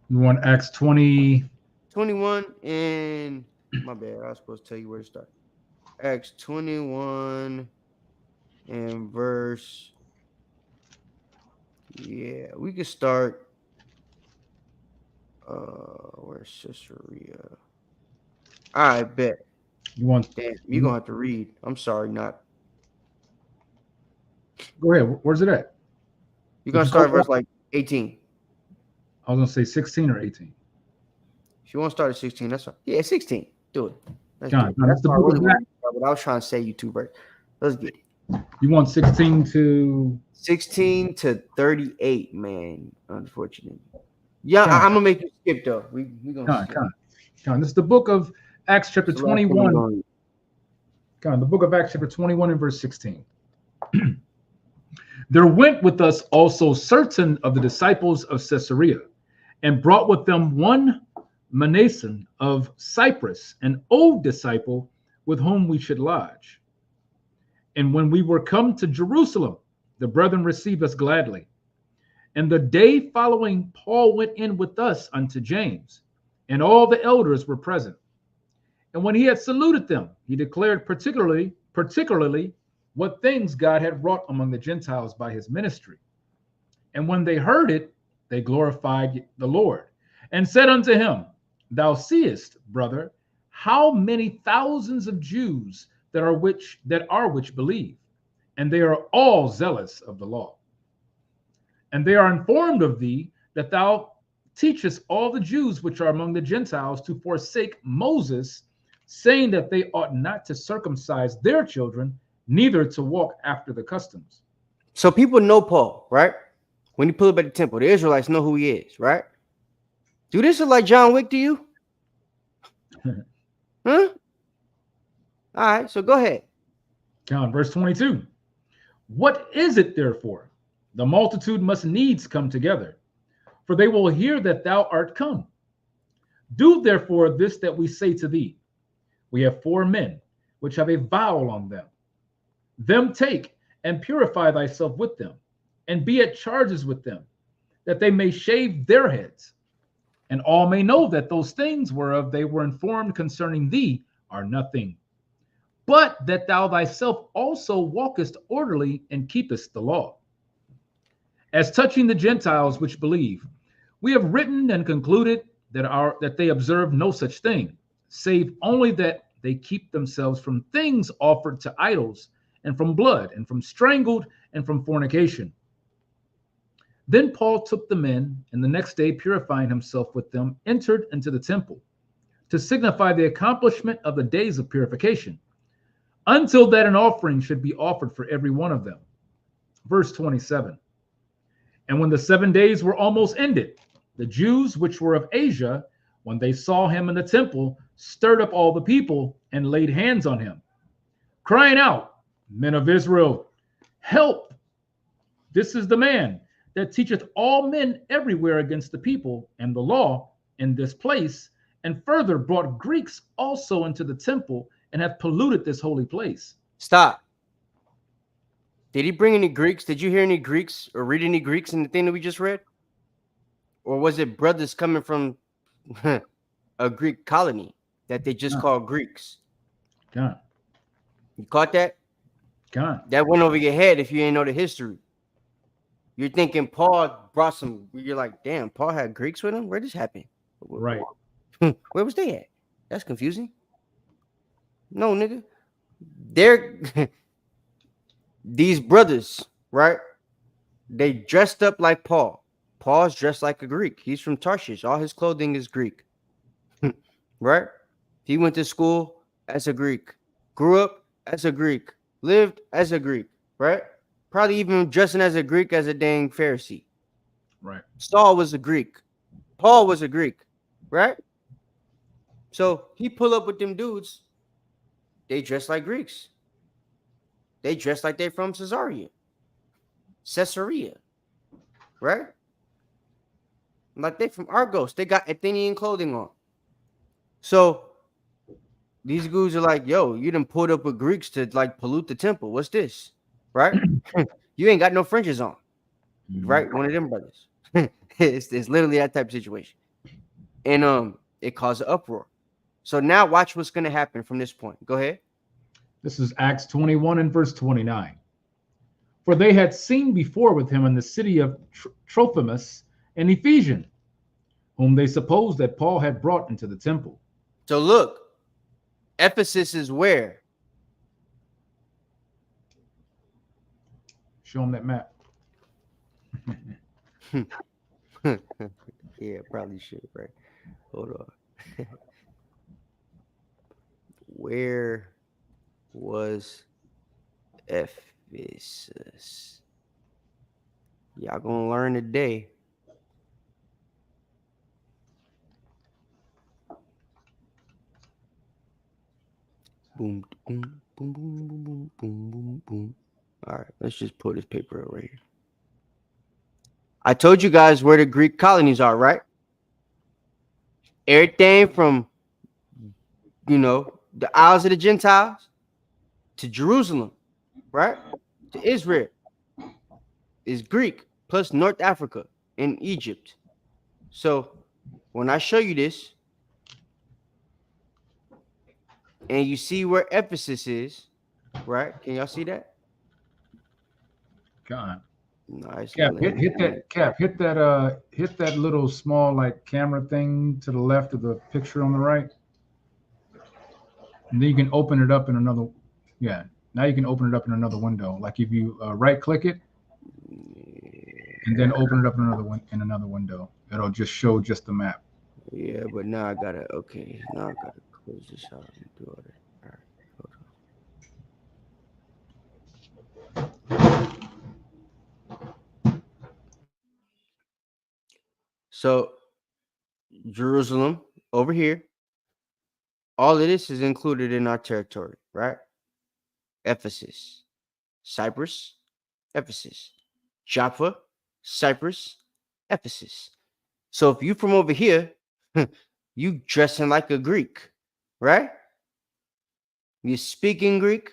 You want Acts 20? 21 and my bad. I was supposed to tell you where to start. Acts 21 and verse. Yeah, we could start. Where's Caesarea? I bet. You want? Damn, you're gonna have to read. I'm sorry, not. Go ahead. Where's it at? You're gonna start verse like 18. I was gonna say 16 or 18. If you want to start at 16, that's fine. Yeah, 16. Do it. That's the book of Acts. What I was trying to say you two, right? Let's get it. You want 16 to 38, man. Unfortunately. Yeah, I'm gonna make you skip though. We gonna skip. This is the book of Acts chapter 21. The book of Acts chapter 21 and verse 16. There went with us also certain of the disciples of Caesarea, and brought with them one Manason of Cyprus, an old disciple, with whom we should lodge. And when we were come to Jerusalem, the brethren received us gladly. And the day following, Paul went in with us unto James, and all the elders were present. And when he had saluted them, he declared particularly what things God had wrought among the Gentiles by his ministry. And when they heard it, they glorified the Lord, and said unto him, Thou seest, brother, how many thousands of Jews that are which believe, and they are all zealous of the law. And they are informed of thee that thou teachest all the Jews which are among the Gentiles to forsake Moses, saying that they ought not to circumcise their children, neither to walk after the customs. So people know Paul, right? When he pulled up at the temple, the Israelites know who he is, right? Do this look like John Wick to you? Huh? All right, so go ahead. John, verse 22. What is it therefore? The multitude must needs come together, for they will hear that thou art come. Do therefore this that we say to thee. We have 4 men, which have a vow on them. Them take and purify thyself with them, and be at charges with them, that they may shave their heads. And all may know that those things whereof they were informed concerning thee are nothing, but that thou thyself also walkest orderly and keepest the law. As touching the Gentiles which believe, we have written and concluded that they observe no such thing, save only that they keep themselves from things offered to idols, and from blood, and from strangled, and from fornication. Then Paul took the men, and the next day, purifying himself with them, entered into the temple to signify the accomplishment of the days of purification, until that an offering should be offered for every one of them. Verse 27. And when the 7 days were almost ended, the Jews which were of Asia, when they saw him in the temple, stirred up all the people and laid hands on him, crying out, Men of Israel, help! This is the man that teacheth all men everywhere against the people and the law in this place, and further brought Greeks also into the temple, and hath polluted this holy place. Stop. Did he bring any Greeks? Did you hear any Greeks or read any Greeks in the thing that we just read? Or was it brothers coming from a Greek colony that they just called Greeks? God. You caught that? God. That went over your head if you ain't know the history. You're thinking Paul brought some, you're like, damn, Paul had Greeks with him? Where did this happen? Right. Where was they at? That's confusing. No, nigga. They're these brothers, right? They dressed up like Paul. Paul's dressed like a Greek. He's from Tarshish. All his clothing is Greek. Right? He went to school as a Greek, grew up as a Greek, lived as a Greek, right? Probably even dressing as a Greek as a dang Pharisee. Right. Saul was a Greek. Paul was a Greek, right? So he pull up with them dudes. They dress like Greeks. They dress like they're from Caesarea, right? Like they from Argos. They got Athenian clothing on. So these dudes are like, yo, you done pulled up with Greeks to like pollute the temple. What's this? Right? You ain't got no fringes on. Right? One of them brothers. it's literally that type of situation. And it caused an uproar. So now watch what's going to happen from this point. Go ahead. This is Acts 21 and verse 29. For they had seen before with him in the city of Trophimus an Ephesian, whom they supposed that Paul had brought into the temple. So look, Ephesus is where? Show them that map. Yeah, probably should, right? Hold on. Where was Ephesus? Y'all gonna learn today. Boom, boom, boom, boom, boom, boom, boom, boom, boom. All right, let's just pull this paper out right here. I told you guys where the Greek colonies are, right? Everything from, the Isles of the Gentiles to Jerusalem, right? To Israel is Greek, plus North Africa and Egypt. So when I show you this, and you see where Ephesus is, right? Can y'all see that? God. Nice. Cap, hit that little small like camera thing to the left of the picture on the right. And then you can open it up in another. Yeah. Now you can open it up in another window. Like if you right click it and then open it up in another window, it'll just show just the map. Yeah, but now I gotta now I gotta close this out and do all that. All right, hold on. So Jerusalem over here, all of this is included in our territory, right? Ephesus, Cyprus, Ephesus, Jaffa, Cyprus, Ephesus. So if you from over here, you dressing like a Greek, right? You speaking Greek.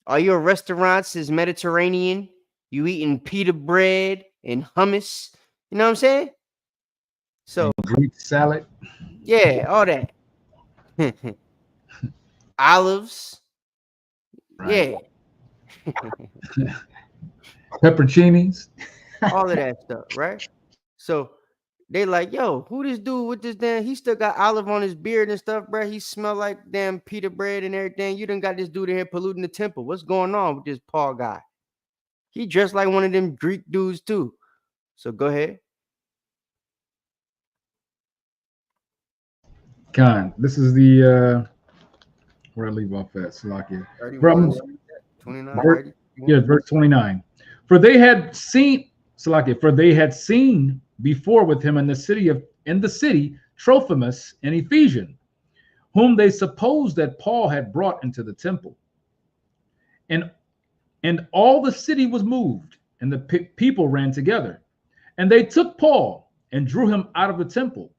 All your restaurants is Mediterranean. You eating pita bread and hummus. You know what I'm saying? So and Greek salad. Yeah, all that. Olives. Right. Yeah. Pepperoncinis. All of that stuff, right? So they like, yo, who this dude with this damn? He still got olive on his beard and stuff, bro. He smell like damn pita bread and everything. You done got this dude in here polluting the temple. What's going on with this Paul guy? He dressed like one of them Greek dudes too. So go ahead. Con, this is the where I leave off at Salakia. 31, 29, 30. Yeah, verse 29. For they had seen Salakia, for they had seen before with him in the city Trophimus, an Ephesian, whom they supposed that Paul had brought into the temple. And all the city was moved, and the people ran together. And they took Paul and drew him out of the temple.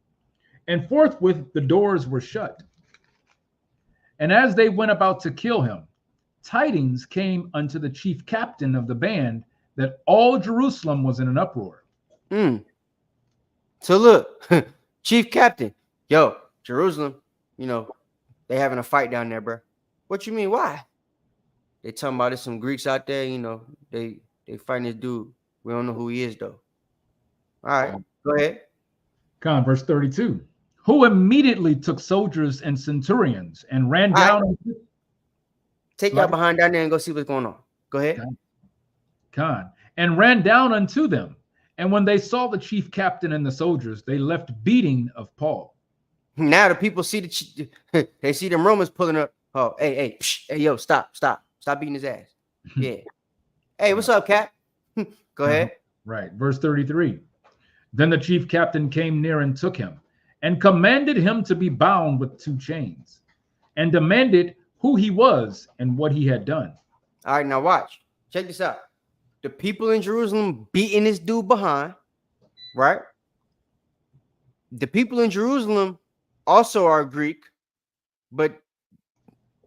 And forthwith the doors were shut. And as they went about to kill him, tidings came unto the chief captain of the band that all Jerusalem was in an uproar. So look, chief captain, yo, Jerusalem, you know, they having a fight down there, bro. What you mean? Why? They talking about there's some Greeks out there, you know, they fighting this dude. We don't know who he is though. All right, go ahead. Come, verse 32. Who immediately took soldiers and centurions and ran down. Right. Take y'all behind down there and go see what's going on. Go ahead. Con, and ran down unto them. And when they saw the chief captain and the soldiers, they left beating of Paul. Now the people see they see them Romans pulling up. Oh, hey, yo, stop beating his ass. Yeah. Hey, what's up, Cap? Go ahead. Right. Verse 33. Then the chief captain came near and took him and commanded him to be bound with 2 chains and demanded who he was and what he had done. All right, now watch. Check this out. The people in Jerusalem beating this dude behind, right? The people in Jerusalem also are Greek, but,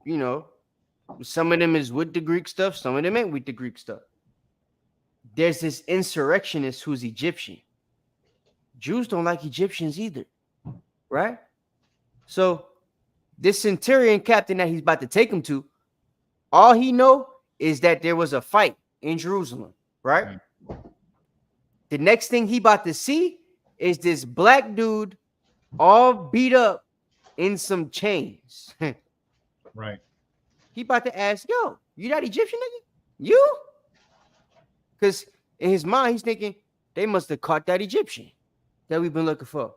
you know, some of them is with the Greek stuff. Some of them ain't with the Greek stuff. There's this insurrectionist who's Egyptian. Jews don't like Egyptians either, right? So this centurion captain that he's about to take him to, all he know is that there was a fight in Jerusalem, right? The next thing he about to see is this black dude all beat up in some chains. Right. He about to ask, yo, you that Egyptian nigga? You? Because in his mind, he's thinking they must have caught that Egyptian that we've been looking for.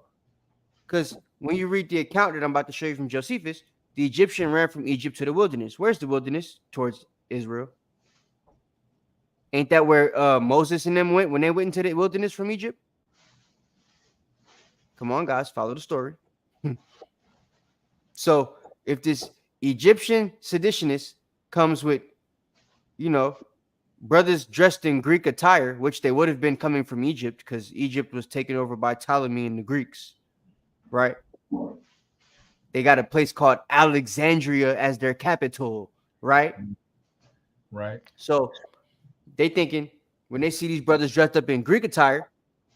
Because when you read the account that I'm about to show you from Josephus, the Egyptian ran from Egypt to the wilderness. Where's the wilderness? Towards Israel. Ain't that where Moses and them went when they went into the wilderness from Egypt? Come on, guys, follow the story. So if this Egyptian seditionist comes with, you know, brothers dressed in Greek attire, which they would have been coming from Egypt because Egypt was taken over by Ptolemy and the Greeks, right? They got a place called Alexandria as their capital, right? Right. So they thinking when they see these brothers dressed up in Greek attire,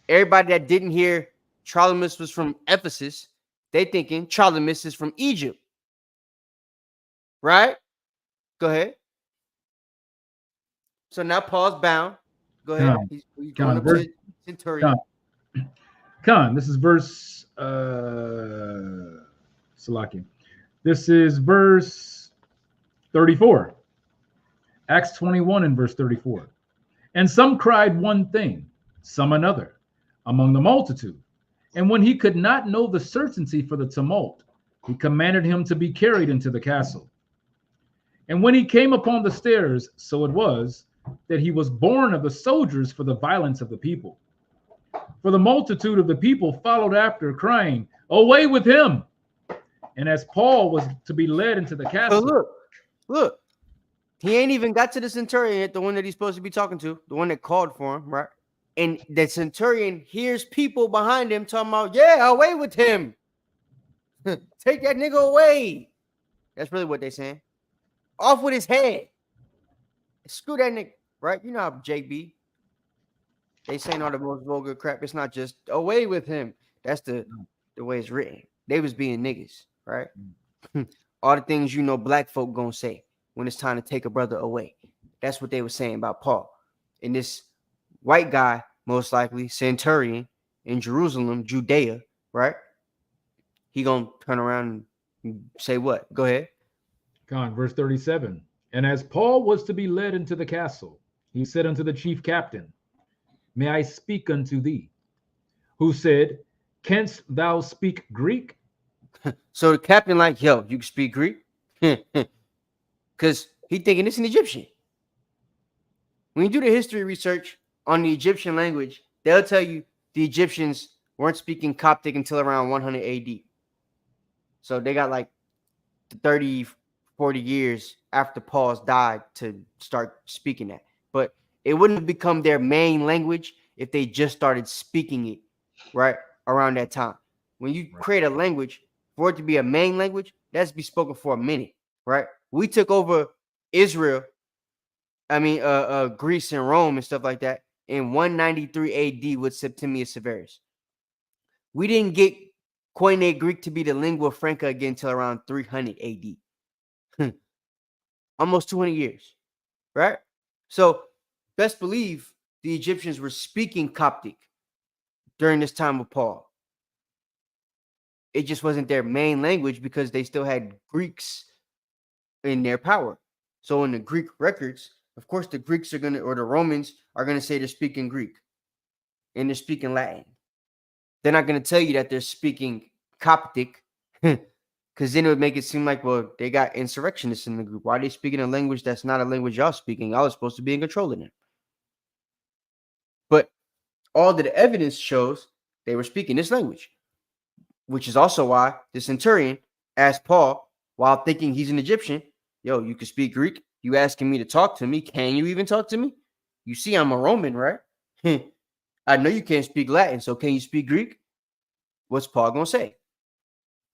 everybody that didn't hear Ptolemy was from Ephesus, they thinking Ptolemy is from Egypt, right? Go ahead. So now Paul's bound. Go ahead. He's going up to centurion. Con, this is verse Salakia. This is verse 34. Acts 21 and verse 34. And some cried one thing, some another, among the multitude. And when he could not know the certainty for the tumult, he commanded him to be carried into the castle. And when he came upon the stairs, so it was that he was borne of the soldiers for the violence of the people. For the multitude of the people followed after, crying, away with him. And as Paul was to be led into the castle. So look, he ain't even got to the centurion yet, the one that he's supposed to be talking to, the one that called for him, right? And the centurion hears people behind him talking about, yeah, away with him. Take that nigga away. That's really what they're saying. Off with his head. Screw that nigga, right? You know how JB. They saying all the most vulgar crap. It's not just away with him. That's the way it's written. They was being niggas, right? All the things you know black folk gonna say when it's time to take a brother away. That's what they were saying about Paul. And this white guy, most likely, centurion, in Jerusalem, Judea, right? He gonna turn around and say what? Go ahead. Verse 37. And as Paul was to be led into the castle, he said unto the chief captain, May I speak unto thee? Who said, Canst thou speak Greek? So the captain like, yo, you can speak Greek? Because he thinking it's an Egyptian. When you do the history research on the Egyptian language, they'll tell you the Egyptians weren't speaking Coptic until around 100 AD. So they got like 30, 40 years after Paul's died to start speaking that. But it wouldn't have become their main language if they just started speaking it, right, around that time. When you create a language, for it to be a main language, that's be spoken for a minute, right? We took over Israel, Greece and Rome and stuff like that in 193 AD with Septimius Severus. We didn't get Koine Greek to be the lingua franca again until around 300 AD. Almost 200 years, right? So best believe the Egyptians were speaking Coptic during this time of Paul. It just wasn't their main language because they still had Greeks in their power. So in the Greek records, of course, the Greeks are going to, or the Romans are going to say they're speaking Greek and they're speaking Latin. They're not going to tell you that they're speaking Coptic because then it would make it seem like, well, they got insurrectionists in the group. Why are they speaking a language that's not a language y'all speaking? Y'all are supposed to be in control of it. But all the evidence shows they were speaking this language, which is also why the centurion asked Paul, while thinking he's an Egyptian, yo, you can speak Greek? You asking me to talk to me? Can you even talk to me? You see, I'm a Roman, right? I know you can't speak Latin, so can you speak Greek? What's Paul going to say?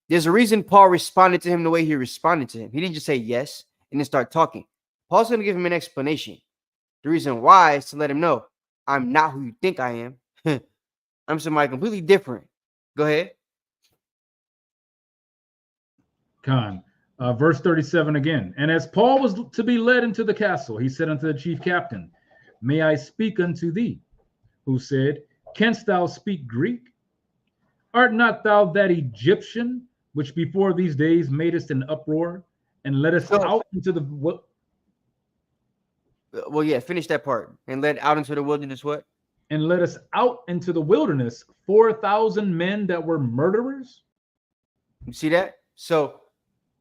There's a reason Paul responded to him the way he responded to him. He didn't just say yes and then start talking. Paul's going to give him an explanation. The reason why is to let him know, I'm not who you think I am. I'm somebody completely different. Go ahead. Verse 37 again. And as Paul was to be led into the castle, he said unto the chief captain, May I speak unto thee? Who said, Canst thou speak Greek? Art not thou that Egyptian, which before these days madest an uproar and led us out into the... Well, yeah, finish that part. And led out into the wilderness what? And led us out into the wilderness 4,000 men that were murderers? You see that? So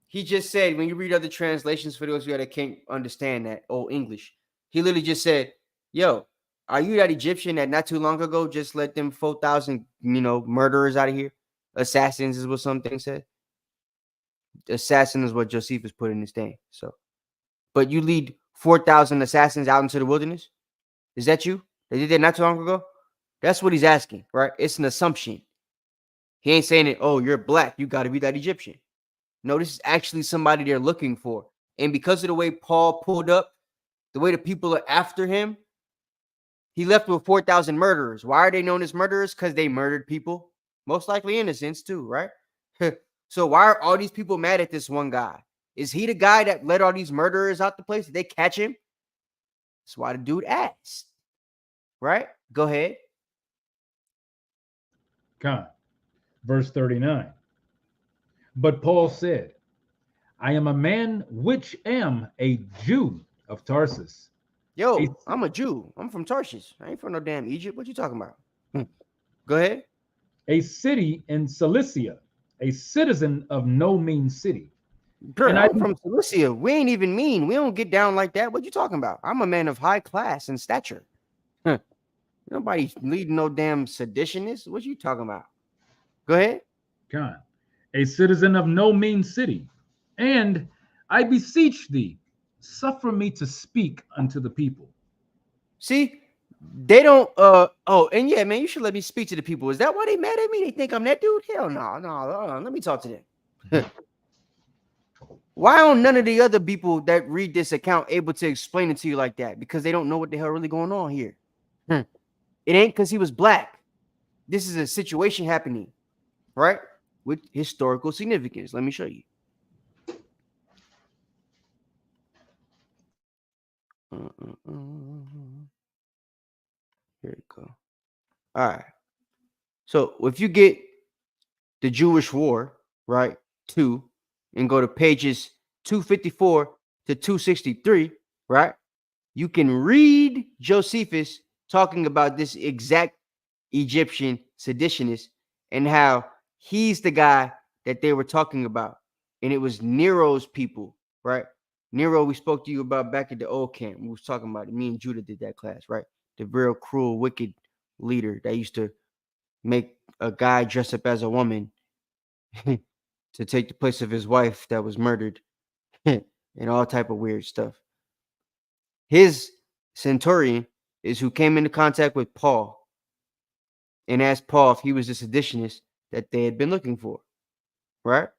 he just said, when you read other translations for those of you that can't understand that old English, he literally just said, yo, are you that Egyptian that not too long ago just let them 4,000, murderers out of here? Assassins is what something said. Assassin is what Josephus put in his thing. So, but you lead 4,000 assassins out into the wilderness? Is that you? They did that not too long ago? That's what he's asking, right? It's an assumption. He ain't saying it, oh, you're black, you got to be that Egyptian. No, this is actually somebody they're looking for. And because of the way Paul pulled up, the way the people are after him, he left with 4,000 murderers. Why are they known as murderers? Because they murdered people. Most likely innocents too, right? So why are all these people mad at this one guy? Is he the guy that let all these murderers out the place? Did they catch him? That's why the dude asked. Right? Go ahead. Verse 39. But Paul said, I am a man which am a Jew of Tarsus. Yo, I'm a Jew. I'm from Tarshish. I ain't from no damn Egypt. What you talking about? Go ahead. A city in Cilicia, a citizen of no mean city. Girl, and I'm from Cilicia. We ain't even mean. We don't get down like that. What you talking about? I'm a man of high class and stature. Nobody's leading no damn seditionists. What you talking about? Go ahead. A citizen of no mean city. And I beseech thee, suffer me to speak unto the people. See, they don't, and yeah, man, you should let me speak to the people. Is that why they mad at me? They think I'm that dude? Hell no, let me talk to them. Why aren't none of the other people that read this account able to explain it to you like that? Because they don't know what the hell really going on here. It ain't because he was black. This is a situation happening, right? With historical significance. Let me show you. Here we go. All right. So if you get the Jewish War, right, 2, and go to pages 254 to 263, right, you can read Josephus talking about this exact Egyptian seditionist and how he's the guy that they were talking about. And it was Nero's people, right? Nero, we spoke to you about back at the old camp. We was talking about it. Me and Judah did that class, right? The real cruel, wicked leader that used to make a guy dress up as a woman to take the place of his wife that was murdered and all type of weird stuff. His centurion is who came into contact with Paul and asked Paul if he was the seditionist that they had been looking for, right?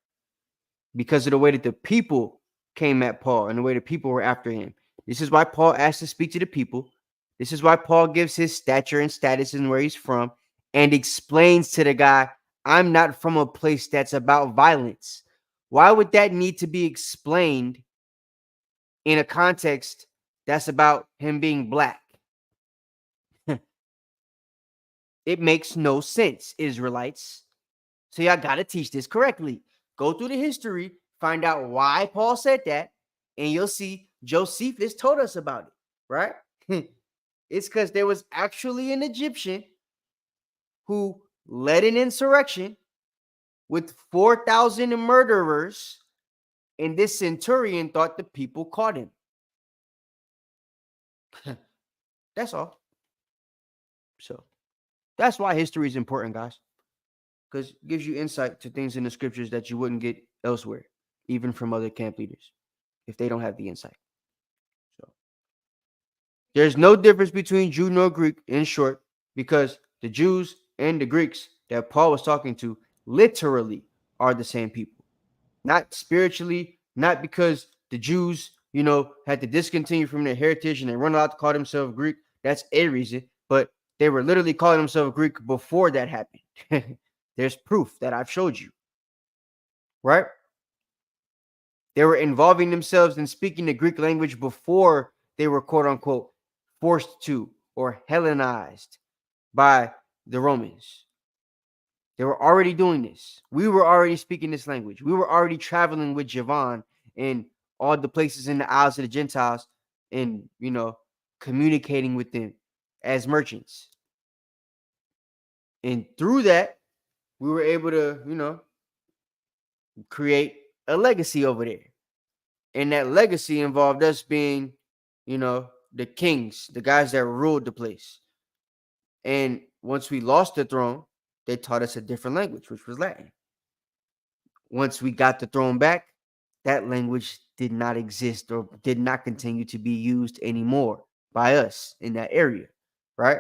Because of the way that the people came at Paul and the way the people were after him. This is why Paul asked to speak to the people. This is why Paul gives his stature and status and where he's from and explains to the guy, I'm not from a place that's about violence. Why would that need to be explained in a context that's about him being black? It makes no sense, Israelites. So y'all got to teach this correctly. Go through the history, find out why Paul said that, and you'll see Josephus told us about it, right? It's because there was actually an Egyptian who led an insurrection with 4,000 murderers, and this centurion thought the people caught him. That's all. So that's why history is important, guys, because it gives you insight to things in the scriptures that you wouldn't get elsewhere, even from other camp leaders, if they don't have the insight. So there's no difference between Jew nor Greek, in short, because the Jews and the Greeks that Paul was talking to literally are the same people. Not spiritually, not because the Jews, had to discontinue from their heritage and they weren't allowed to call themselves Greek. That's a reason, but they were literally calling themselves Greek before that happened. There's proof that I've showed you, right? They were involving themselves in speaking the Greek language before they were, quote unquote, forced to or Hellenized by the Romans. They were already doing this. We were already speaking this language. We were already traveling with Javon in all the places in the Isles of the Gentiles and, communicating with them as merchants. And through that, we were able to, create a legacy over there. And that legacy involved us being, the kings, the guys that ruled the place. And once we lost the throne, they taught us a different language, which was Latin. Once we got the throne back, that language did not exist or did not continue to be used anymore by us in that area, right?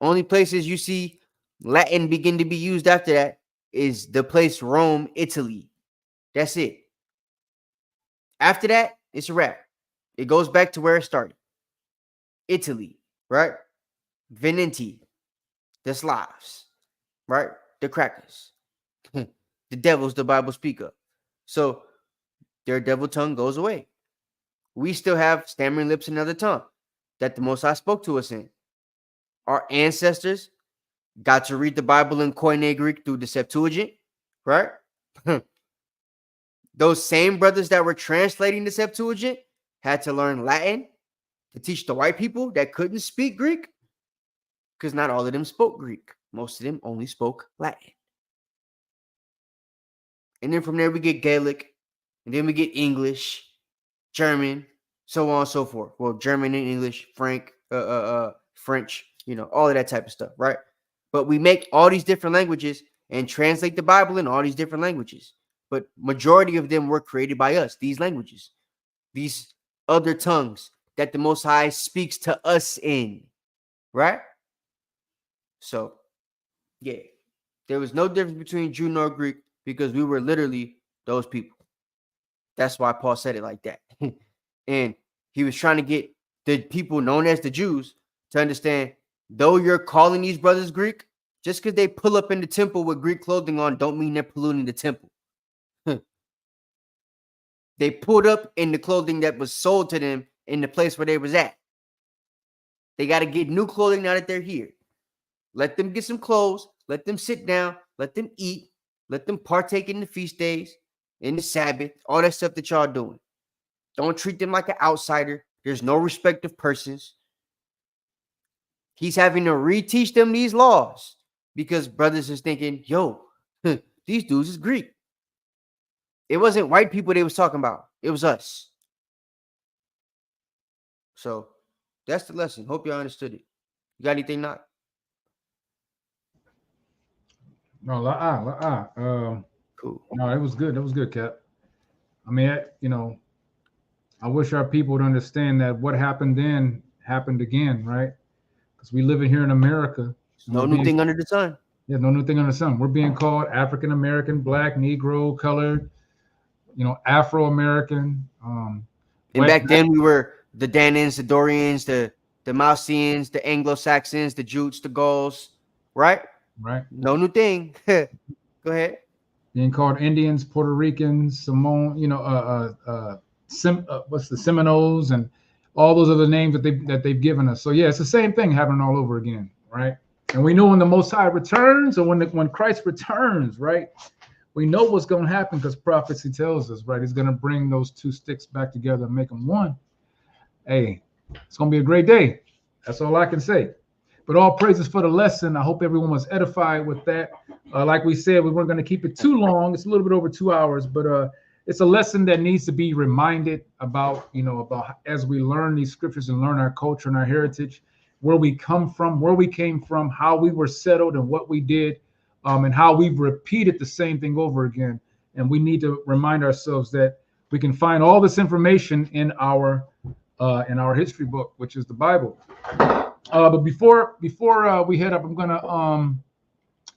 Only places you see Latin begin to be used after that is the place Rome, Italy. That's it. After that, it's a wrap. It goes back to where it started. Italy, right? Veneti, the Slavs, right? The crackers, the devils the Bible speak of. So their devil tongue goes away. We still have stammering lips and another tongue that the Most High spoke to us in. Our ancestors got to read the Bible in Koine Greek through the Septuagint, right? Those same brothers that were translating the Septuagint had to learn Latin to teach the white people that couldn't speak Greek, because not all of them spoke Greek. Most of them only spoke Latin. And then from there we get Gaelic, and then we get English, German, so on and so forth. Well, German and English, French, all of that type of stuff, right? But we make all these different languages and translate the Bible in all these different languages. But majority of them were created by us, these languages, these other tongues that the Most High speaks to us in, right? So, yeah, there was no difference between Jew nor Greek because we were literally those people. That's why Paul said it like that. And he was trying to get the people known as the Jews to understand, though you're calling these brothers Greek, just because they pull up in the temple with Greek clothing on don't mean they're polluting the temple. They pulled up in the clothing that was sold to them in the place where they was at. They got to get new clothing now that they're here. Let them get some clothes. Let them sit down. Let them eat. Let them partake in the feast days, in the Sabbath, all that stuff that y'all doing. Don't treat them like an outsider. There's no respect of persons. He's having to reteach them these laws because brothers is thinking, yo, these dudes is Greek. It wasn't white people they was talking about. It was us. So that's the lesson. Hope y'all understood it. You got anything, not? No, cool. No, it was good. It was good, Cap. I mean, I wish our people would understand that what happened then happened again, right? Because we live in here in America. No new thing under the sun. Yeah, no new thing under the sun. We're being called African American, Black, Negro, colored, Afro American. And back then we were the Danans, the Dorians, the Mausians, the Anglo-Saxons, the Jutes, the Gauls, right? Right. No new thing. Go ahead. Being called Indians, Puerto Ricans, Samoan, what's the Seminoles and all those other names that they've given us. So yeah, it's the same thing happening all over again, right? And we know when the Most High returns, or when Christ returns, right? We know what's going to happen because prophecy tells us, right? He's going to bring those two sticks back together and make them one. Hey, it's going to be a great day. That's all I can say. But all praises for the lesson. I hope everyone was edified with that. Like we said, we weren't going to keep it too long. It's a little bit over 2 hours, but it's a lesson that needs to be reminded about, about as we learn these scriptures and learn our culture and our heritage, where we come from, where we came from, how we were settled and what we did, and how we've repeated the same thing over again. And we need to remind ourselves that we can find all this information in our history book, which is the Bible. But before we head up, I'm gonna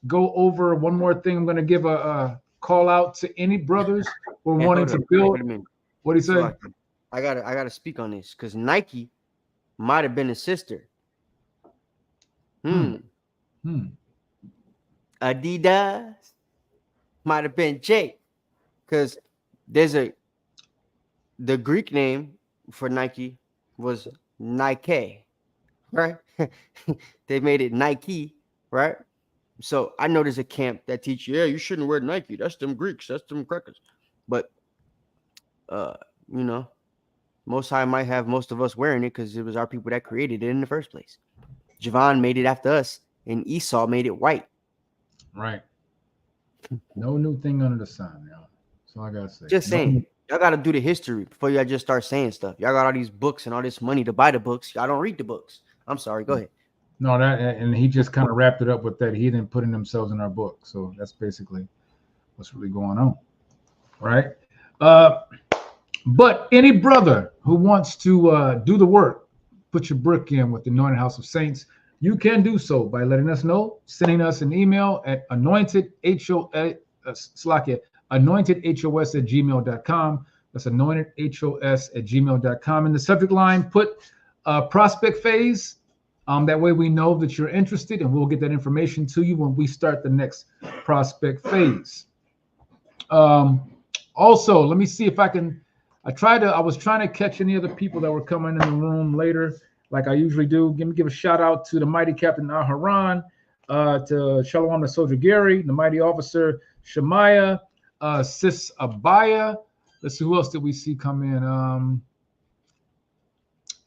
go over one more thing. I'm gonna give a call out to any brothers who are wanting to build. What do you say? I gotta speak on this because Nike might have been a sister. Adidas might have been Jake, because the Greek name for Nike was Nike, right? They made it Nike, right? So I know there's a camp that teach you, yeah, you shouldn't wear Nike. That's them Greeks. That's them crackers. But Most High might have most of us wearing it because it was our people that created it in the first place. Javon made it after us, and Esau made it white. Right. No new thing under the sun, y'all. That's all I gotta say. Just saying. Y'all gotta do the history before y'all just start saying stuff. Y'all got all these books and all this money to buy the books. Y'all don't read the books. I'm sorry. Go ahead. No, and he just kind of wrapped it up with that. He didn't put in themselves in our book. So that's basically what's really going on. Right. But any brother who wants to do the work, put your brick in with the Anointed House of Saints, you can do so by letting us know, sending us an email at anointedhos@gmail.com. That's anointedhos@gmail.com. In the subject line, put prospect phase. That way we know that you're interested, and we'll get that information to you when we start the next prospect phase. Also, let me see if I can. I was trying to catch any other people that were coming in the room later, like I usually do. Give a shout out to the mighty Captain Aharon, to Shalom the Soldier Gary, the mighty officer Shemaiah, Sis Abaya. Let's see, who else did we see come in?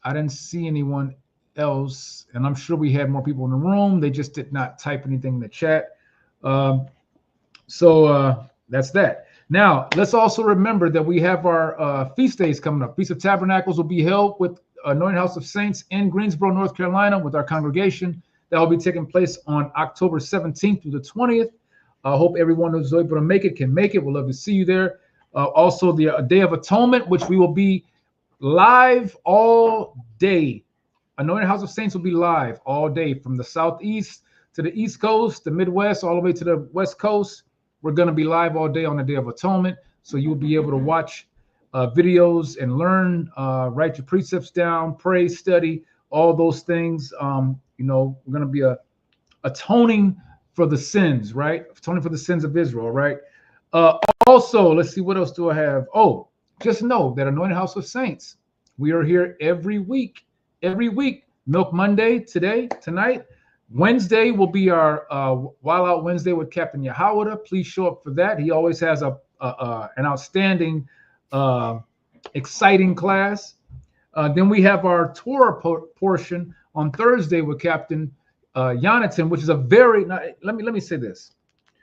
I didn't see anyone else, and I'm sure we had more people in the room. They just did not type anything in the chat. So that's that. Now, let's also remember that we have our feast days coming up. Feast of Tabernacles will be held with Anointed House of Saints in Greensboro, North Carolina, with our congregation. That will be taking place on October 17th through the 20th. I hope everyone who's able to make it can make it. We'd love to see you there. Also, the Day of Atonement, which we will be live all day. Anointed House of Saints will be live all day from the Southeast to the East Coast, the Midwest, all the way to the West Coast. We're going to be live all day on the Day of Atonement. So you'll be able to watch videos and learn, write your precepts down, pray, study, all those things. We're going to be atoning for the sins, right? Atoning for the sins of Israel, right? Also, let's see, what else do I have? Oh, just know that Anointed House of Saints, we are here every week. Milk Monday, tonight. Wednesday will be our Wild Out Wednesday with Captain Yahawada. Please show up for that. He always has an outstanding, exciting class. Then we have our Torah portion on Thursday with Captain Jonathan, which is a very. Let me say this: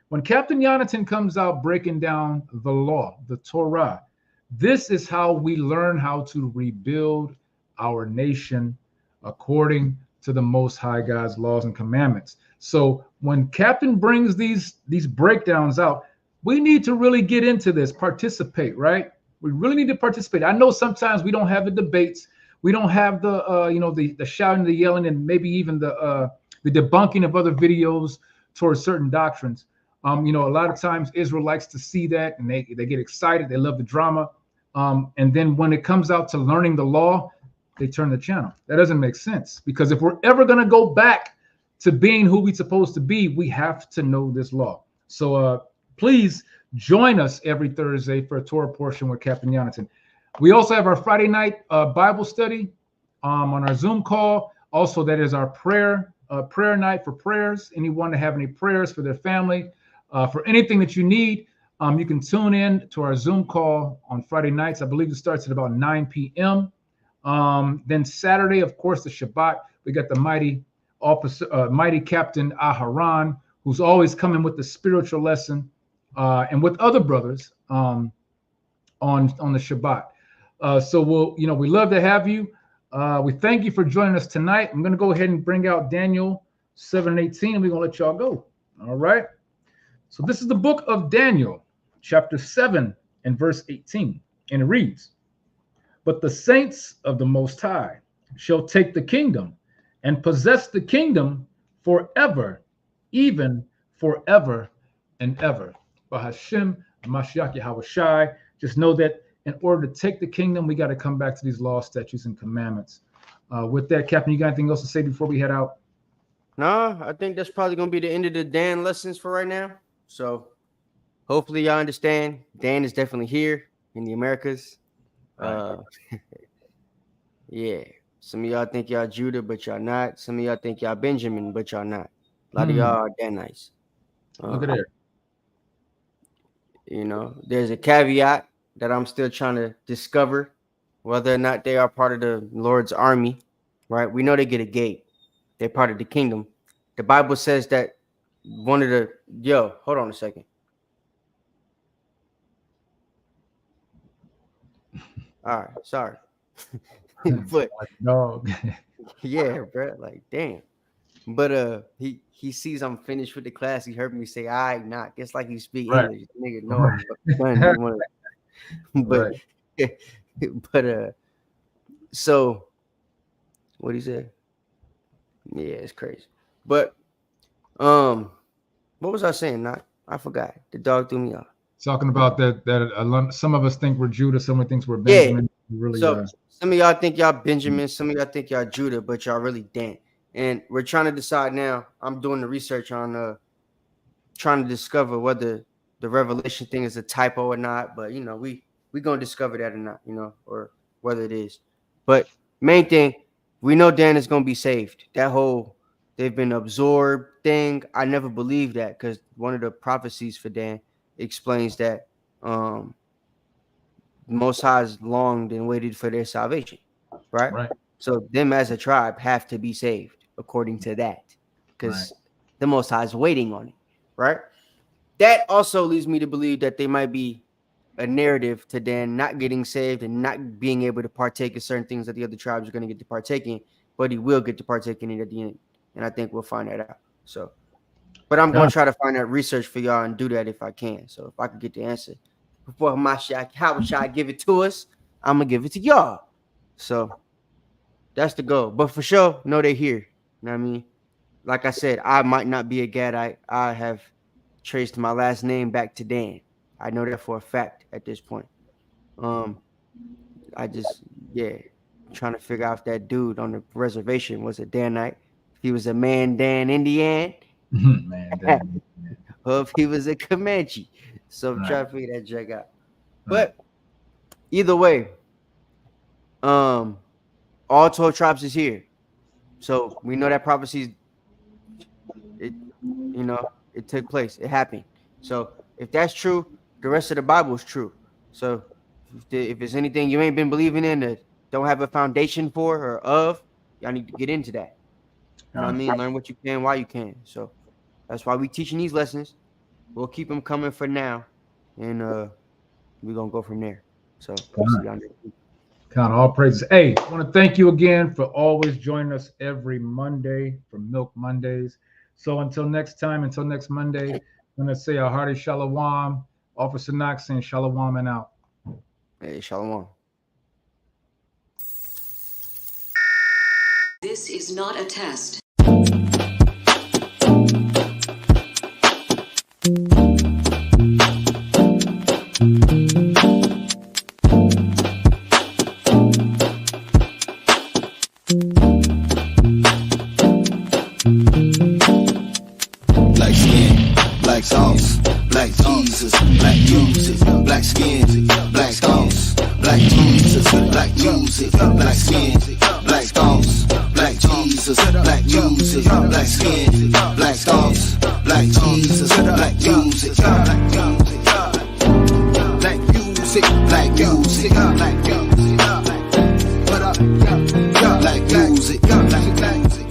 when Captain Jonathan comes out breaking down the law, the Torah, this is how we learn how to rebuild our nation according to the Most High God's laws and commandments. So when Captain brings these breakdowns out, we need to really get into this, participate, right? We really need to participate. I know sometimes we don't have the debates, we don't have the the shouting, the yelling, and maybe even the debunking of other videos towards certain doctrines. A lot of times Israel likes to see that, and they get excited. They love the drama, and then when it comes out to learning the law, they turn the channel. That doesn't make sense, because if we're ever going to go back to being who we're supposed to be, we have to know this law. So please join us every Thursday for a Torah portion with Captain Jonathan. We also have our Friday night Bible study on our Zoom call. Also, that is our prayer night for prayers. Anyone to have any prayers for their family, for anything that you need, you can tune in to our Zoom call on Friday nights. I believe it starts at about 9 p.m. Then Saturday, of course, the Shabbat, we got the mighty Captain Aharon, who's always coming with the spiritual lesson, and with other brothers on the Shabbat. So we love to have you. We thank you for joining us tonight. I'm going to go ahead and bring out Daniel 7:18, and we're going to let y'all go. All right. So this is the book of Daniel, chapter 7 and verse 18, and it reads, "But the saints of the Most High shall take the kingdom and possess the kingdom forever, even forever and ever." Bahashem Mashiach Yahawashi. Just know that in order to take the kingdom, we got to come back to these laws, statutes, and commandments. With that, Captain, you got anything else to say before we head out? No, I think that's probably going to be the end of the Dan lessons for right now. So hopefully y'all understand. Dan is definitely here in the Americas. Yeah. Some of y'all think y'all Judah, but y'all not. Some of y'all think y'all Benjamin, but y'all not. A lot of y'all are Danites. Look at there. There's a caveat that I'm still trying to discover whether or not they are part of the Lord's army, right? We know they get a gate. They're part of the kingdom. The Bible says that hold on a second. All right, sorry. But no. Yeah, bro, like damn. But he sees I'm finished with the class. He heard me say, "I not." It's like he speak English, nigga. No, but so what he said? Yeah, it's crazy. But what was I saying? I forgot. The dog threw me off. Talking about that some of us think we're Judah, some of us think we're Benjamin. Yeah. Really, so some of y'all think y'all Benjamin, some of y'all think y'all Judah, but y'all really Dan. And we're trying to decide now. I'm doing the research on trying to discover whether the revelation thing is a typo or not. But we gonna discover that or not, or whether it is. But main thing, we know Dan is gonna be saved. That whole they've been absorbed thing, I never believed that, because one of the prophecies for Dan explains that Most High has longed and waited for their salvation, right? So them as a tribe have to be saved according to that, because the Most High is waiting on it, right? That also leads me to believe that they might be a narrative to Dan not getting saved and not being able to partake in certain things that the other tribes are going to get to partake in, but he will get to partake in it at the end. And I think we'll find that out. So, but I'm going to try to find that research for y'all and do that if I can. So if I could get the answer before how should I give it to us, I'm going to give it to y'all. So that's the goal. But for sure, know they're here. You know what I mean? Like I said, I might not be a Gadite. I have traced my last name back to Dan. I know that for a fact at this point. I just, trying to figure out if that dude on the reservation was a Danite, if he was a Dan Indian, or if he was a Comanche. So I'm trying to figure that jug out. But either way, all 12 tribes is here. So we know that prophecy You know, it took place. It happened. So if that's true, the rest of the Bible is true. So if there's anything you ain't been believing in that don't have a foundation for or of, y'all need to get into that. You know what I mean? Learn what you can while you can. So that's why we teaching these lessons. We'll keep them coming for now, and we're gonna go from there. So we'll see y'all next week. Count all praises. Hey, I want to thank you again for always joining us every Monday for Milk Mondays. So until next time, until next Monday, I'm gonna say a hearty shalom. Officer Knox saying shalom and out. Hey, shalom. This is not a test. Black skin, black sauce, black Jesus, black music, black skin, black sauce, black Jesus, black music, black skin, black sauce, black Jesus, black music, black skin, black sauce, black Jesus, black music, black music, black music, black music, black music, what up, black music, black music.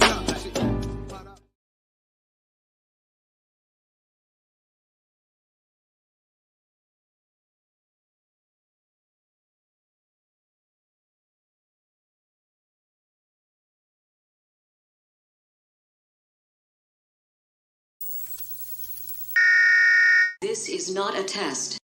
This is not a test.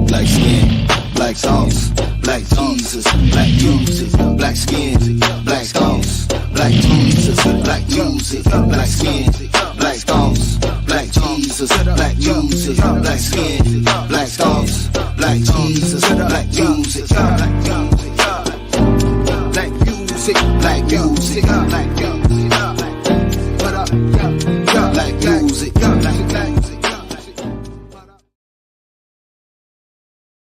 Black skin, black sauce, black Jesus, black music, black skin, black sauce, black Jesus, black music, black skin, black sauce, black Jesus, black music, black skin, black sauce, black Jesus, black music, black music, black music, black music, black music.